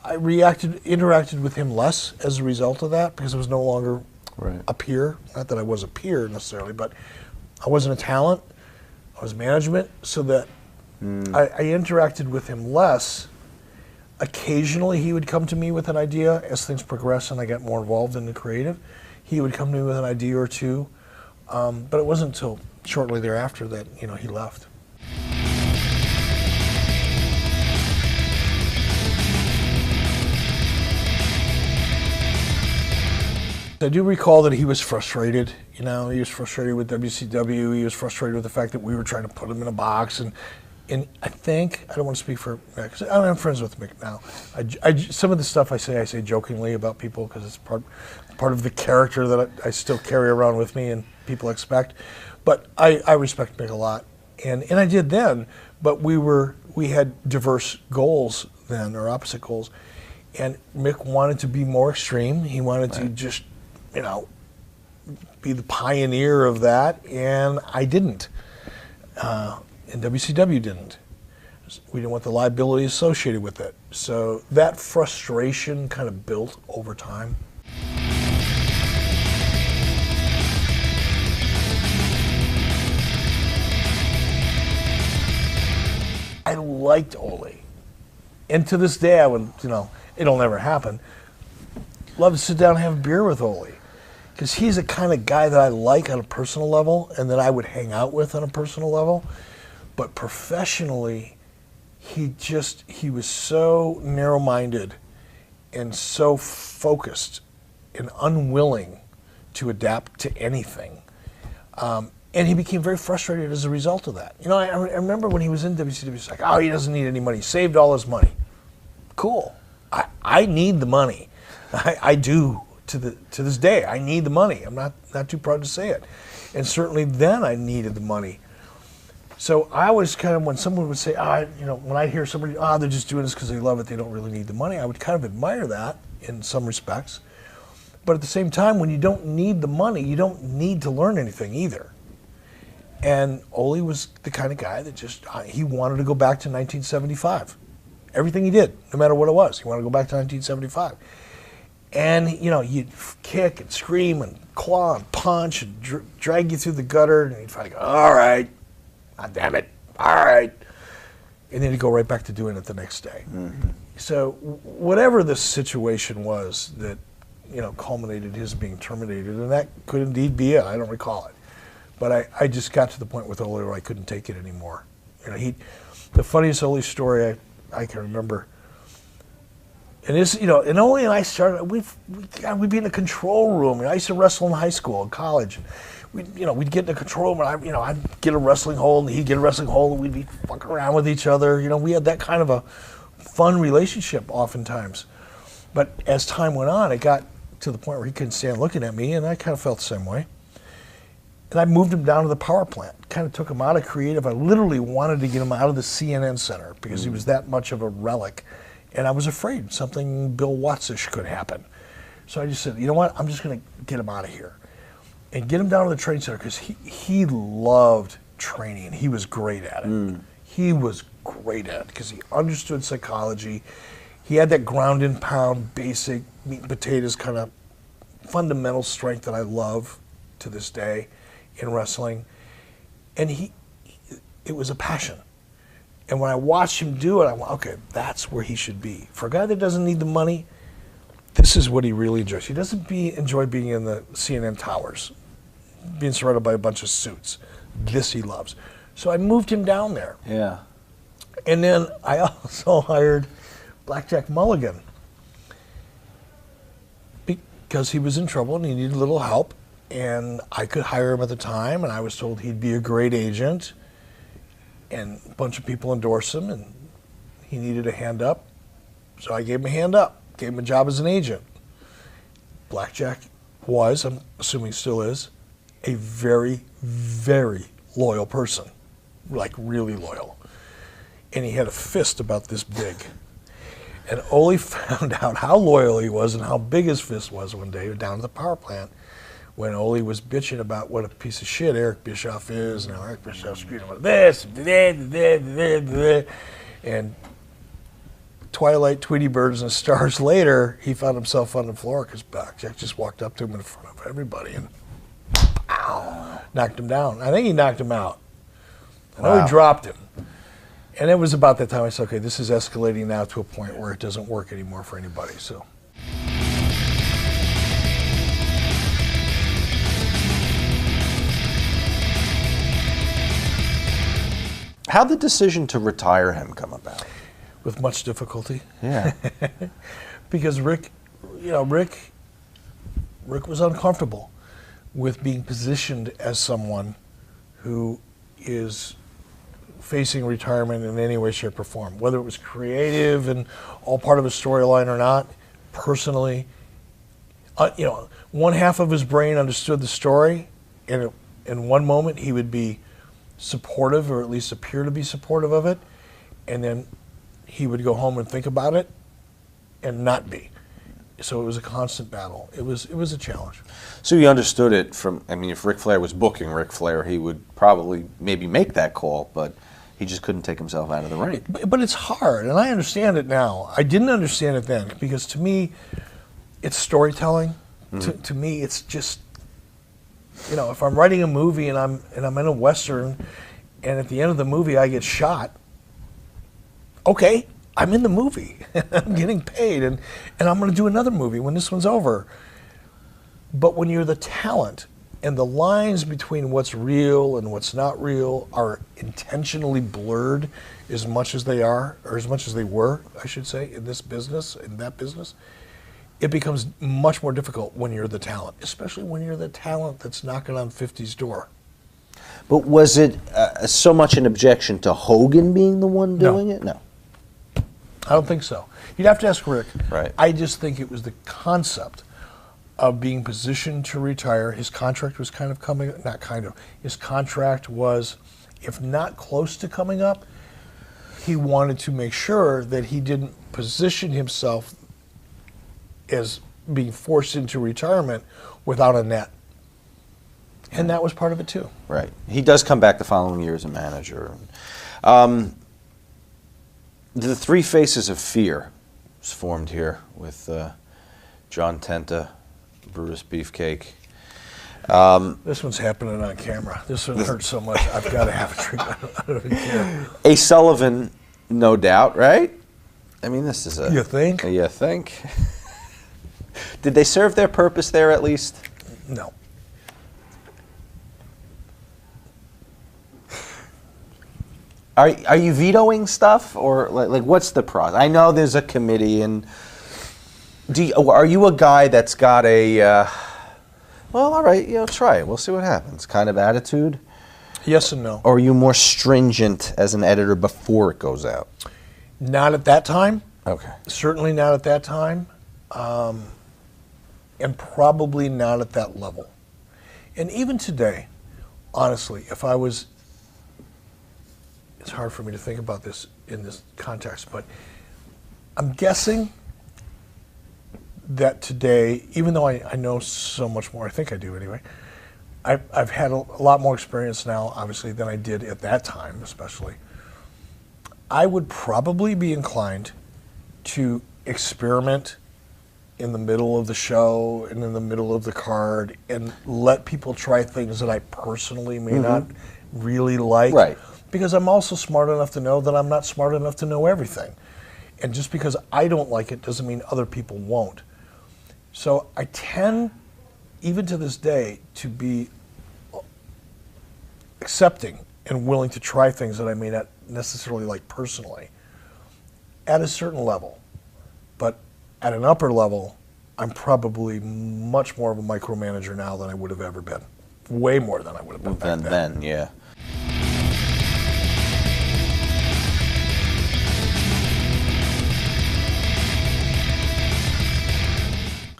I interacted with him less as a result of that, because I was no longer a peer. Not that I was a peer necessarily, but I wasn't a talent. I was management, so that I interacted with him less. Occasionally he would come to me with an idea as things progressed and I got more involved in the creative. He would come to me with an idea or two, but it wasn't until shortly thereafter that, you know, he left. I do recall that he was frustrated. You know, he was frustrated with WCW. He was frustrated with the fact that we were trying to put him in a box. And I think, I don't want to speak for Mick, 'cause I'm friends with Mick now. Some of the stuff I say jokingly about people, because it's part of the character that I still carry around with me and people expect. But I respect Mick a lot. And I did then, but we had diverse goals then, or opposite goals. And Mick wanted to be more extreme. He wanted to just, you know, be the pioneer of that, and I didn't. And WCW didn't. We didn't want the liability associated with it. So that frustration kind of built over time. I liked Ole. And to this day, I would, you know, it'll never happen, love to sit down and have a beer with Ole. Because he's the kind of guy that I like on a personal level and that I would hang out with on a personal level. But professionally, he was so narrow-minded and so focused and unwilling to adapt to anything. And he became very frustrated as a result of that. You know, I remember when he was in WCW, he's like, oh, he doesn't need any money. He saved all his money. Cool. I need the money. I do to this day. I need the money. I'm not too proud to say it. And certainly then I needed the money. So I was kind of, when someone would say, you know, when I hear somebody, they're just doing this because they love it, they don't really need the money, I would kind of admire that in some respects. But at the same time, when you don't need the money, you don't need to learn anything either. And Ole was the kind of guy that just, he wanted to go back to 1975. Everything he did, no matter what it was, he wanted to go back to 1975. And, you know, you'd kick and scream and claw and punch and drag you through the gutter, and he'd finally go, all right. God damn it, all right. And then he'd go right back to doing it the next day. Mm-hmm. So whatever the situation was that, you know, culminated his being terminated, and that could indeed be it, I don't recall it. But I just got to the point with Ole where I couldn't take it anymore. You know, the funniest Ole story I can remember, and this, you know, and Ole and I started, we'd be in a control room. I used to wrestle in high school and college. We'd get in the control room, and I'd get a wrestling hold, and he'd get a wrestling hold, and we'd be fucking around with each other. You know, we had that kind of a fun relationship oftentimes. But as time went on, it got to the point where he couldn't stand looking at me, and I kind of felt the same way. And I moved him down to the power plant, kind of took him out of creative. I literally wanted to get him out of the CNN center because he was that much of a relic. And I was afraid something Bill Watts-ish could happen. So I just said, you know what, I'm just going to get him out of here. And get him down to the training center because he loved training. He was great at it. He was great at it because he understood psychology. He had that ground and pound, basic meat and potatoes kind of fundamental strength that I love to this day in wrestling. And it was a passion. And when I watched him do it, I went, okay, that's where he should be. For a guy that doesn't need the money, this is what he really enjoys. He doesn't enjoy being in the CNN towers, being surrounded by a bunch of suits. This he loves. So I moved him down there. Yeah. And then I also hired Blackjack Mulligan because he was in trouble and he needed a little help. And I could hire him at the time, and I was told he'd be a great agent. And a bunch of people endorsed him, and he needed a hand up. So I gave him a hand up, gave him a job as an agent. Blackjack was, I'm assuming still is, a very, very loyal person, like really loyal. And he had a fist about this big. And Ole found out how loyal he was and how big his fist was one day down at the power plant when Ole was bitching about what a piece of shit Eric Bischoff is, and how Eric Bischoff screwed him with this, and Twilight, Tweety Birds, and Stars later, he found himself on the floor because Blackjack just walked up to him in front of everybody and pow, knocked him down. I think he knocked him out. I know he dropped him. And it was about that time I said, okay, this is escalating now to a point where it doesn't work anymore for anybody. So. How'd the decision to retire him come about? With much difficulty. Yeah. Because Rick was uncomfortable with being positioned as someone who is facing retirement in any way, shape, or form. Whether it was creative and all part of a storyline or not, personally, one half of his brain understood the story, and in one moment he would be supportive, or at least appear to be supportive of it, and then he would go home and think about it and not be. So it was a constant battle. It was a challenge. So you understood it from, I mean, if Ric Flair was booking Ric Flair, he would probably maybe make that call, but he just couldn't take himself out of the ring. But it's hard, and I understand it now. I didn't understand it then, because to me, it's storytelling. Mm-hmm. To me, it's just, if I'm writing a movie and I'm in a Western, and at the end of the movie I get shot, okay, I'm in the movie. I'm getting paid, and I'm going to do another movie when this one's over. But when you're the talent, and the lines between what's real and what's not real are intentionally blurred as much as they are, or as much as they were, I should say, in this business, in that business, it becomes much more difficult when you're the talent, especially when you're the talent that's knocking on 50's door. But was it so much an objection to Hogan being the one doing it? No. I don't think so. You'd have to ask Rick. Right. I just think it was the concept of being positioned to retire. His contract was kind of coming, not kind of, his contract was, if not close to coming up, he wanted to make sure that he didn't position himself as being forced into retirement without a net. And that was part of it too. Right. He does come back the following year as a manager. The Three Faces of Fear was formed here with John Tenta, Brutus Beefcake. This one's happening on camera. This one hurts so much, I've got to have a drink. I don't even care. A Sullivan, no doubt, right? I mean, this is a... You think? You think? Did they serve their purpose there at least? No. Are you vetoing stuff, or like what's the process? I know there's a committee, and are you a guy that's got a well, all right, try it, we'll see what happens kind of attitude? Yes and no. Or are you more stringent as an editor before it goes out? Not at that time. Okay. Certainly not at that time. and probably not at that level. And even today, honestly, if I was, it's hard for me to think about this in this context, but I'm guessing that today, even though I know so much more, I think I do anyway, I've had a lot more experience now, obviously, than I did at that time, especially. I would probably be inclined to experiment in the middle of the show and in the middle of the card and let people try things that I personally may not really like. Right. Because I'm also smart enough to know that I'm not smart enough to know everything. And just because I don't like it doesn't mean other people won't. So I tend, even to this day, to be accepting and willing to try things that I may not necessarily like personally at a certain level. But at an upper level, I'm probably much more of a micromanager now than I would have ever been. Way more than I would have been back then. Yeah.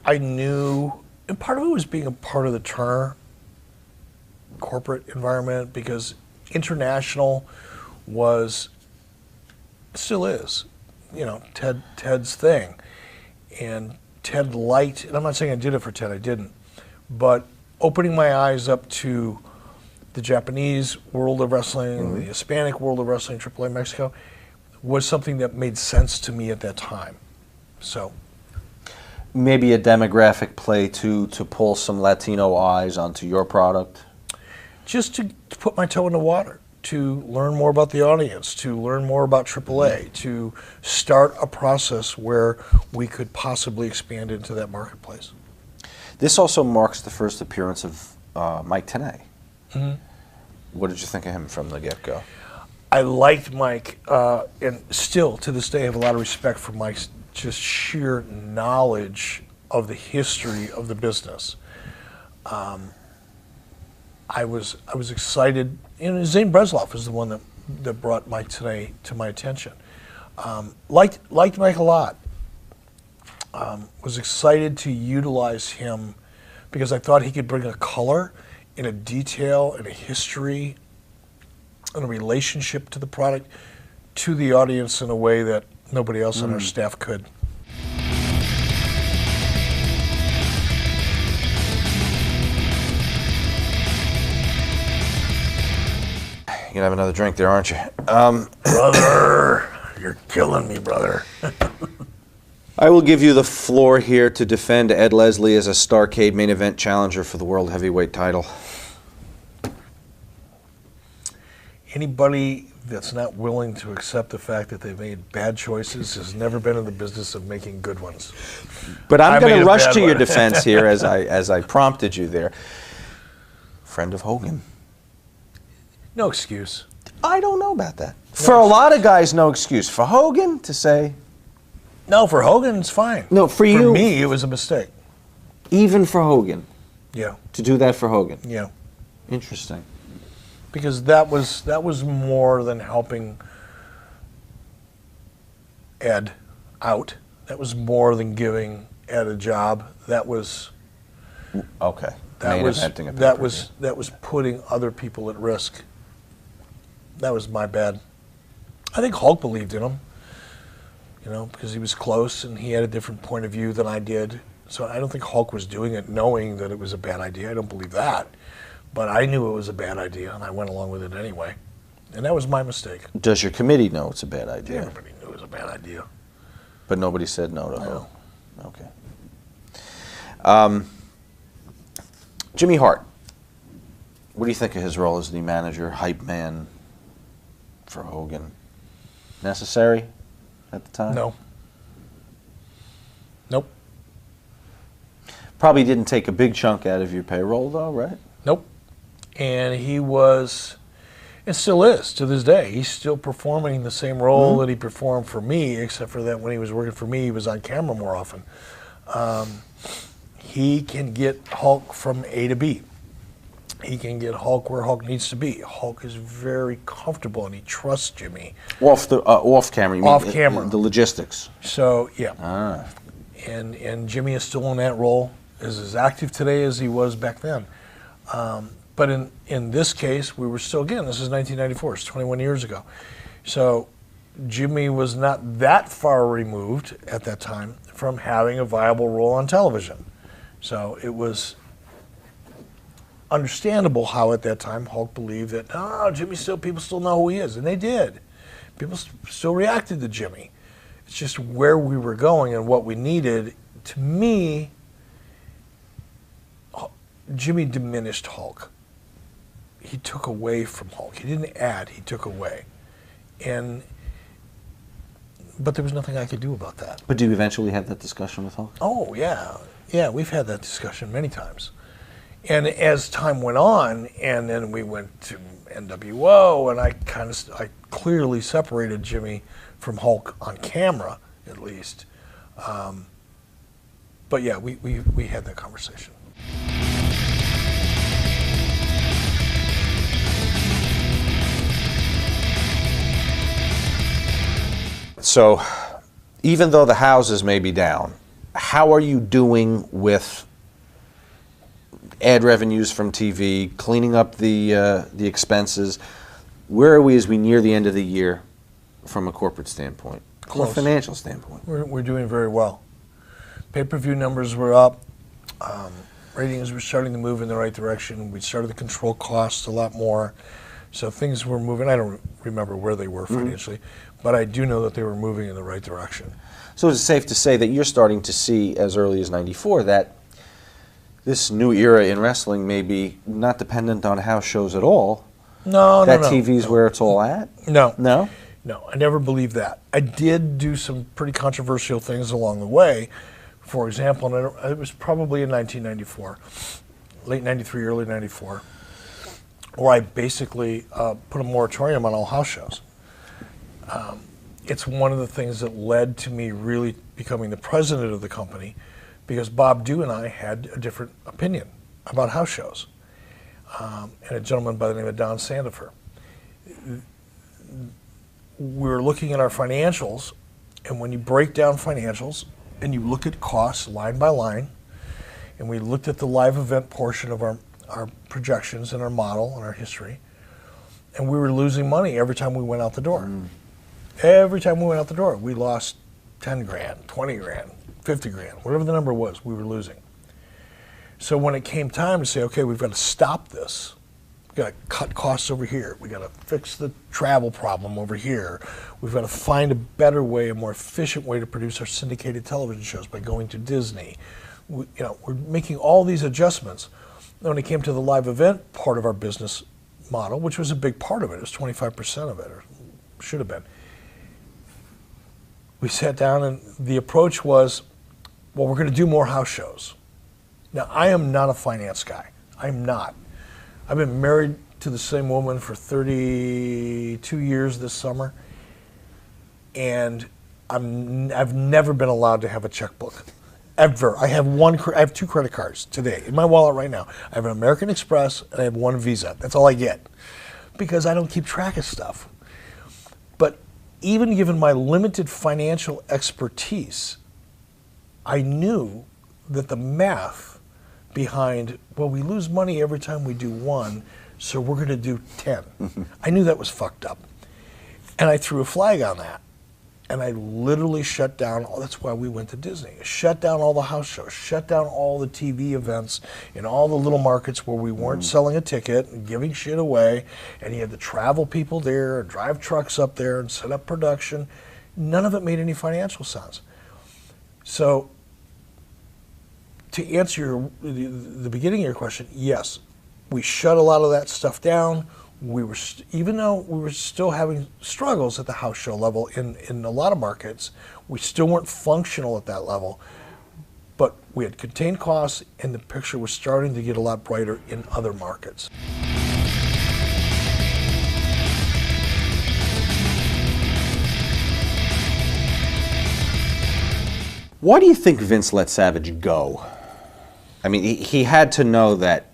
I knew, and part of it was being a part of the Turner corporate environment, because international was, still is, you know, Ted's thing. And Ted liked, and I'm not saying I did it for Ted, I didn't, but opening my eyes up to the Japanese world of wrestling, the Hispanic world of wrestling, AAA Mexico, was something that made sense to me at that time. So maybe a demographic play to pull some Latino eyes onto your product? Just to put my toe in the water, to learn more about the audience, to learn more about AAA, to start a process where we could possibly expand into that marketplace. This also marks the first appearance of Mike Tenay. What did you think of him from the get-go? I liked Mike, and still to this day I have a lot of respect for Mike's just sheer knowledge of the history of the business. I was excited. You know, Zane Bresloff is the one that brought Mike Tenay to my attention. Liked Mike a lot. Was excited to utilize him because I thought he could bring a color and a detail and a history and a relationship to the product to the audience in a way that nobody else on our staff could. You're gonna have another drink there, aren't you? Brother, you're killing me, brother. I will give you the floor here to defend Ed Leslie as a Starrcade main event challenger for the World Heavyweight title. Anybody that's not willing to accept the fact that they've made bad choices has never been in the business of making good ones. But I'm going made to a rush bad to your one. defense here as I prompted you there. Friend of Hogan. No excuse. I don't know about that. For a lot of guys, no excuse. For Hogan to say... No, for Hogan, it's fine. No, for you... For me, it was a mistake. Even for Hogan? Yeah. To do that for Hogan? Yeah. Interesting. Because that was more than helping Ed out. That was more than giving Ed a job. That was... Okay. That was putting other people at risk. That was my bad. I think Hulk believed in him, you know, because he was close and he had a different point of view than I did. So I don't think Hulk was doing it knowing that it was a bad idea. I don't believe that. But I knew it was a bad idea and I went along with it anyway. And that was my mistake. Does your committee know it's a bad idea? Everybody knew it was a bad idea. But nobody said no to No. Okay. Jimmy Hart. What do you think of his role as the manager, hype man for Hogan? Necessary at the time? No. Nope. Probably didn't take a big chunk out of your payroll, though, right? Nope. And he was, and still is to this day, he's still performing the same role that he performed for me, except for that when he was working for me, he was on camera more often. He can get Hulk from A to B. He can get Hulk where Hulk needs to be. Hulk is very comfortable and he trusts Jimmy. Off camera, you mean? Off camera. The logistics. So, yeah. and Jimmy is still in that role, is as active today as he was back then. But in this case, we were still, again, this is 1994, it's 21 years ago. So Jimmy was not that far removed at that time from having a viable role on television. So it was understandable how at that time Hulk believed that, oh, people still know who he is, and they did. People still reacted to Jimmy. It's just where we were going and what we needed. To me, Jimmy diminished Hulk. He took away from Hulk. He didn't add, he took away. But there was nothing I could do about that. But do you eventually have that discussion with Hulk? Oh, yeah. Yeah, we've had that discussion many times. And as time went on, and then we went to NWO, and I clearly separated Jimmy from Hulk on camera, at least. But yeah, we had that conversation. So, even though the houses may be down, how are you doing with ad revenues from TV, cleaning up the expenses? Where are we as we near the end of the year from a corporate standpoint, from a financial standpoint? We're doing very well. Pay-per-view numbers were up. Ratings were starting to move in the right direction. We started to control costs a lot more. So things were moving. I don't remember where they were financially, but I do know that they were moving in the right direction. So is it safe to say that you're starting to see, as early as '94, that this new era in wrestling may be not dependent on house shows at all? No. TV's where it's all at? No. No? No, I never believed that. I did do some pretty controversial things along the way. For example, and it was probably in 1994, late 93, early 94, where I basically put a moratorium on all house shows. It's one of the things that led to me really becoming the president of the company, because Bob Dew and I had a different opinion about house shows. And a gentleman by the name of Don Sandifer. We were looking at our financials, and when you break down financials and you look at costs line by line, and we looked at the live event portion of our projections and our model and our history, and we were losing money every time we went out the door. Every time we went out the door, we lost 10 grand, 20 grand, 50 grand, whatever the number was, we were losing. So when it came time to say, okay, we've got to stop this, we've got to cut costs over here, we've got to fix the travel problem over here, we've got to find a better way, a more efficient way to produce our syndicated television shows by going to Disney. We're making all these adjustments. When it came to the live event part of our business model, which was a big part of it, it was 25% of it, or should have been. We sat down and the approach was, well, we're going to do more house shows. Now, I am not a finance guy. I'm not. I've been married to the same woman for 32 years this summer, and I've never been allowed to have a checkbook. Ever. I have 2 credit cards today in my wallet right now. I have an American Express and I have 1 Visa. That's all I get, because I don't keep track of stuff. But even given my limited financial expertise, I knew that the math behind, well, we lose money every time we do 1, so we're going to do 10. I knew that was fucked up. And I threw a flag on that. And I literally shut down, that's why we went to Disney, shut down all the house shows, shut down all the TV events in all the little markets where we weren't selling a ticket and giving shit away, and you had to travel people there and drive trucks up there and set up production. None of it made any financial sense. So to answer the beginning of your question, yes, we shut a lot of that stuff down. We were, even though we were still having struggles at the house show level in a lot of markets, we still weren't functional at that level. But we had contained costs, and the picture was starting to get a lot brighter in other markets. Why do you think Vince let Savage go? I mean, he had to know that,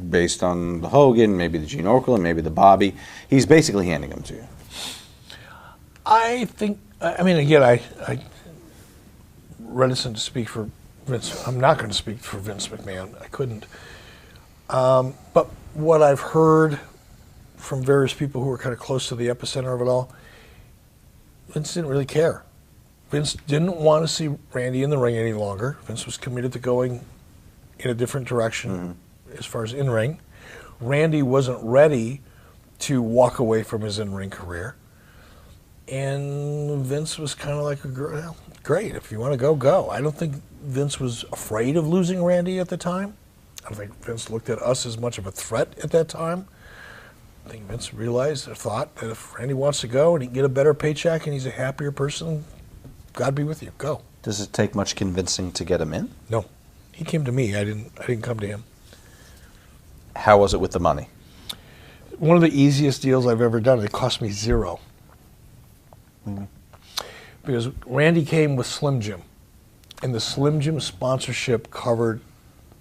based on the Hogan, maybe the Gene Okerlund, maybe the Bobby, he's basically handing them to you. I think, I mean, again, I reticent to speak for Vince. I'm not going to speak for Vince McMahon. I couldn't. But what I've heard from various people who were kind of close to the epicenter of it all, Vince didn't really care. Vince didn't want to see Randy in the ring any longer. Vince was committed to going in a different direction as far as in-ring. Randy wasn't ready to walk away from his in-ring career. And Vince was kind of like, well, great, if you want to go, go. I don't think Vince was afraid of losing Randy at the time. I don't think Vince looked at us as much of a threat at that time. I think Vince realized or thought that if Randy wants to go and he can get a better paycheck and he's a happier person, God be with you, go. Does it take much convincing to get him in? No. He came to me. I didn't come to him. How was it with the money? One of the easiest deals I've ever done. It cost me $0. Because Randy came with Slim Jim, and the Slim Jim sponsorship covered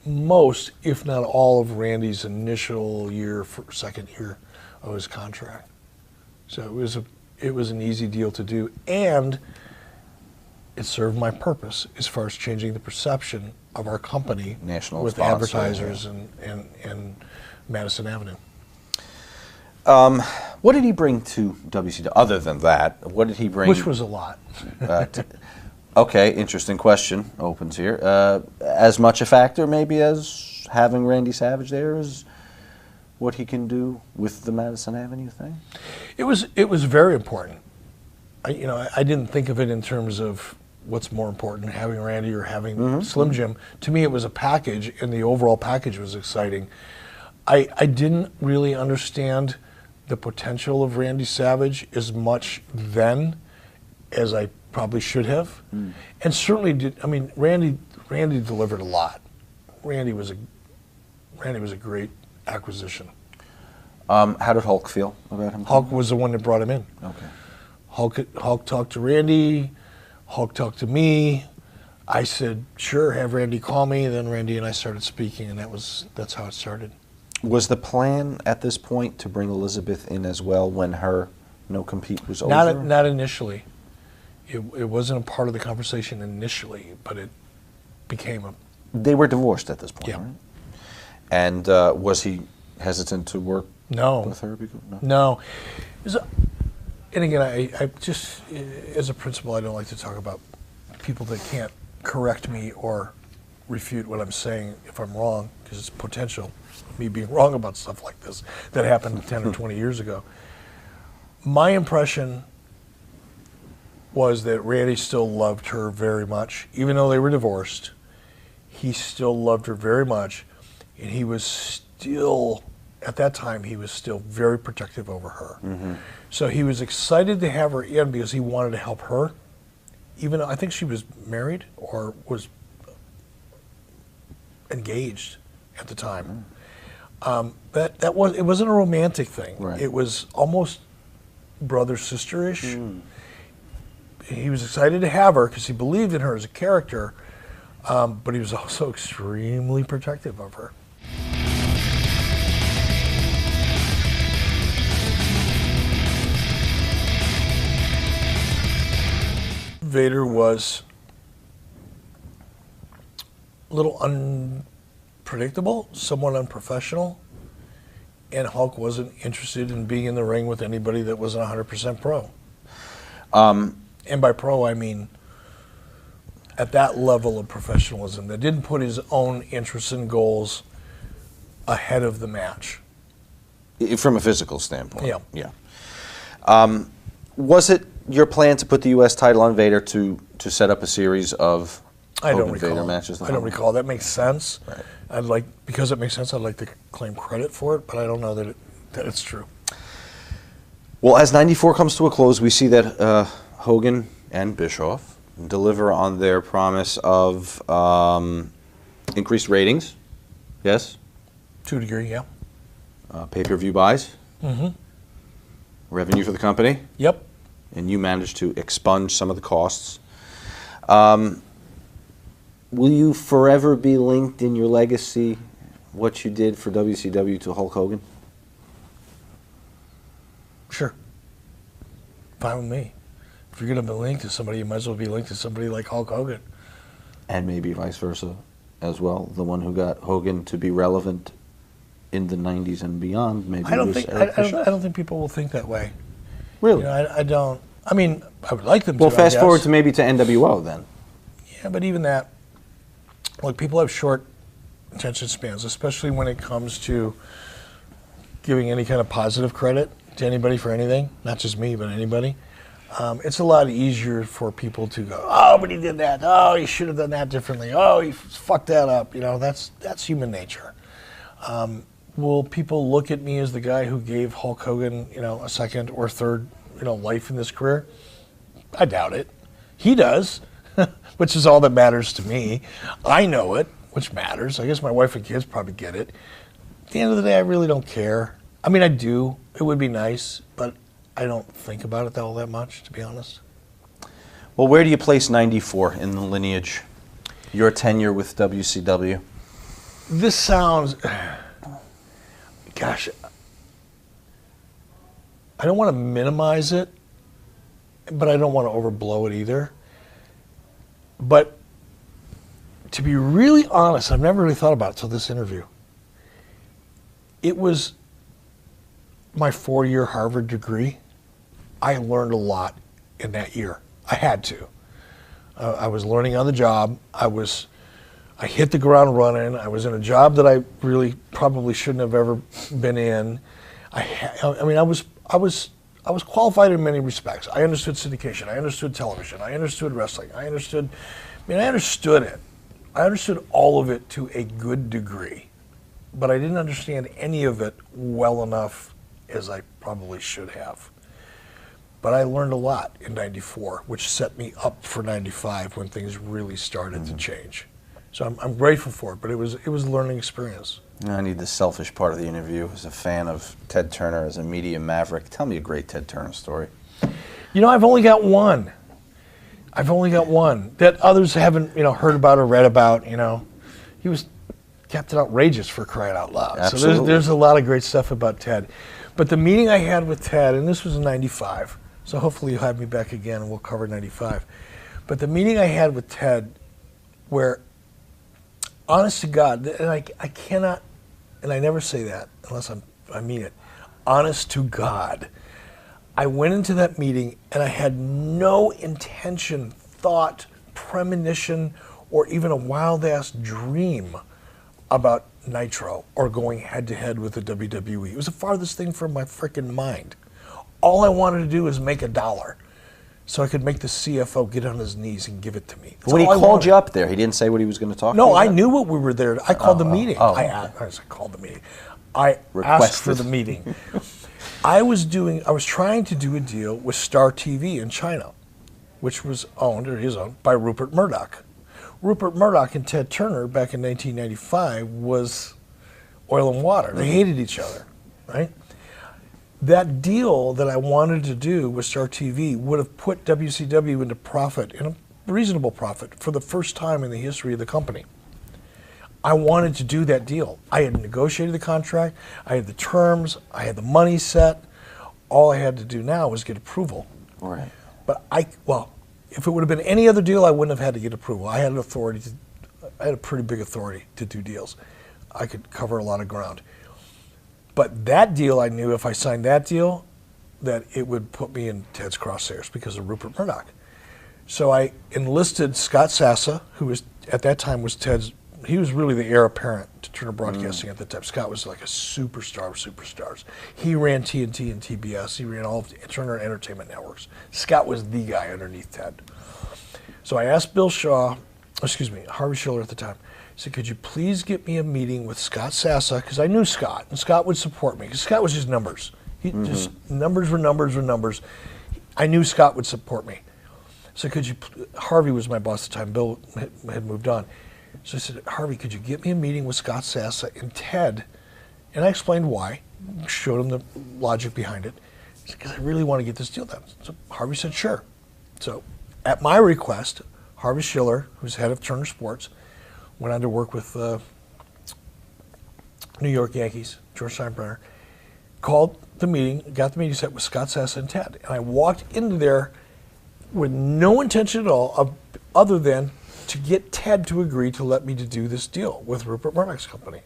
most, if not all, of Randy's initial year, second year of his contract. So it was an easy deal to do, and it served my purpose as far as changing the perception of our company National with sponsor, advertisers and Madison Avenue. What did he bring to WCW? Other than that, what did he bring? Which was a lot. Okay, interesting question opens here. As much a factor maybe as having Randy Savage there is what he can do with the Madison Avenue thing? It was very important. I didn't think of it in terms of what's more important, having Randy or having Slim Jim. To me, it was a package, and the overall package was exciting. I didn't really understand the potential of Randy Savage as much then as I probably should have, and certainly did. I mean, Randy delivered a lot. Randy was a great acquisition. How did Hulk feel about him? Hulk was the one that brought him in. Okay. Hulk talked to Randy. Hulk talked to me. I said, sure, have Randy call me. Then Randy and I started speaking, and that's how it started. Was the plan at this point to bring Elizabeth in as well when her no-compete was over? Not initially. It wasn't a part of the conversation initially, but it became a... They were divorced at this point, Yeah. right? And was he hesitant to work with her? No. And again, I just, as a principal, I don't like to talk about people that can't correct me or refute what I'm saying if I'm wrong, because it's potential, me being wrong about stuff like this that happened 10 or 20 years ago. My impression was that Randy still loved her very much. Even though they were divorced, he still loved her very much, and he was still, at that time, he was still very protective over her. So he was excited to have her in because he wanted to help her, even though I think she was married or was engaged at the time. It wasn't a romantic thing. Right. It was almost brother-sister-ish. He was excited to have her because he believed in her as a character, but he was also extremely protective of her. Vader was a little unpredictable, somewhat unprofessional, and Hulk wasn't interested in being in the ring with anybody that wasn't 100% pro. And by pro, I mean at that level of professionalism that didn't put his own interests and goals ahead of the match. From a physical standpoint? Yeah. Was it your plan to put the U.S. title on Vader to set up a series of Hogan-Vader matches? I don't recall. That makes sense. Right. Because it makes sense, I'd like to claim credit for it, but I don't know that it's true. Well, as 94 comes to a close, we see that Hogan and Bischoff deliver on their promise of increased ratings. Yes? To a degree, yeah. Pay-per-view buys. Revenue for the company. Yep. And you managed to expunge some of the costs. Will you forever be linked in your legacy, what you did for WCW, to Hulk Hogan? Sure. Fine with me. If you're going to be linked to somebody, you might as well be linked to somebody like Hulk Hogan. And maybe vice versa as well. The one who got Hogan to be relevant in the 90s and beyond, maybe I don't was think Eric Bischoff. I don't think people will think that way. Really? You know, I don't. I mean, I would like them to. Well, fast I forward guess. to maybe to NWO then. Yeah, but even that, like, people have short attention spans, especially when it comes to giving any kind of positive credit to anybody for anything, not just me, but anybody. It's a lot easier for people to go, oh, but he did that. Oh, he should have done that differently. Oh, he fucked that up. You know, that's human nature. Will people look at me as the guy who gave Hulk Hogan, you know, a second or third, you know, life in this career? I doubt it. He does, which is all that matters to me. I know it, which matters. I guess my wife and kids probably get it. At the end of the day, I really don't care. I mean, I do. It would be nice, but I don't think about it all that much, to be honest. Well, where do you place 94 in the lineage? Your tenure with WCW? This sounds, gosh, I don't want to minimize it, but I don't want to overblow it either. But to be really honest, I've never really thought about it until this interview. It was my 4-year Harvard degree. I learned a lot in that year. I had to. I was learning on the job. I hit the ground running. I was in a job that I really probably shouldn't have ever been in. I mean, I was qualified in many respects. I understood syndication. I understood television. I understood wrestling. I understood it. I understood all of it to a good degree, but I didn't understand any of it well enough as I probably should have. But I learned a lot in 94, which set me up for 95 when things really started to change. So I'm grateful for it, but it was a learning experience. I need the selfish part of the interview. As a fan of Ted Turner, as a media maverick, tell me a great Ted Turner story. You know, I've only got one. That others haven't, you know, heard about or read about. You know, he was Captain Outrageous, for crying out loud. Absolutely. So there's a lot of great stuff about Ted. But the meeting I had with Ted, and this was in 95, so hopefully you'll have me back again and we'll cover 95. But the meeting I had with Ted, where, honest to God, and I cannot, and I never say that unless I mean it, honest to God, I went into that meeting and I had no intention, thought, premonition, or even a wild-ass dream about Nitro or going head-to-head with the WWE. It was the farthest thing from my freaking mind. All I wanted to do was make $1 so I could make the CFO get on his knees and give it to me. When he called you up there, he didn't say what he was going to talk to you No, I about? knew what we were there. I called the meeting. I called the meeting. I asked for the meeting. I was trying to do a deal with Star TV in China, which was owned, or is owned, by Rupert Murdoch. Rupert Murdoch and Ted Turner back in 1995 was oil and water. They hated each other, right? That deal that I wanted to do with Star TV would have put WCW into profit, in a reasonable profit, for the first time in the history of the company. I wanted to do that deal. I had negotiated the contract, I had the terms, I had the money set. All I had to do now was get approval. All right. But if it would have been any other deal, I wouldn't have had to get approval. I had a pretty big authority to do deals. I could cover a lot of ground. But that deal, I knew if I signed that deal, that it would put me in Ted's crosshairs because of Rupert Murdoch. So I enlisted Scott Sassa, who was at that time was Ted's. He was really the heir apparent to Turner Broadcasting at the time. Scott was like a superstar of superstars. He ran TNT and TBS. He ran all of the Turner Entertainment Networks. Scott was the guy underneath Ted. So I asked Harvey Schiller at the time. I said, could you please get me a meeting with Scott Sassa? Because I knew Scott, and Scott would support me. Because Scott was just numbers. Just numbers were numbers. I knew Scott would support me. So Harvey was my boss at the time. Bill had moved on. So I said, Harvey, could you get me a meeting with Scott Sassa and Ted? And I explained why, showed him the logic behind it. Because I really want to get this deal done. So Harvey said, sure. So at my request, Harvey Schiller, who's head of Turner Sports, went on to work with New York Yankees, George Steinbrenner, called the meeting, got the meeting set with Scott Sassa and Ted. And I walked into there with no intention at all other than to get Ted to agree to let me to do this deal with Rupert Murdoch's company.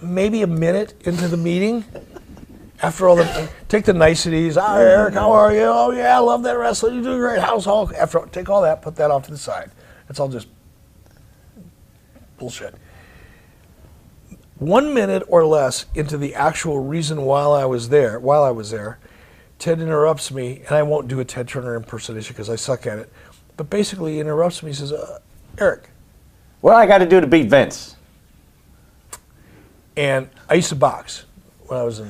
Maybe a minute into the meeting, after all the, take the niceties, hi Eric, how are you? Oh yeah, I love that wrestling, you do great, how's Hulk? After, take all that, put that off to the side. It's all just bullshit. 1 minute or less into the actual reason while I was there, Ted interrupts me, and I won't do a Ted Turner impersonation because I suck at it, but basically he interrupts me, he says, Eric. What do I got to do to beat Vince? And I used to box when I was in,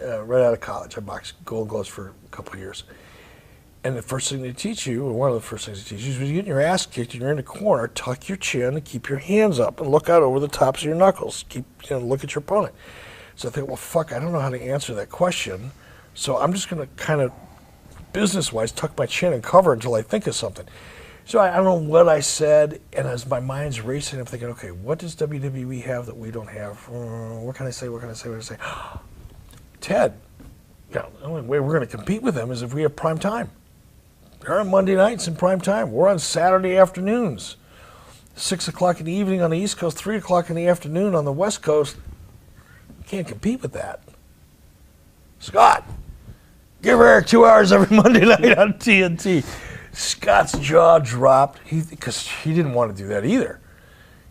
right out of college. I boxed Golden Gloves for a couple of years. And the first thing they teach you, or one of the first things they teach you, is when you're getting your ass kicked and you're in the corner, tuck your chin and keep your hands up and look out over the tops of your knuckles. Look at your opponent. So I think, well, fuck, I don't know how to answer that question. So I'm just going to kind of, business-wise, tuck my chin and cover until I think of something. So I don't know what I said, and as my mind's racing, I'm thinking, okay, what does WWE have that we don't have? What can I say? What can I say? What can I say? Ted, the only way we're going to compete with them is if we have prime time. They're on Monday nights in prime time. We're on Saturday afternoons. 6 o'clock in the evening on the East Coast, 3 o'clock in the afternoon on the West Coast. You can't compete with that. Scott, give Eric 2 hours every Monday night on TNT. Scott's jaw dropped because he didn't want to do that either.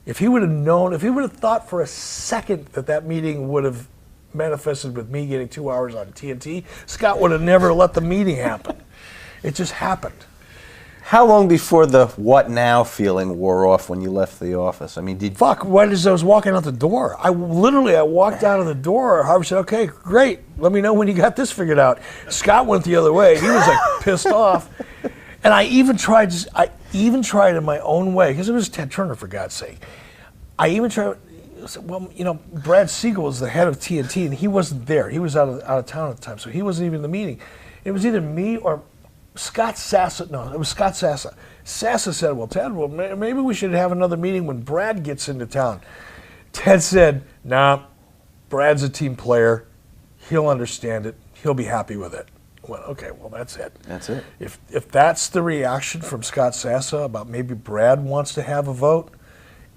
If he would have known, if he would have thought for a second that that meeting would have manifested with me getting 2 hours on TNT, Scott would have never let the meeting happen. It just happened. How long before the what now feeling wore off when you left the office? I mean, right as I was walking out the door. I walked out of the door. Harvey said, okay, great. Let me know when you got this figured out. Scott went the other way. He was like pissed off. And I even tried in my own way, because it was Ted Turner, for God's sake. I even tried, well, Brad Siegel was the head of TNT, and he wasn't there. He was out of town at the time, so he wasn't even in the meeting. It was either me or Scott Sassa. No, it was Scott Sassa. Sassa said, well, Ted, maybe we should have another meeting when Brad gets into town. Ted said, nah, Brad's a team player. He'll understand it. He'll be happy with it. Well, okay, well, that's it. That's it. If that's the reaction from Scott Sassa about maybe Brad wants to have a vote,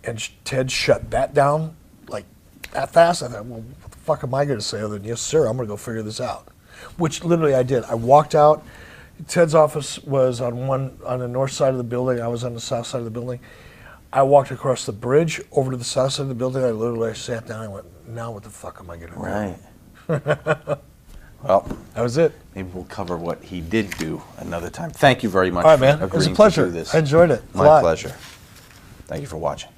and Ted shut that down like that fast, I thought, well, what the fuck am I going to say other than, yes, sir, I'm going to go figure this out. Which literally I did. I walked out. Ted's office was on the north side of the building. I was on the south side of the building. I walked across the bridge over to the south side of the building. I sat down and went, now what the fuck am I going to do? Right. Well, that was it. Maybe we'll cover what he did do another time. Thank you very much. All right, man. It was a pleasure. To do this. I enjoyed it. My pleasure. Thank you for watching.